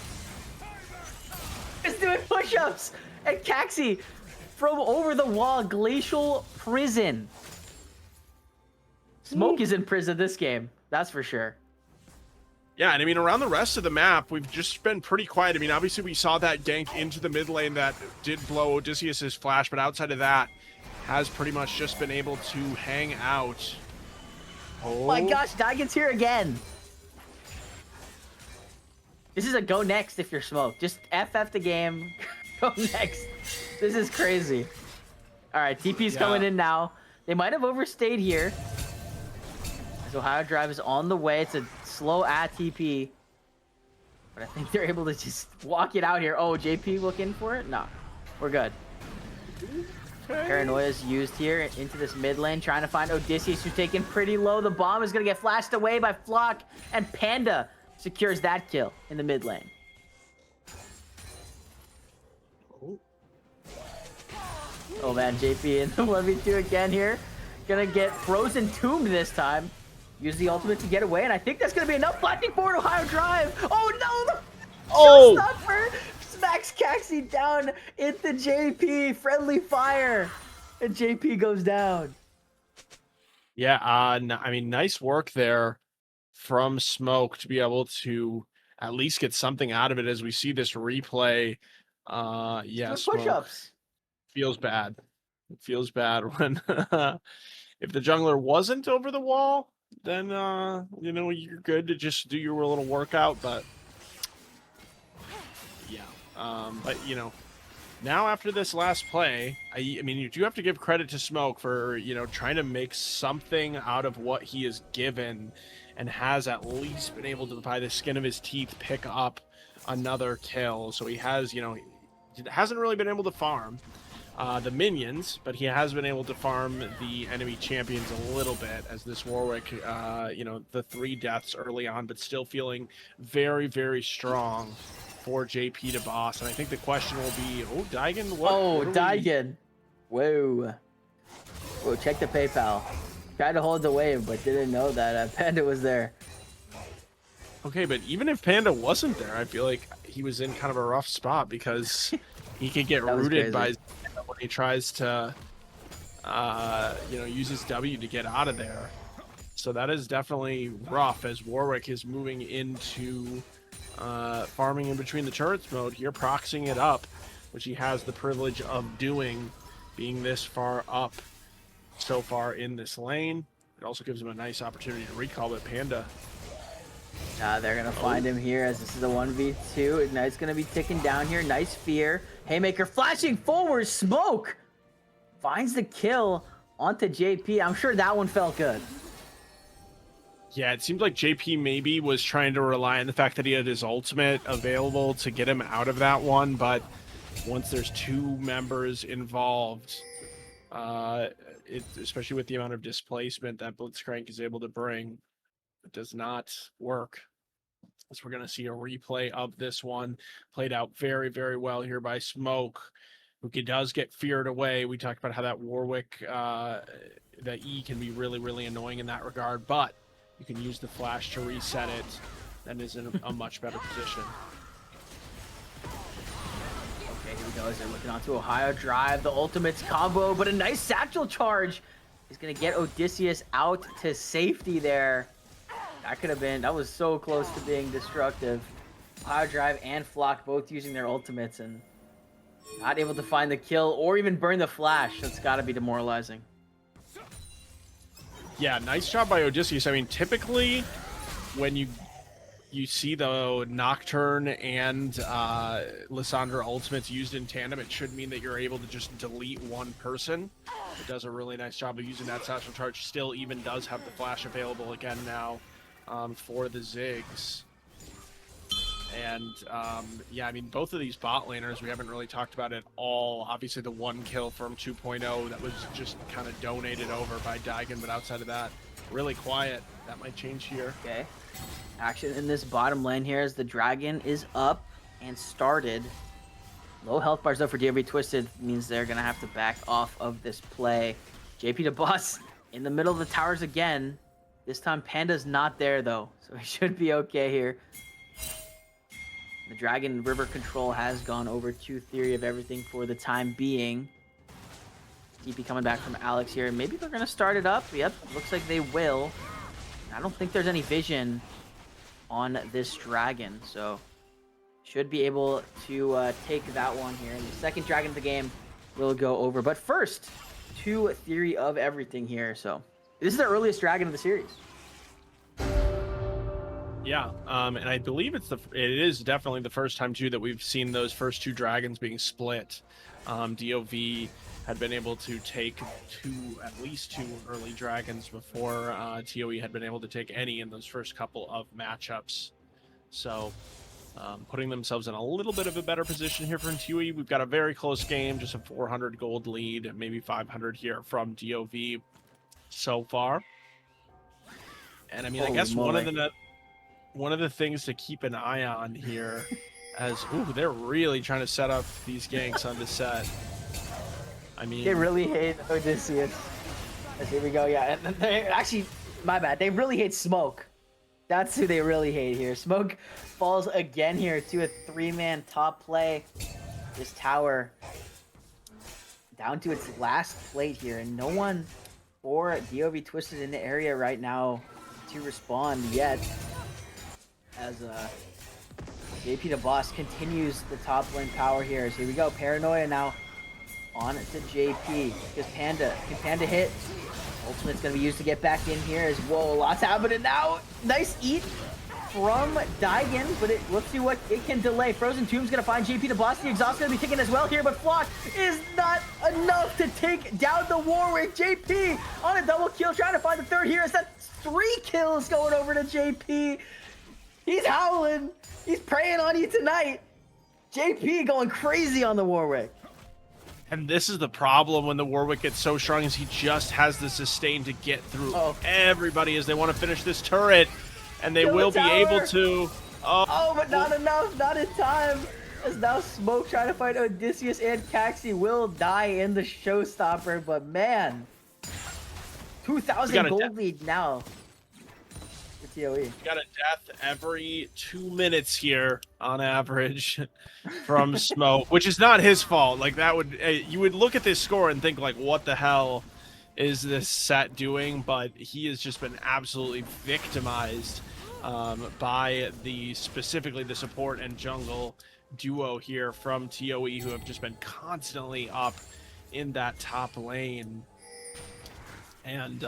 He's doing push-ups! And Caxi from over the wall, Glacial Prison. Smoke is in prison this game, that's for sure. Yeah, and I mean, around the rest of the map, we've just been pretty quiet. I mean, obviously we saw that gank into the mid lane that did blow Odysseus's flash, but outside of that, has pretty much just been able to hang out. Oh my gosh, Daigen's here again. This is a go next if you're Smoke. Just FF the game, go next. This is crazy. All right, TP's coming in now. They might have overstayed here. So Ohio Drive is on the way. It's a slow at TP. But I think they're able to just walk it out here. Oh, JP looking for it? No, we're good. Paranoia is used here into this mid lane, trying to find Odysseus, who's taken pretty low. The bomb is going to get flashed away by Flock, and Panda secures that kill in the mid lane. Oh man, JP in the 1v2 again here. Gonna get Frozen Tombed this time. Use the ultimate to get away, and I think that's gonna be enough. Flashing forward, Ohio Drive. Oh no! Showstopper smacks Caxi down into JP. Friendly fire, and JP goes down. Yeah, I mean, nice work there from Smoke to be able to at least get something out of it as we see this replay. Yeah, Smoke Push-ups. feels bad. It feels bad when if the jungler wasn't over the wall, then you know, you're good to just do your little workout. But yeah, but you know, now after this last play, I mean, you do have to give credit to Smoke for, you know, trying to make something out of what he is given, and has at least been able to, by the skin of his teeth, pick up another kill. So he has, you know, he hasn't really been able to farm the minions, but he has been able to farm the enemy champions a little bit, as this Warwick, you know, the 3 deaths early on, but still feeling very, very strong for JP to boss. And I think the question will be, oh, Daigen, what Daigen. Whoa. Whoa, check the PayPal. Tried to hold the wave, but didn't know that Panda was there. Okay, but even if Panda wasn't there, I feel like he was in kind of a rough spot, because he could get rooted by when he tries to, you know, use his W to get out of there. So that is definitely rough, as Warwick is moving into farming in between the turrets mode here, proxying it up, which he has the privilege of doing, being this far up so far in this lane. It also gives him a nice opportunity to recall, but Panda. They're gonna find him here, as this is a 1v2. Ignite's gonna be ticking down here. Nice fear. Haymaker flashing forward. Smoke finds the kill onto JP. I'm sure that one felt good. Yeah, it seems like JP maybe was trying to rely on the fact that he had his ultimate available to get him out of that one, but once there's 2 members involved, especially with the amount of displacement that Blitzcrank is able to bring, it does not work. So we're going to see a replay of this one, played out very, very well here by Smoke. Who does get feared away. We talked about how that Warwick, the E can be really, really annoying in that regard, but you can use the flash to reset it, and is in a much better position. Okay, here we go. As they're looking onto Ohio Drive, the ultimates combo, but a nice satchel charge is going to get Odysseus out to safety there. That was so close to being destructive. Ohio Drive and Flock both using their ultimates and not able to find the kill or even burn the flash. That's got to be demoralizing. Yeah, nice job by Odysseus. I mean, typically when you see the Nocturne and Lissandra ultimates used in tandem, it should mean that you're able to just delete one person. It does a really nice job of using that satchel charge. Still even does have the flash available again now for the Ziggs. And yeah, I mean, both of these bot laners we haven't really talked about at all. Obviously, the one kill from 2.0 that was just kind of donated over by Daigen, but outside of that, really quiet. That might change here. Okay. Action in this bottom lane here as the dragon is up and started. Low health bars though for DoV Twisted means they're going to have to back off of this play. JP to boss in the middle of the towers again. This time Panda's not there though, so he should be okay here. The Dragon River control has gone over to Theory of Everything for the time being. TP coming back from Alex here. Maybe they're going to start it up. Yep, looks like they will. I don't think there's any vision on this Dragon, so should be able to take that one here. And the second Dragon of the game will go over. But first, to Theory of Everything here. So this is the earliest Dragon of the series. Yeah, and I believe it is definitely the first time too that we've seen those first two dragons being split. DoV had been able to take at least two early dragons before ToE had been able to take any in those first couple of matchups. So putting themselves in a little bit of a better position here from ToE. We've got a very close game, just a 400 gold lead, maybe 500 here from DoV so far. And I mean, I guess one of the things to keep an eye on here, as they're really trying to set up these ganks on the set. I mean, they really hate Odysseus. Here we go. Yeah, and they actually, my bad. They really hate Smoke. That's who they really hate here. Smoke falls again here to a 3-man top play. This tower down to its last plate here, and no one for DoV Twisted in the area right now to respond yet. As JP the boss continues the top lane power here. So here we go. Paranoia now on to JP. Because can Panda hit? Ultimate's going to be used to get back in here as whoa, lots happening now. Nice eat from Daigen, but let's see what it can delay. Frozen Tomb's going to find JP the boss. The exhaust going to be ticking as well here, but Flock is not enough to take down the Warwick. JP on a double kill, trying to find the third here. Is that 3 kills going over to JP? He's howling. He's preying on you tonight. JP going crazy on the Warwick. And this is the problem when the Warwick gets so strong, is he just has the sustain to get through everybody as they want to finish this turret. And they will be able to. But not enough. Not in time. As now Smoke trying to fight Odysseus and Caxi will die in the showstopper. But man, 2,000 gold lead now. You got a death every 2 minutes here on average from Smoke, which is not his fault. Like that would you would look at this score and think like, what the hell is this set doing? But he has just been absolutely victimized by specifically the support and jungle duo here from ToE, who have just been constantly up in that top lane. And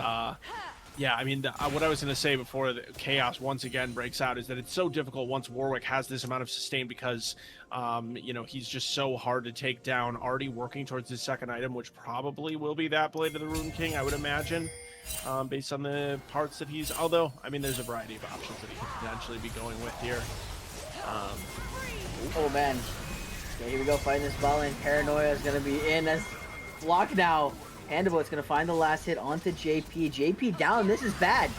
yeah, I mean, what I was going to say before the chaos once again breaks out is that it's so difficult once Warwick has this amount of sustain because, you know, he's just so hard to take down. Already working towards his second item, which probably will be that Blade of the Rune King, I would imagine, based on the parts that he's... Although, I mean, there's a variety of options that he could potentially be going with here. Oh, man. Okay, here we go, fighting this ball lane. Paranoia is going to be in as Flock now. Pandaboat's going to find the last hit onto JP. JP down. This is bad.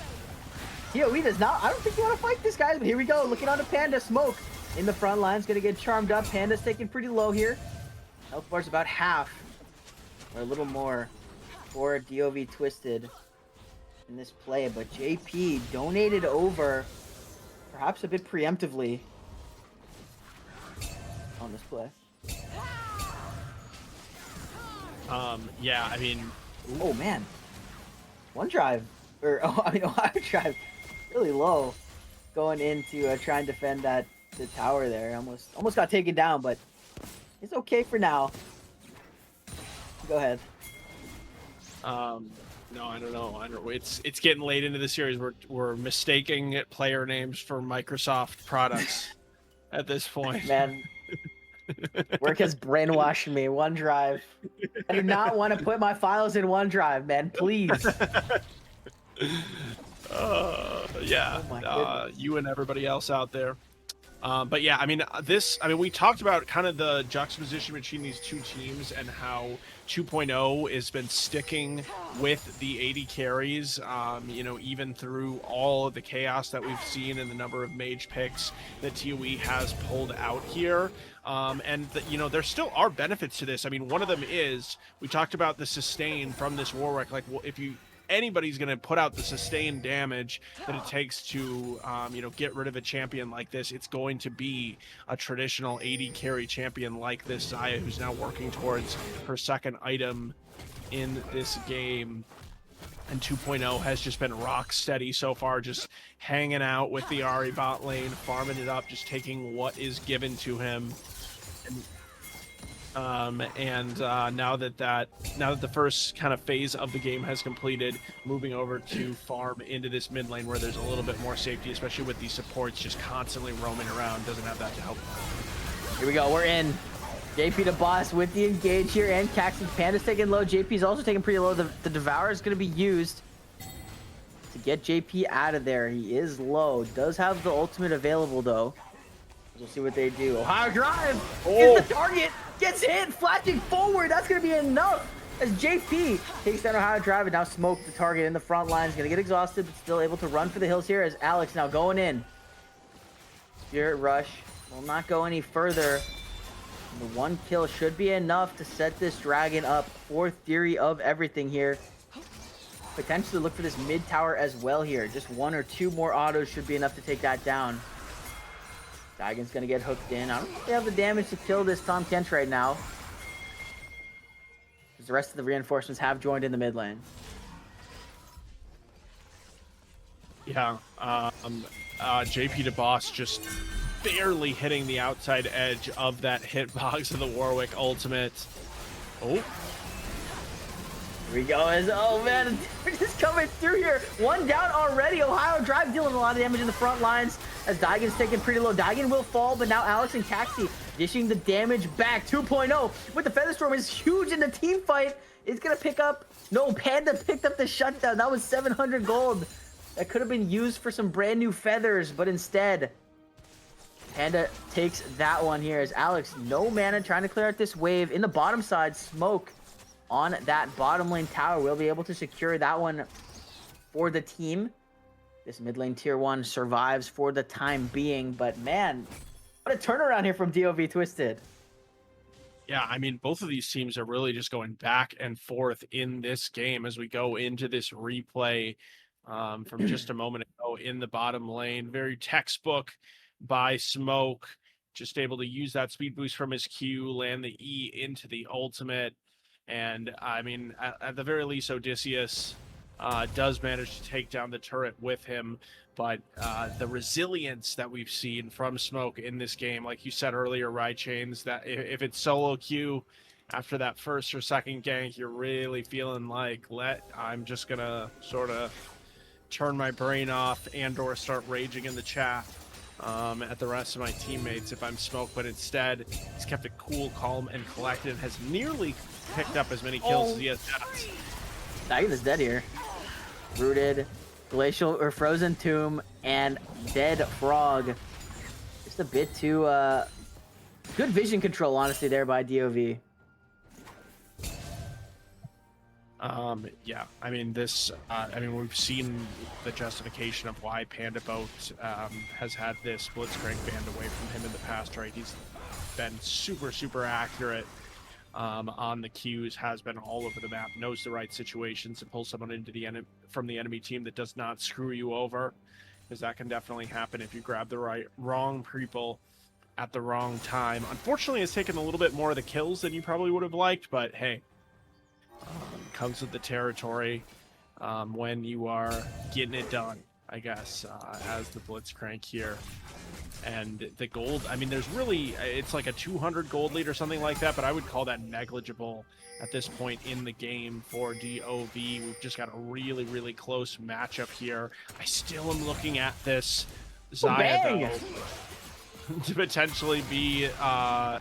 ToE does not... I don't think you want to fight this, guys, but here we go. Looking onto Panda. Smoke in the front line is going to get charmed up. Panda's taking pretty low here. Health bar's about half, or a little more, for DoV Twisted in this play. But JP donated over, perhaps a bit preemptively, on this play. Yeah, I mean, oh man, one drive, or Ohio drive, really low, going into try and defend the tower there. Almost got taken down, but it's okay for now. Go ahead. no, I don't know. It's getting late into the series. We're mistaking player names for Microsoft products at this point. Man, work has brainwashed me. OneDrive. I do not want to put my files in OneDrive, man. Please. Yeah. Oh you and everybody else out there. But yeah, I mean, we talked about kind of the juxtaposition between these two teams and how 2.0 has been sticking with the 80 carries, even through all of the chaos that we've seen and the number of mage picks that ToE has pulled out here. There still are benefits to this. I mean, one of them is, we talked about the sustain from this Warwick. Like, well, if anybody's going to put out the sustained damage that it takes to get rid of a champion like this, it's going to be a traditional 80 carry champion like this Xayah, who's now working towards her second item in this game. And 2.0 has just been rock steady so far, just hanging out with the Ahri bot lane, farming it up, just taking what is given to him. Now that the first kind of phase of the game has completed, moving over to farm into this mid lane where there's a little bit more safety, especially with these supports just constantly roaming around. Doesn't have that to help. Here we go. We're in. JP to boss with the engage here, and Caxi Panda's taking low. JP's also taking pretty low. The Devour is going to be used to get JP out of there. He is low. Does have the ultimate available though. We'll see what they do. Ohio drive is the target. Gets hit, flashing forward. That's going to be enough as JP takes down Ohio drive and now Smoke, the target in the front line, is going to get exhausted, but still able to run for the hills here as Alex now going in. Spirit Rush will not go any further. The one kill should be enough to set this dragon up for Theory of Everything here. Potentially look for this mid tower as well here. Just one or two more autos should be enough to take that down. Dragon's gonna get hooked in. I don't think they have the damage to kill this Tom Kent right now, because the rest of the reinforcements have joined in the mid lane. Yeah, JP to boss just barely hitting the outside edge of that hitbox of the Warwick ultimate. Oh. Here we go. Oh man, we're just coming through here. One down already. Ohio drive dealing a lot of damage in the front lines as Daigen's taking pretty low. Daigen will fall, but now Alex and Caxi dishing the damage back. 2.0 with the Featherstorm is huge in the team fight. It's gonna pick up. No, Panda picked up the shutdown. That was 700 gold. That could have been used for some brand new feathers, but instead, Panda takes that one here as Alex, no mana, trying to clear out this wave. In the bottom side, Smoke on that bottom lane tower will be able to secure that one for the team. This mid lane tier 1 survives for the time being, but man, what a turnaround here from DoV Twisted. Yeah, I mean, both of these teams are really just going back and forth in this game as we go into this replay from just a moment ago in the bottom lane. Very textbook by Smoke, just able to use that speed boost from his Q, land the E into the ultimate. And I mean, at the very least, Odysseus does manage to take down the turret with him. But the resilience that we've seen from Smoke in this game, like you said earlier, Chains, that if it's solo queue after that first or second gank, you're really feeling like, I'm just going to sort of turn my brain off and or start raging in the chat at the rest of my teammates if I'm Smoke. But instead, he's kept it cool, calm, and collected, and has nearly picked up as many kills as he has deaths. Daigen is dead here. Rooted, Glacial or Frozen Tomb, and Dead Frog. Just a bit too good vision control, honestly, there by DoV. Yeah, I mean, we've seen the justification of why Panda Boat has had this Blitzcrank banned away from him in the past, right? He's been super, super accurate on the cues, has been all over the map, knows the right situations to pull someone into the from the enemy team that does not screw you over, because that can definitely happen if you grab the wrong people at the wrong time. Unfortunately, it's taken a little bit more of the kills than you probably would have liked, but hey, comes with the territory when you are getting it done, I guess, as the Blitzcrank here. And the gold, I mean, there's really, it's like a 200 gold lead or something like that, but I would call that negligible at this point in the game for DoV. We've just got a really, really close matchup here. I still am looking at this Xayah, though, to potentially be, oh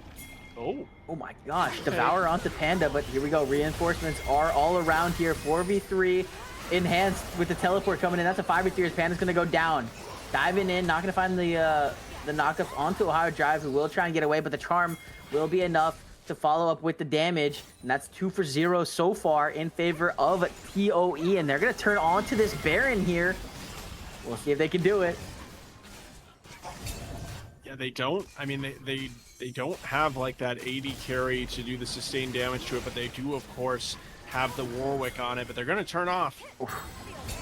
my gosh, Devour onto Panda, but here we go. Reinforcements are all around here. 4v3 enhanced with the teleport coming in. That's a 5v3 as Panda's gonna go down. Diving in, not gonna find the knockup onto Ohio Drive, who will try and get away, but the charm will be enough to follow up with the damage, and that's 2 for 0 so far in favor of TOE, and they're gonna turn onto this Baron here. We'll see if they can do it. Yeah, they don't. I mean, they don't have like that 80 carry to do the sustained damage to it, but they do, of course, have the Warwick on it, but they're gonna turn off.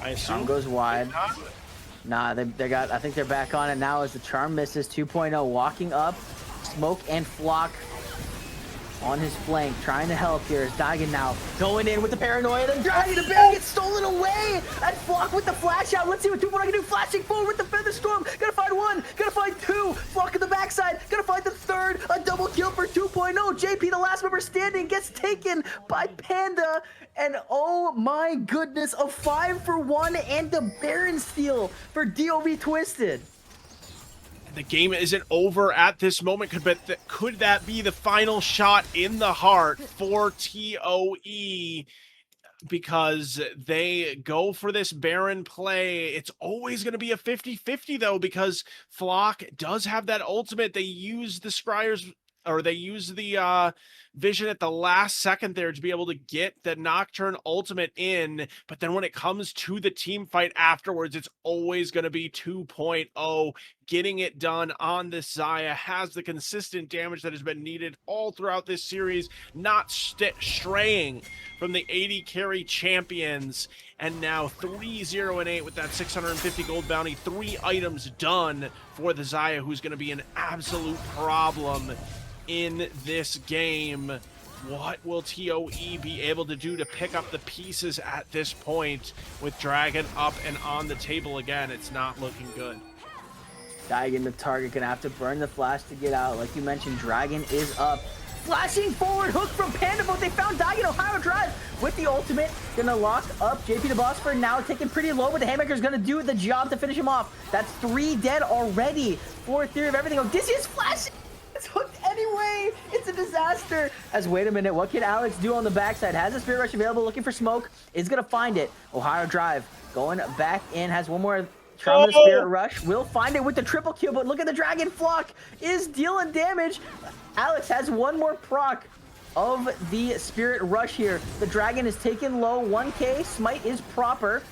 I assume. Charm goes wide. Nah, they got, I think they're back on it now as the charm misses. 2.0 walking up. Smoke and Flock on his flank, trying to help here. Is Daigen now going in with the paranoia. The Dragon, the Baron gets stolen away. And Flock with the flash out. Let's see what 2.0 can do. Flashing forward with the Feather Storm. Gotta find one, gotta find two. Flock in the backside, gotta find the third. A double kill for 2.0. JP, the last member standing, gets taken by Panda. And oh my goodness, a 5 for 1 and the Baron steal for DoV Twisted. The game isn't over at this moment. Could that be the final shot in the heart for TOE? Because they go for this Baron play. It's always going to be a 50-50 though, because Flock does have that ultimate. They use the Scryers, or they use the vision at the last second there to be able to get the Nocturne ultimate in, but then when it comes to the team fight afterwards, it's always going to be 2.0 getting it done on this Xayah. Has the consistent damage that has been needed all throughout this series, not straying from the 80 carry champions, and now 3-0-8 with that 650 gold bounty. 3 items done for the Xayah, who's going to be an absolute problem in this game. What will TOE be able to do to pick up the pieces at this point with Dragon up and on the table again? It's not looking good. Daigen, the target, gonna have to burn the flash to get out. Like you mentioned, Dragon is up. Flashing forward, hook from Panda, but they found Daigen Ohio Drive with the ultimate. Gonna lock up JP the Boss for now, taken pretty low, but the Haymaker's gonna do the job to finish him off. That's 3 dead already for Theory of Everything. Odysseus flashing! It's hooked anyway. It's a disaster. As wait a minute, what can Alex do on the backside? Has a Spirit Rush available, looking for smoke. Is gonna find it. Ohio Drive going back in, has one more try with the Spirit Rush. Will find it with the triple kill, but look at the Dragon. Flock is dealing damage. Alex has one more proc of the Spirit Rush here. The Dragon is taken low. 1k. Smite is proper.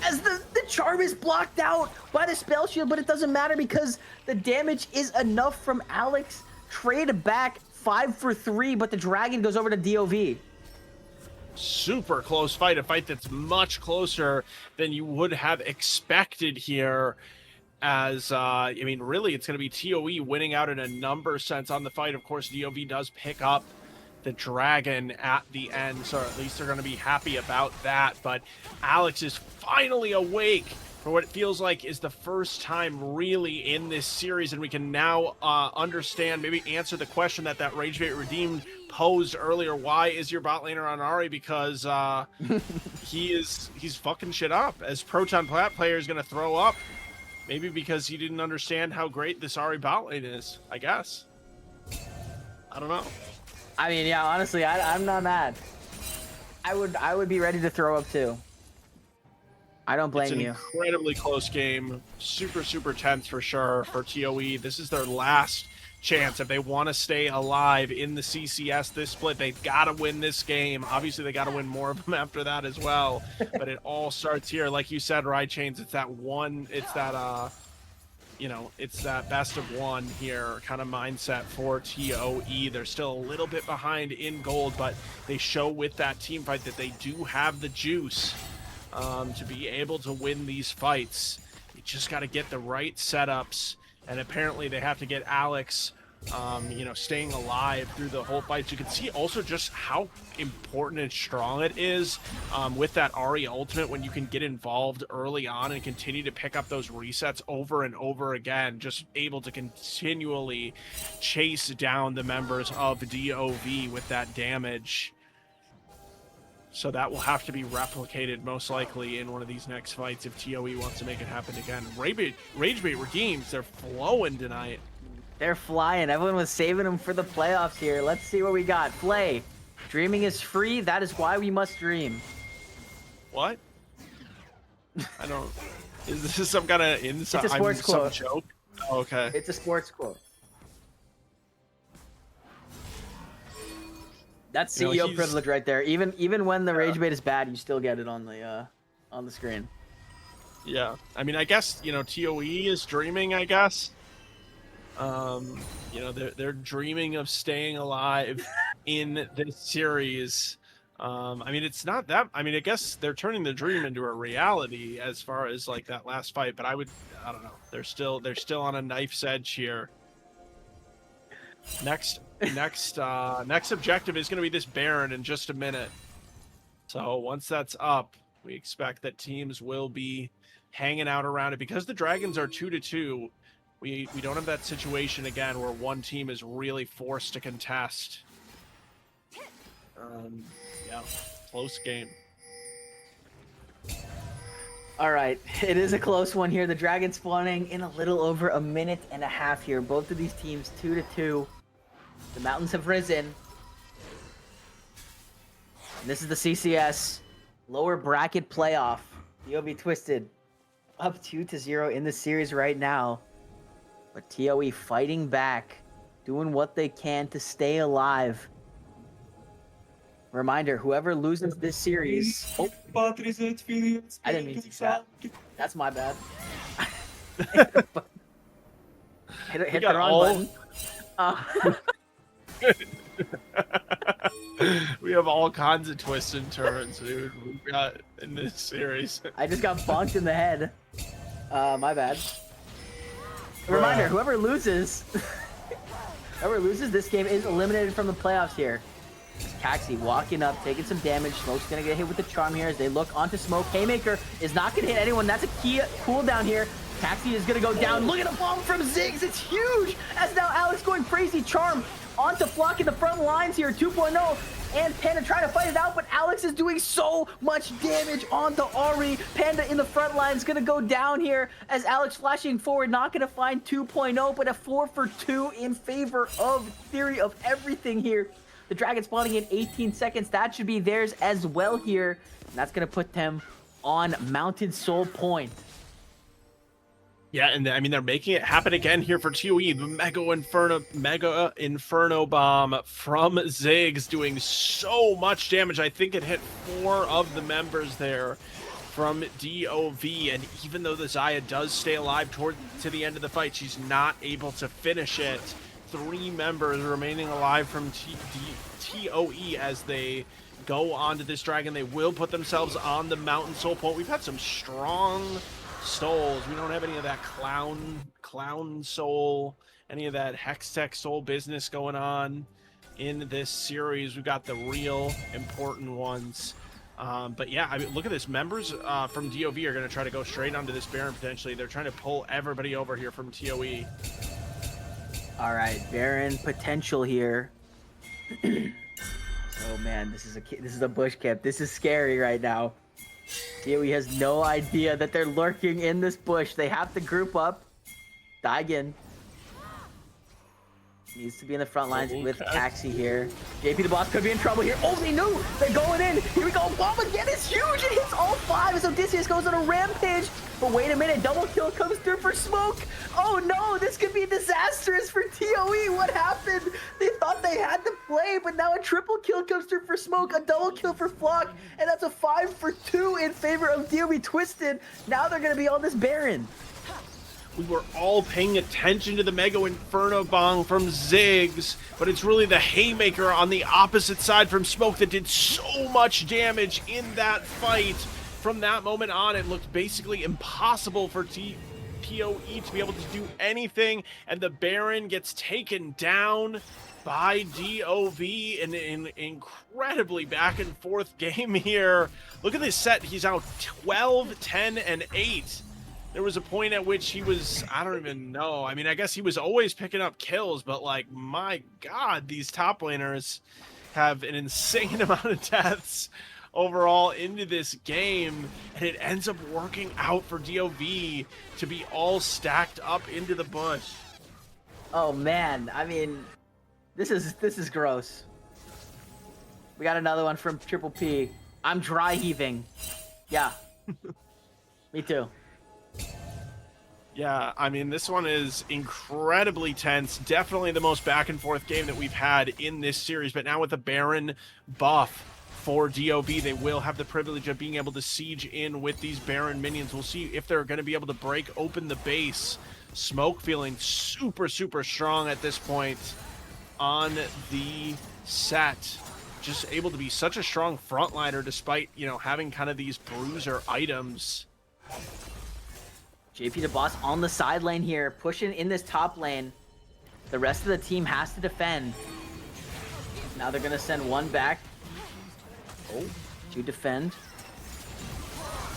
As the charm is blocked out by the spell shield, but it doesn't matter because the damage is enough from Alex. Trade back 5 for 3, but the Dragon goes over to DoV. Super close fight, a fight that's much closer than you would have expected here. As, I mean, really, it's going to be TOE winning out in a number sense on the fight. Of course, DoV does pick up the Dragon at the end, so at least they're going to be happy about that. But Alex is finally awake for what it feels like is the first time really in this series, and we can now understand, maybe answer the question that Ragebait Redeemed posed earlier. Why is your bot laner on Ahri? Because he's fucking shit up. As Proton Plat player is going to throw up, maybe because he didn't understand how great this Ahri bot lane is, I guess. I don't know. I mean, yeah, honestly, I'm not mad. I would be ready to throw up too. I don't blame you. It's an incredibly close game. Super, super tense for sure for TOE. This is their last chance. If they want to stay alive in the CCS this split, they've got to win this game. Obviously, they got to win more of them after that as well. But it all starts here. Like you said, Ride Chains, it's that you know, it's that best of one here kind of mindset for TOE. They're still a little bit behind in gold, but they show with that team fight that they do have the juice to be able to win these fights. You just got to get the right setups, and apparently they have to get Alex you know, staying alive through the whole fight. So you can see also just how important and strong it is with that Ari ultimate when you can get involved early on and continue to pick up those resets over and over again, just able to continually chase down the members of DoV with that damage. So that will have to be replicated most likely in one of these next fights if TOE wants to make it happen again. Ragebait Redeems, they're flowing tonight. They're flying. Everyone was saving them for the playoffs here. Let's see what we got. Flay, dreaming is free. That is why we must dream. What? I don't. Is this some kind of inside? It's a sports quote. Some joke? Oh, okay. It's a sports quote. That's CEO privilege right there. Even when the rage bait is bad, you still get it on the screen. Yeah. I mean, I guess, you know, TOE is dreaming, I guess. You know, they're dreaming of staying alive in this series. I mean, it's not that. I mean, I guess they're turning the dream into a reality as far as like that last fight. But I don't know. They're still on a knife's edge here. Next objective is going to be this Baron in just a minute. So once that's up, we expect that teams will be hanging out around it because the Dragons are 2-2. We don't have that situation again where one team is really forced to contest. Yeah, close game. All right, it is a close one here. The Dragons spawning in a little over a minute and a half here. Both of these teams 2-2. The mountains have risen. And this is the CCS lower bracket playoff. DoV Twisted up 2-0 in the series right now. But TOE fighting back, doing what they can to stay alive. Reminder, whoever loses this series... Oh, I didn't mean to do that. That's my bad. hit the wrong button. We have all kinds of twists and turns, dude. We've got in this series. I just got bonked in the head. My bad. Reminder, whoever loses this game is eliminated from the playoffs here. Taxi walking up, taking some damage. Smoke's gonna get hit with the charm here as they look onto Smoke. Haymaker is not gonna hit anyone. That's a key cooldown here. Taxi is gonna go down. Look at the bomb from Ziggs. It's huge. As now Alex going crazy. Charm onto Flock in the front lines here. 2.0. And Panda trying to fight it out, but Alex is doing so much damage on the Ari. Panda in the front line is going to go down here as Alex flashing forward, not going to find 2.0, but a 4 for 2 in favor of Theory of Everything here. The Dragon spawning in 18 seconds. That should be theirs as well here. And that's going to put them on Mounted Soul Point. Yeah, and I mean, they're making it happen again here for TOE. The Mega Inferno Bomb from Ziggs doing so much damage. I think it hit 4 of the members there from DoV. And even though the Xayah does stay alive to the end of the fight, she's not able to finish it. 3 members remaining alive from TOE as they go onto this Dragon. They will put themselves on the Mountain Soul Point. We've had some strong souls. We don't have any of that clown soul, any of that Hextech soul business going on in this series. We've got the real important ones. But yeah, I mean, look at this. Members from DoV are going to try to go straight onto this Baron potentially. They're trying to pull everybody over here from TOE. All right, Baron potential here. Oh man, this is a bush camp. This is scary right now. DoE has no idea that they're lurking in this bush. They have to group up. Daigen needs to be in the front lines with Taxi here. JP the boss could be in trouble here. Oh, they knew! They're going in! Here we go! Bomb again is huge! It hits all 5 as Odysseus goes on a rampage! But wait a minute, double kill comes through for Smoke! Oh no, this could be disastrous for TOE! What happened? They thought they had the play, but now a triple kill comes through for Smoke, a double kill for Flock, and that's a 5 for 2 in favor of DoV Twisted. Now they're gonna be on this Baron. we were all paying attention to the Mega Inferno Bong from Ziggs, but it's really the Haymaker on the opposite side from Smoke that did so much damage in that fight. From that moment on, it looked basically impossible for TOE to be able to do anything, and the Baron gets taken down by DoV in an incredibly back and forth game here. Look at this set. He's out 12, 10, and 8. There was a point at which he was, I don't even know. I mean, I guess he was always picking up kills, but like, my God, these top laners have an insane amount of deaths overall into this game, and it ends up working out for DoV to be all stacked up into the bush. Oh man, I mean, this is gross. We got another one from Triple P. I'm dry heaving. Yeah. Me too. Yeah, I mean, this one is incredibly tense. Definitely the most back and forth game that we've had in this series, but now with the Baron buff for DoV, they will have the privilege of being able to siege in with these Baron minions. We'll see if they're going to be able to break open the base. Smoke feeling super, super strong at this point on the set. Just able to be such a strong frontliner despite, you know, having kind of these bruiser items. JP the Boss on the side lane here, pushing in this top lane. The rest of the team has to defend. Now they're going to send one back. Oh, to defend.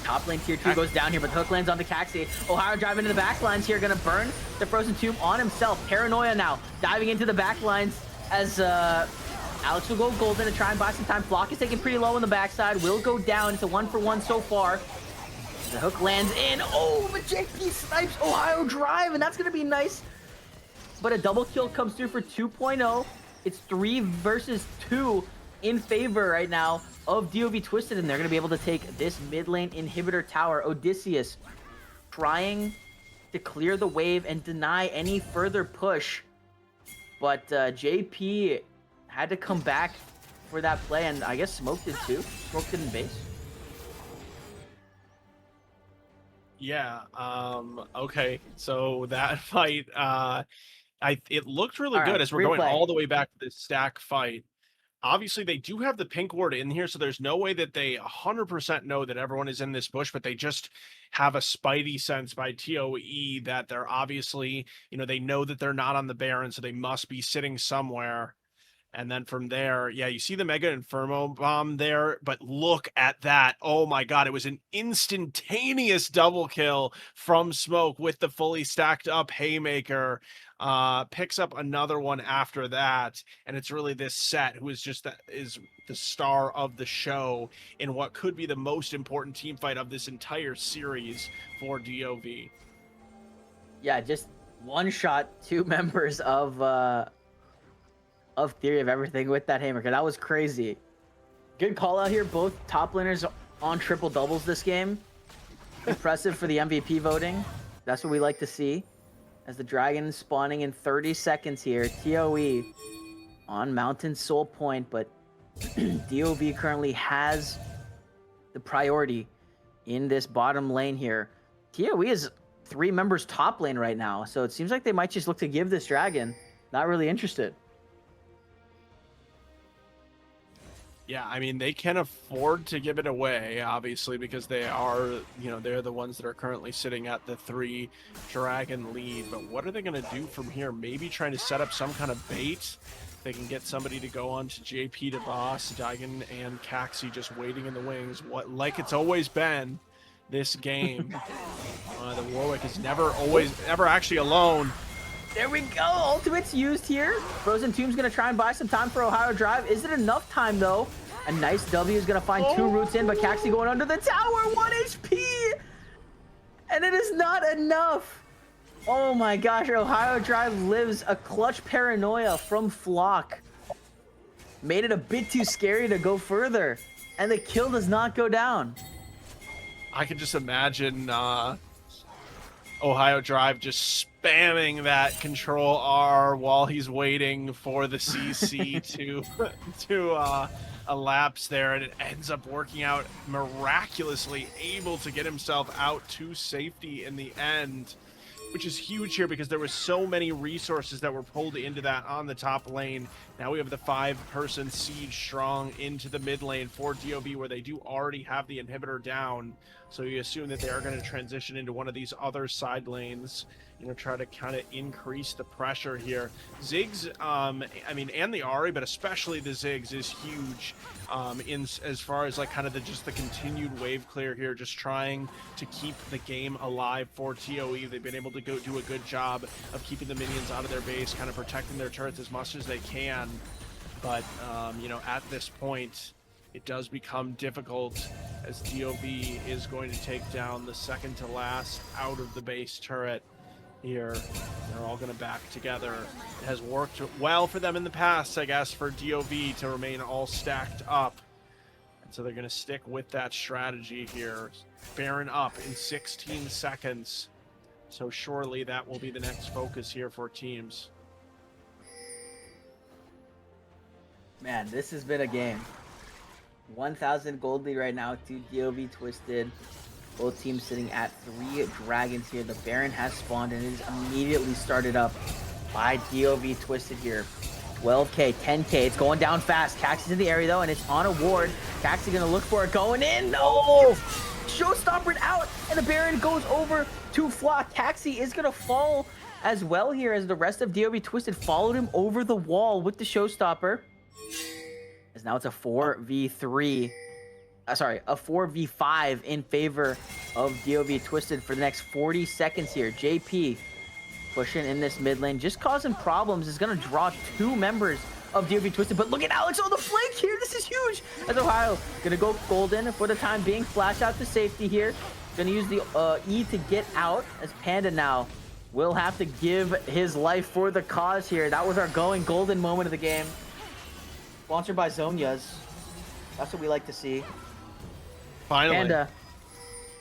Top lane tier 2 goes down here, but the hook lands onto Caxi. Ohio Drive into the back lines here, gonna burn the Frozen Tomb on himself. Paranoia now, diving into the back lines as Alex will go golden to try and buy some time. Flock is taking pretty low on the backside, will go down. It's a 1-for-1 so far. The hook lands in. Oh, but JP snipes Ohio Drive, and that's gonna be nice. But a double kill comes through for 2.0. It's 3 versus 2 in favor right now of DoV Twisted, and they're going to be able to take this mid lane inhibitor tower. Odysseus trying to clear the wave and deny any further push, but JP had to come back for that play, and I guess Smoke did too. Smoke did in base. Yeah, okay, so that fight, it looked really good as we're going all the way back to this stack fight. Obviously, they do have the pink ward in here, so there's no way that they 100% know that everyone is in this bush, but they just have a spidey sense by TOE that they're obviously, you know, they know that they're not on the Baron, so they must be sitting somewhere. And then from there, yeah, you see the Mega Inferno Bomb there, but look at that. Oh my God, it was an instantaneous double kill from Smoke with the fully stacked up Haymaker. Picks up another one after that, and it's really this set who is just is the star of the show in what could be the most important team fight of this entire series for DoV. Yeah, just one shot 2 members of Theory of Everything with that Haymaker. That was crazy. Good call out here. Both top laners on triple doubles this game. Impressive for the MVP voting. That's what we like to see. As the dragon is spawning in 30 seconds here. TOE on Mountain Soul Point, but DoV currently has the priority in this bottom lane here. TOE is 3 members top lane right now, so it seems like they might just look to give this dragon. Not really interested. Yeah, I mean, they can afford to give it away, obviously, because they are, you know, they're the ones that are currently sitting at the 3 dragon lead. But what are they going to do from here? Maybe trying to set up some kind of bait. They can get somebody to go on to JP to boss, Daigen and Caxi just waiting in the wings. Like it's always been this game. The Warwick is ever actually alone. There we go. Ultimate's used here. Frozen Tomb's going to try and buy some time for Ohio Drive. Is it enough time, though? A nice W is going to find 2 roots in, but Caxi going under the tower. 1 HP. And it is not enough. Oh, my gosh. Ohio Drive lives a clutch paranoia from Flock. Made it a bit too scary to go further. And the kill does not go down. I can just imagine Ohio Drive just spamming that Control R while he's waiting for the CC to elapse there, and it ends up working out miraculously, able to get himself out to safety in the end. which is huge here because there was so many resources that were pulled into that on the top lane. Now we have the 5-person siege strong into the mid lane for DoV, where they do already have the inhibitor down. So you assume that they are going to transition into one of these other side lanes, you know, try to kind of increase the pressure here. Ziggs, I mean, and the Ahri, but especially the Ziggs is huge in as far as like kind of just the continued wave clear here, just trying to keep the game alive for ToE. They've been able to do a good job of keeping the minions out of their base, kind of protecting their turrets as much as they can. But, you know, at this point, it does become difficult as DoV is going to take down the second to last out of the base turret here. They're all going to back together. It has worked well for them in the past, I guess, for DoV to remain all stacked up. And so they're going to stick with that strategy here. Baron up in 16 seconds. So surely that will be the next focus here for teams. Man, this has been a game. 1,000 gold lead right now to DoV Twisted. Both teams sitting at 3 dragons here. The Baron has spawned and it is immediately started up by DoV Twisted here. 12k, 10k, it's going down fast. Caxie's in the area though, and it's on a ward. Caxie gonna look for it, going in. No! Showstopper out, and the Baron goes over to Flock. Caxie is gonna fall as well here as the rest of DoV Twisted followed him over the wall with the Showstopper. As now it's a 4v3. Sorry, a 4v5 in favor of DoV Twisted for the next 40 seconds here. JP pushing in this mid lane, just causing problems, is going to draw 2 members of DoV Twisted. But look at Alex on the flank here. This is huge. As Ohio going to go golden for the time being. Flash out to safety here. Going to use the E to get out, as Panda now will have to give his life for the cause here. That was our going golden moment of the game. Sponsored by Zonia's. That's what we like to see. Finally.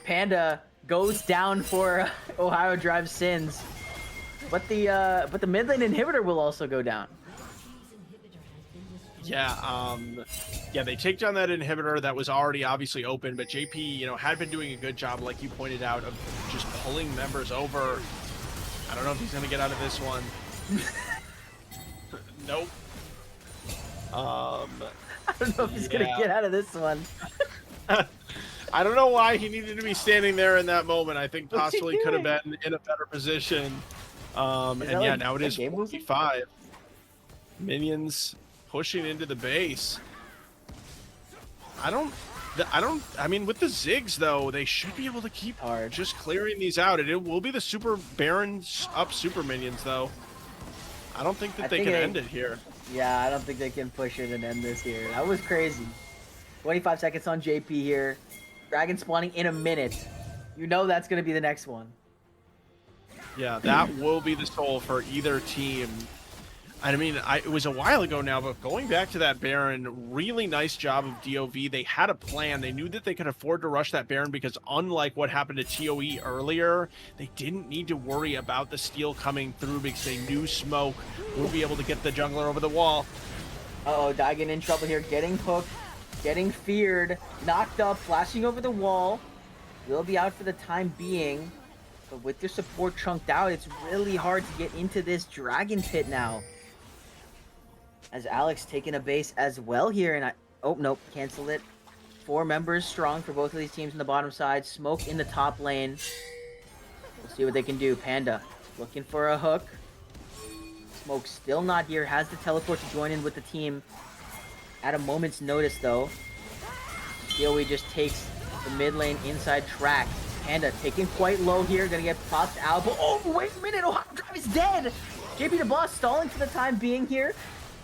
Panda goes down for Ohio Drive sins, but the mid lane inhibitor will also go down. Yeah, yeah, they take down that inhibitor that was already obviously open, but JP, you know, had been doing a good job, like you pointed out, of just pulling members over. I don't know if he's gonna get out of this one. Nope. I don't know if he's gonna get out of this one. I don't know why he needed to be standing there in that moment. I think possibly could have been in a better position. And yeah, like now it is 45. Minions pushing into the base. I mean, with the Ziggs though, they should be able to keep just clearing these out. It will be the super Baron up super minions though. I don't think that they can end it here. Yeah, I don't think they can push it and end this here. That was crazy. 25 seconds on JP here. Dragon spawning in a minute. You know that's going to be the next one. Yeah, that will be the soul for either team. I mean, it was a while ago now, but going back to that Baron, really nice job of DoV. They had a plan. They knew that they could afford to rush that Baron because unlike what happened to ToE earlier, they didn't need to worry about the steal coming through because they knew Smoke would be able to get the jungler over the wall. Uh-oh, Daigen in trouble here, getting hooked, getting feared, knocked up, flashing over the wall. Will be out for the time being, but with their support chunked out, it's really hard to get into this Dragon Pit now. As Alex taking a base as well here, and oh nope, cancel it. 4 members strong for both of these teams in the bottom side. Smoke in the top lane. We'll see what they can do. Panda looking for a hook. Smoke still not here, has the teleport to join in with the team at a moment's notice though. DoE just takes the mid lane inside track. Panda taking quite low here, gonna get popped out. But oh, wait a minute, Ohio Drive is dead! JP the boss stalling for the time being here.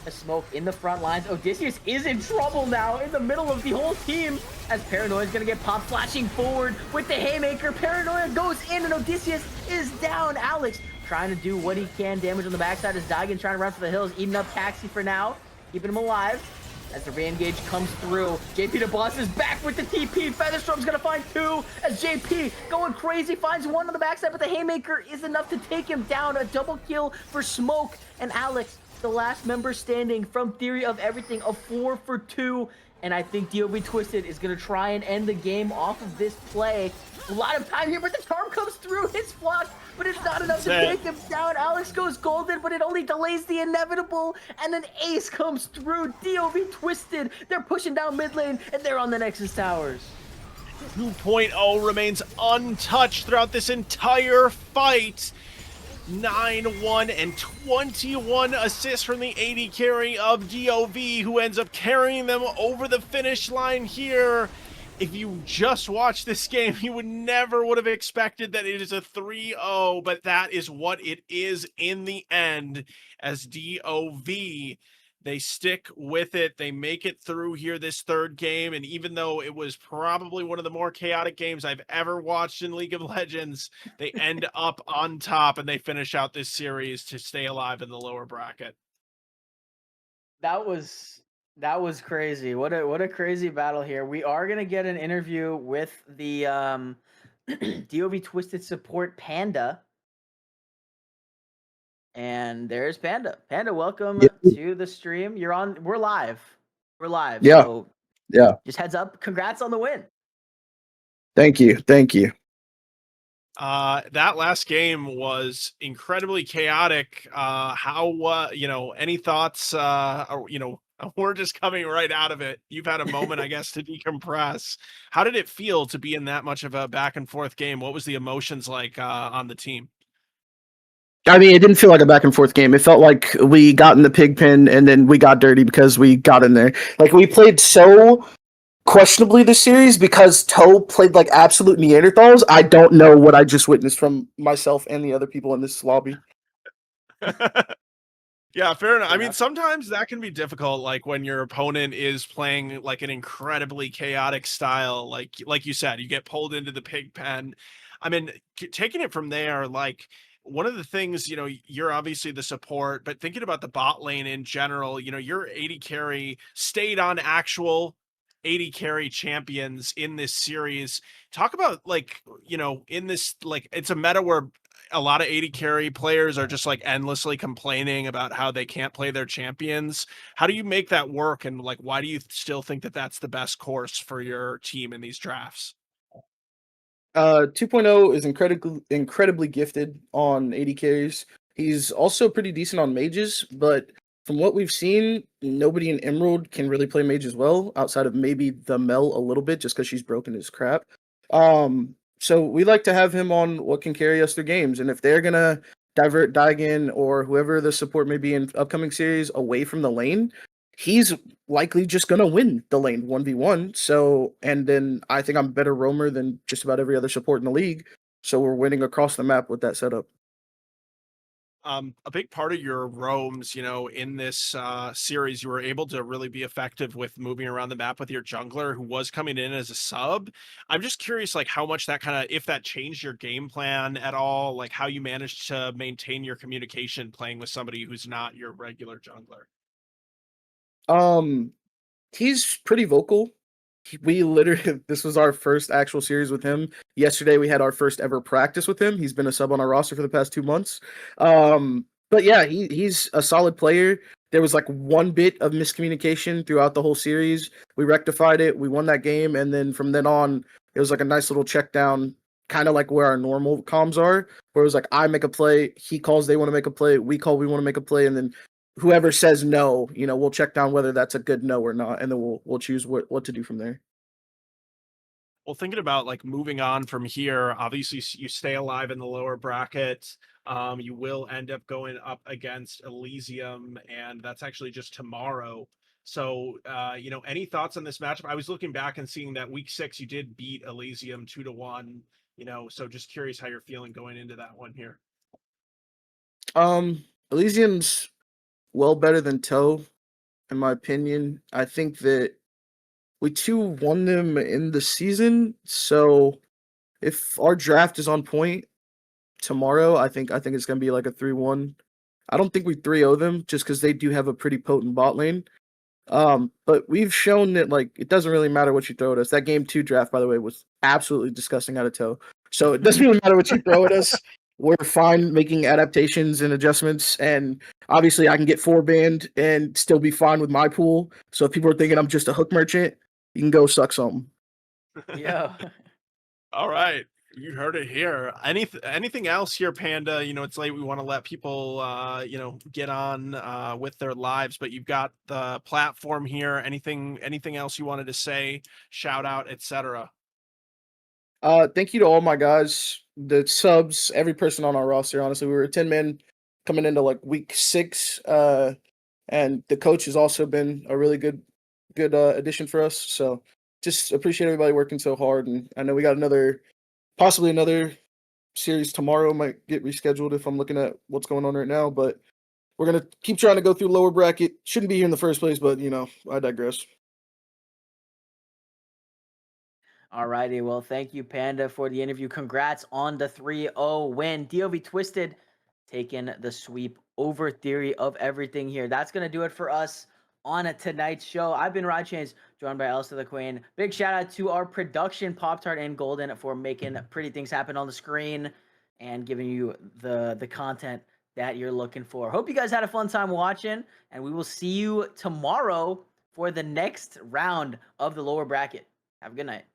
A Smoke in the front lines. Odysseus is in trouble now in the middle of the whole team as Paranoia is gonna get popped, flashing forward with the haymaker. Paranoia goes in and Odysseus is down. Alex trying to do what he can, damage on the backside as Daigen trying to run for the hills, eating up Taxi for now, keeping him alive. As the re-engage comes through, JP the boss is back with the TP. Featherstorm's gonna find 2 as JP going crazy, finds 1 on the backside, but the haymaker is enough to take him down. A double kill for Smoke and Alex, the last member standing from Theory of Everything, a 4 for 2 And I think DoV Twisted is going to try and end the game off of this play. A lot of time here, but the charm comes through. It's blocked, but it's not enough to take him down. Alex goes golden, but it only delays the inevitable. And then Ace comes through. DoV Twisted. They're pushing down mid lane, and they're on the Nexus towers. 2.0 remains untouched throughout this entire fight. 9-1 and 21 assists from the AD carry of DoV, who ends up carrying them over the finish line here. If you just watched this game, you would have expected that it is a 3-0, but that is what it is in the end, as DoV, they stick with it. They make it through here this third game. And even though it was probably one of the more chaotic games I've ever watched in League of Legends, they end up on top and they finish out this series to stay alive in the lower bracket. That was crazy. What a crazy battle here. We are going to get an interview with the DoV Twisted support Panda. And there's Panda. Panda, welcome to the stream. We're live. Yeah. So yeah. Just heads up. Congrats on the win. Thank you. That last game was incredibly chaotic. Any thoughts? We're just coming right out of it. You've had a moment, I guess, to decompress. How did it feel to be in that much of a back and forth game? What was the emotions like on the team? I mean, it didn't feel like a back and forth game. It felt like we got in the pig pen and then we got dirty because we got in there. Like, we played so questionably this series because Toe played like absolute Neanderthals. I don't know what I just witnessed from myself and the other people in this lobby. Yeah, fair enough. I mean, sometimes that can be difficult, like when your opponent is playing like an incredibly chaotic style, like you said, you get pulled into the pig pen. I mean, taking it from there, like one of the things, you're obviously the support, but thinking about the bot lane in general, your AD carry stayed on actual AD carry champions in this series. Talk about in this, it's a meta where a lot of AD carry players are just like endlessly complaining about how they can't play their champions. How do you make that work? And why do you still think that that's the best course for your team in these drafts? 2.0 is incredibly gifted on AD carries. He's also pretty decent on mages, but from what we've seen, nobody in Emerald can really play mage as well, outside of maybe the Mel a little bit, just because she's broken his crap. So we like to have him on what can carry us through games, and if they're gonna divert Daigen or whoever the support may be in upcoming series away from the lane, he's likely just gonna win the lane 1v1. So, and then I think I'm a better roamer than just about every other support in the league. So we're winning across the map with that setup. A big part of your roams, in this series, you were able to really be effective with moving around the map with your jungler who was coming in as a sub. I'm just curious, how much that if that changed your game plan at all, how you managed to maintain your communication playing with somebody who's not your regular jungler. He's pretty vocal. We literally, this was our first actual series with him. Yesterday, we had our first ever practice with him. He's been a sub on our roster for the past 2 months. But yeah, he's a solid player. There was one bit of miscommunication throughout the whole series. We rectified it. We won that game. And then from then on, it was a nice little check down, kind of like where our normal comms are, where it was I make a play, he calls, they want to make a play, we call, we want to make a play. And then whoever says no, we'll check down whether that's a good no or not, and then we'll choose what to do from there. Well, thinking about moving on from here, obviously you stay alive in the lower bracket. You will end up going up against Elysium, and that's actually just tomorrow. So, any thoughts on this matchup? I was looking back and seeing that week 6 you did beat Elysium 2-1. So just curious how you're feeling going into that one here. Elysium's well better than Toe, in my opinion. I think that we 2-1 them in the season. So if our draft is on point tomorrow, I think it's gonna be a 3-1. I don't think we 3-0 them just because they do have a pretty potent bot lane. But we've shown that it doesn't really matter what you throw at us. That game 2 draft, by the way, was absolutely disgusting out of Toe. So it doesn't really matter what you throw at us. we're fine making adaptations and adjustments. And obviously, I can get 4-banned and still be fine with my pool. So if people are thinking I'm just a hook merchant, you can go suck some. Yo. All right. You heard it here. Anything else here, Panda? It's late. We want to let people, get on with their lives, but you've got the platform here. Anything else you wanted to say, shout out, etc. Thank you to all my guys, the subs, every person on our roster. Honestly, we were 10 men coming into like week 6. And the coach has also been a really good addition for us. So just appreciate everybody working so hard. And I know we got possibly another series tomorrow. Might get rescheduled if I'm looking at what's going on right now. But we're gonna keep trying to go through lower bracket. Shouldn't be here in the first place, but I digress. Alrighty, well, thank you, Panda, for the interview. Congrats on the 3-0 win. DoV Twisted taking the sweep over Theory of Everything here. That's going to do it for us on tonight's show. I've been Rod Chains, joined by Elsa the Queen. Big shout out to our production, Pop-Tart and Golden, for making pretty things happen on the screen and giving you the content that you're looking for. Hope you guys had a fun time watching, and we will see you tomorrow for the next round of the lower bracket. Have a good night.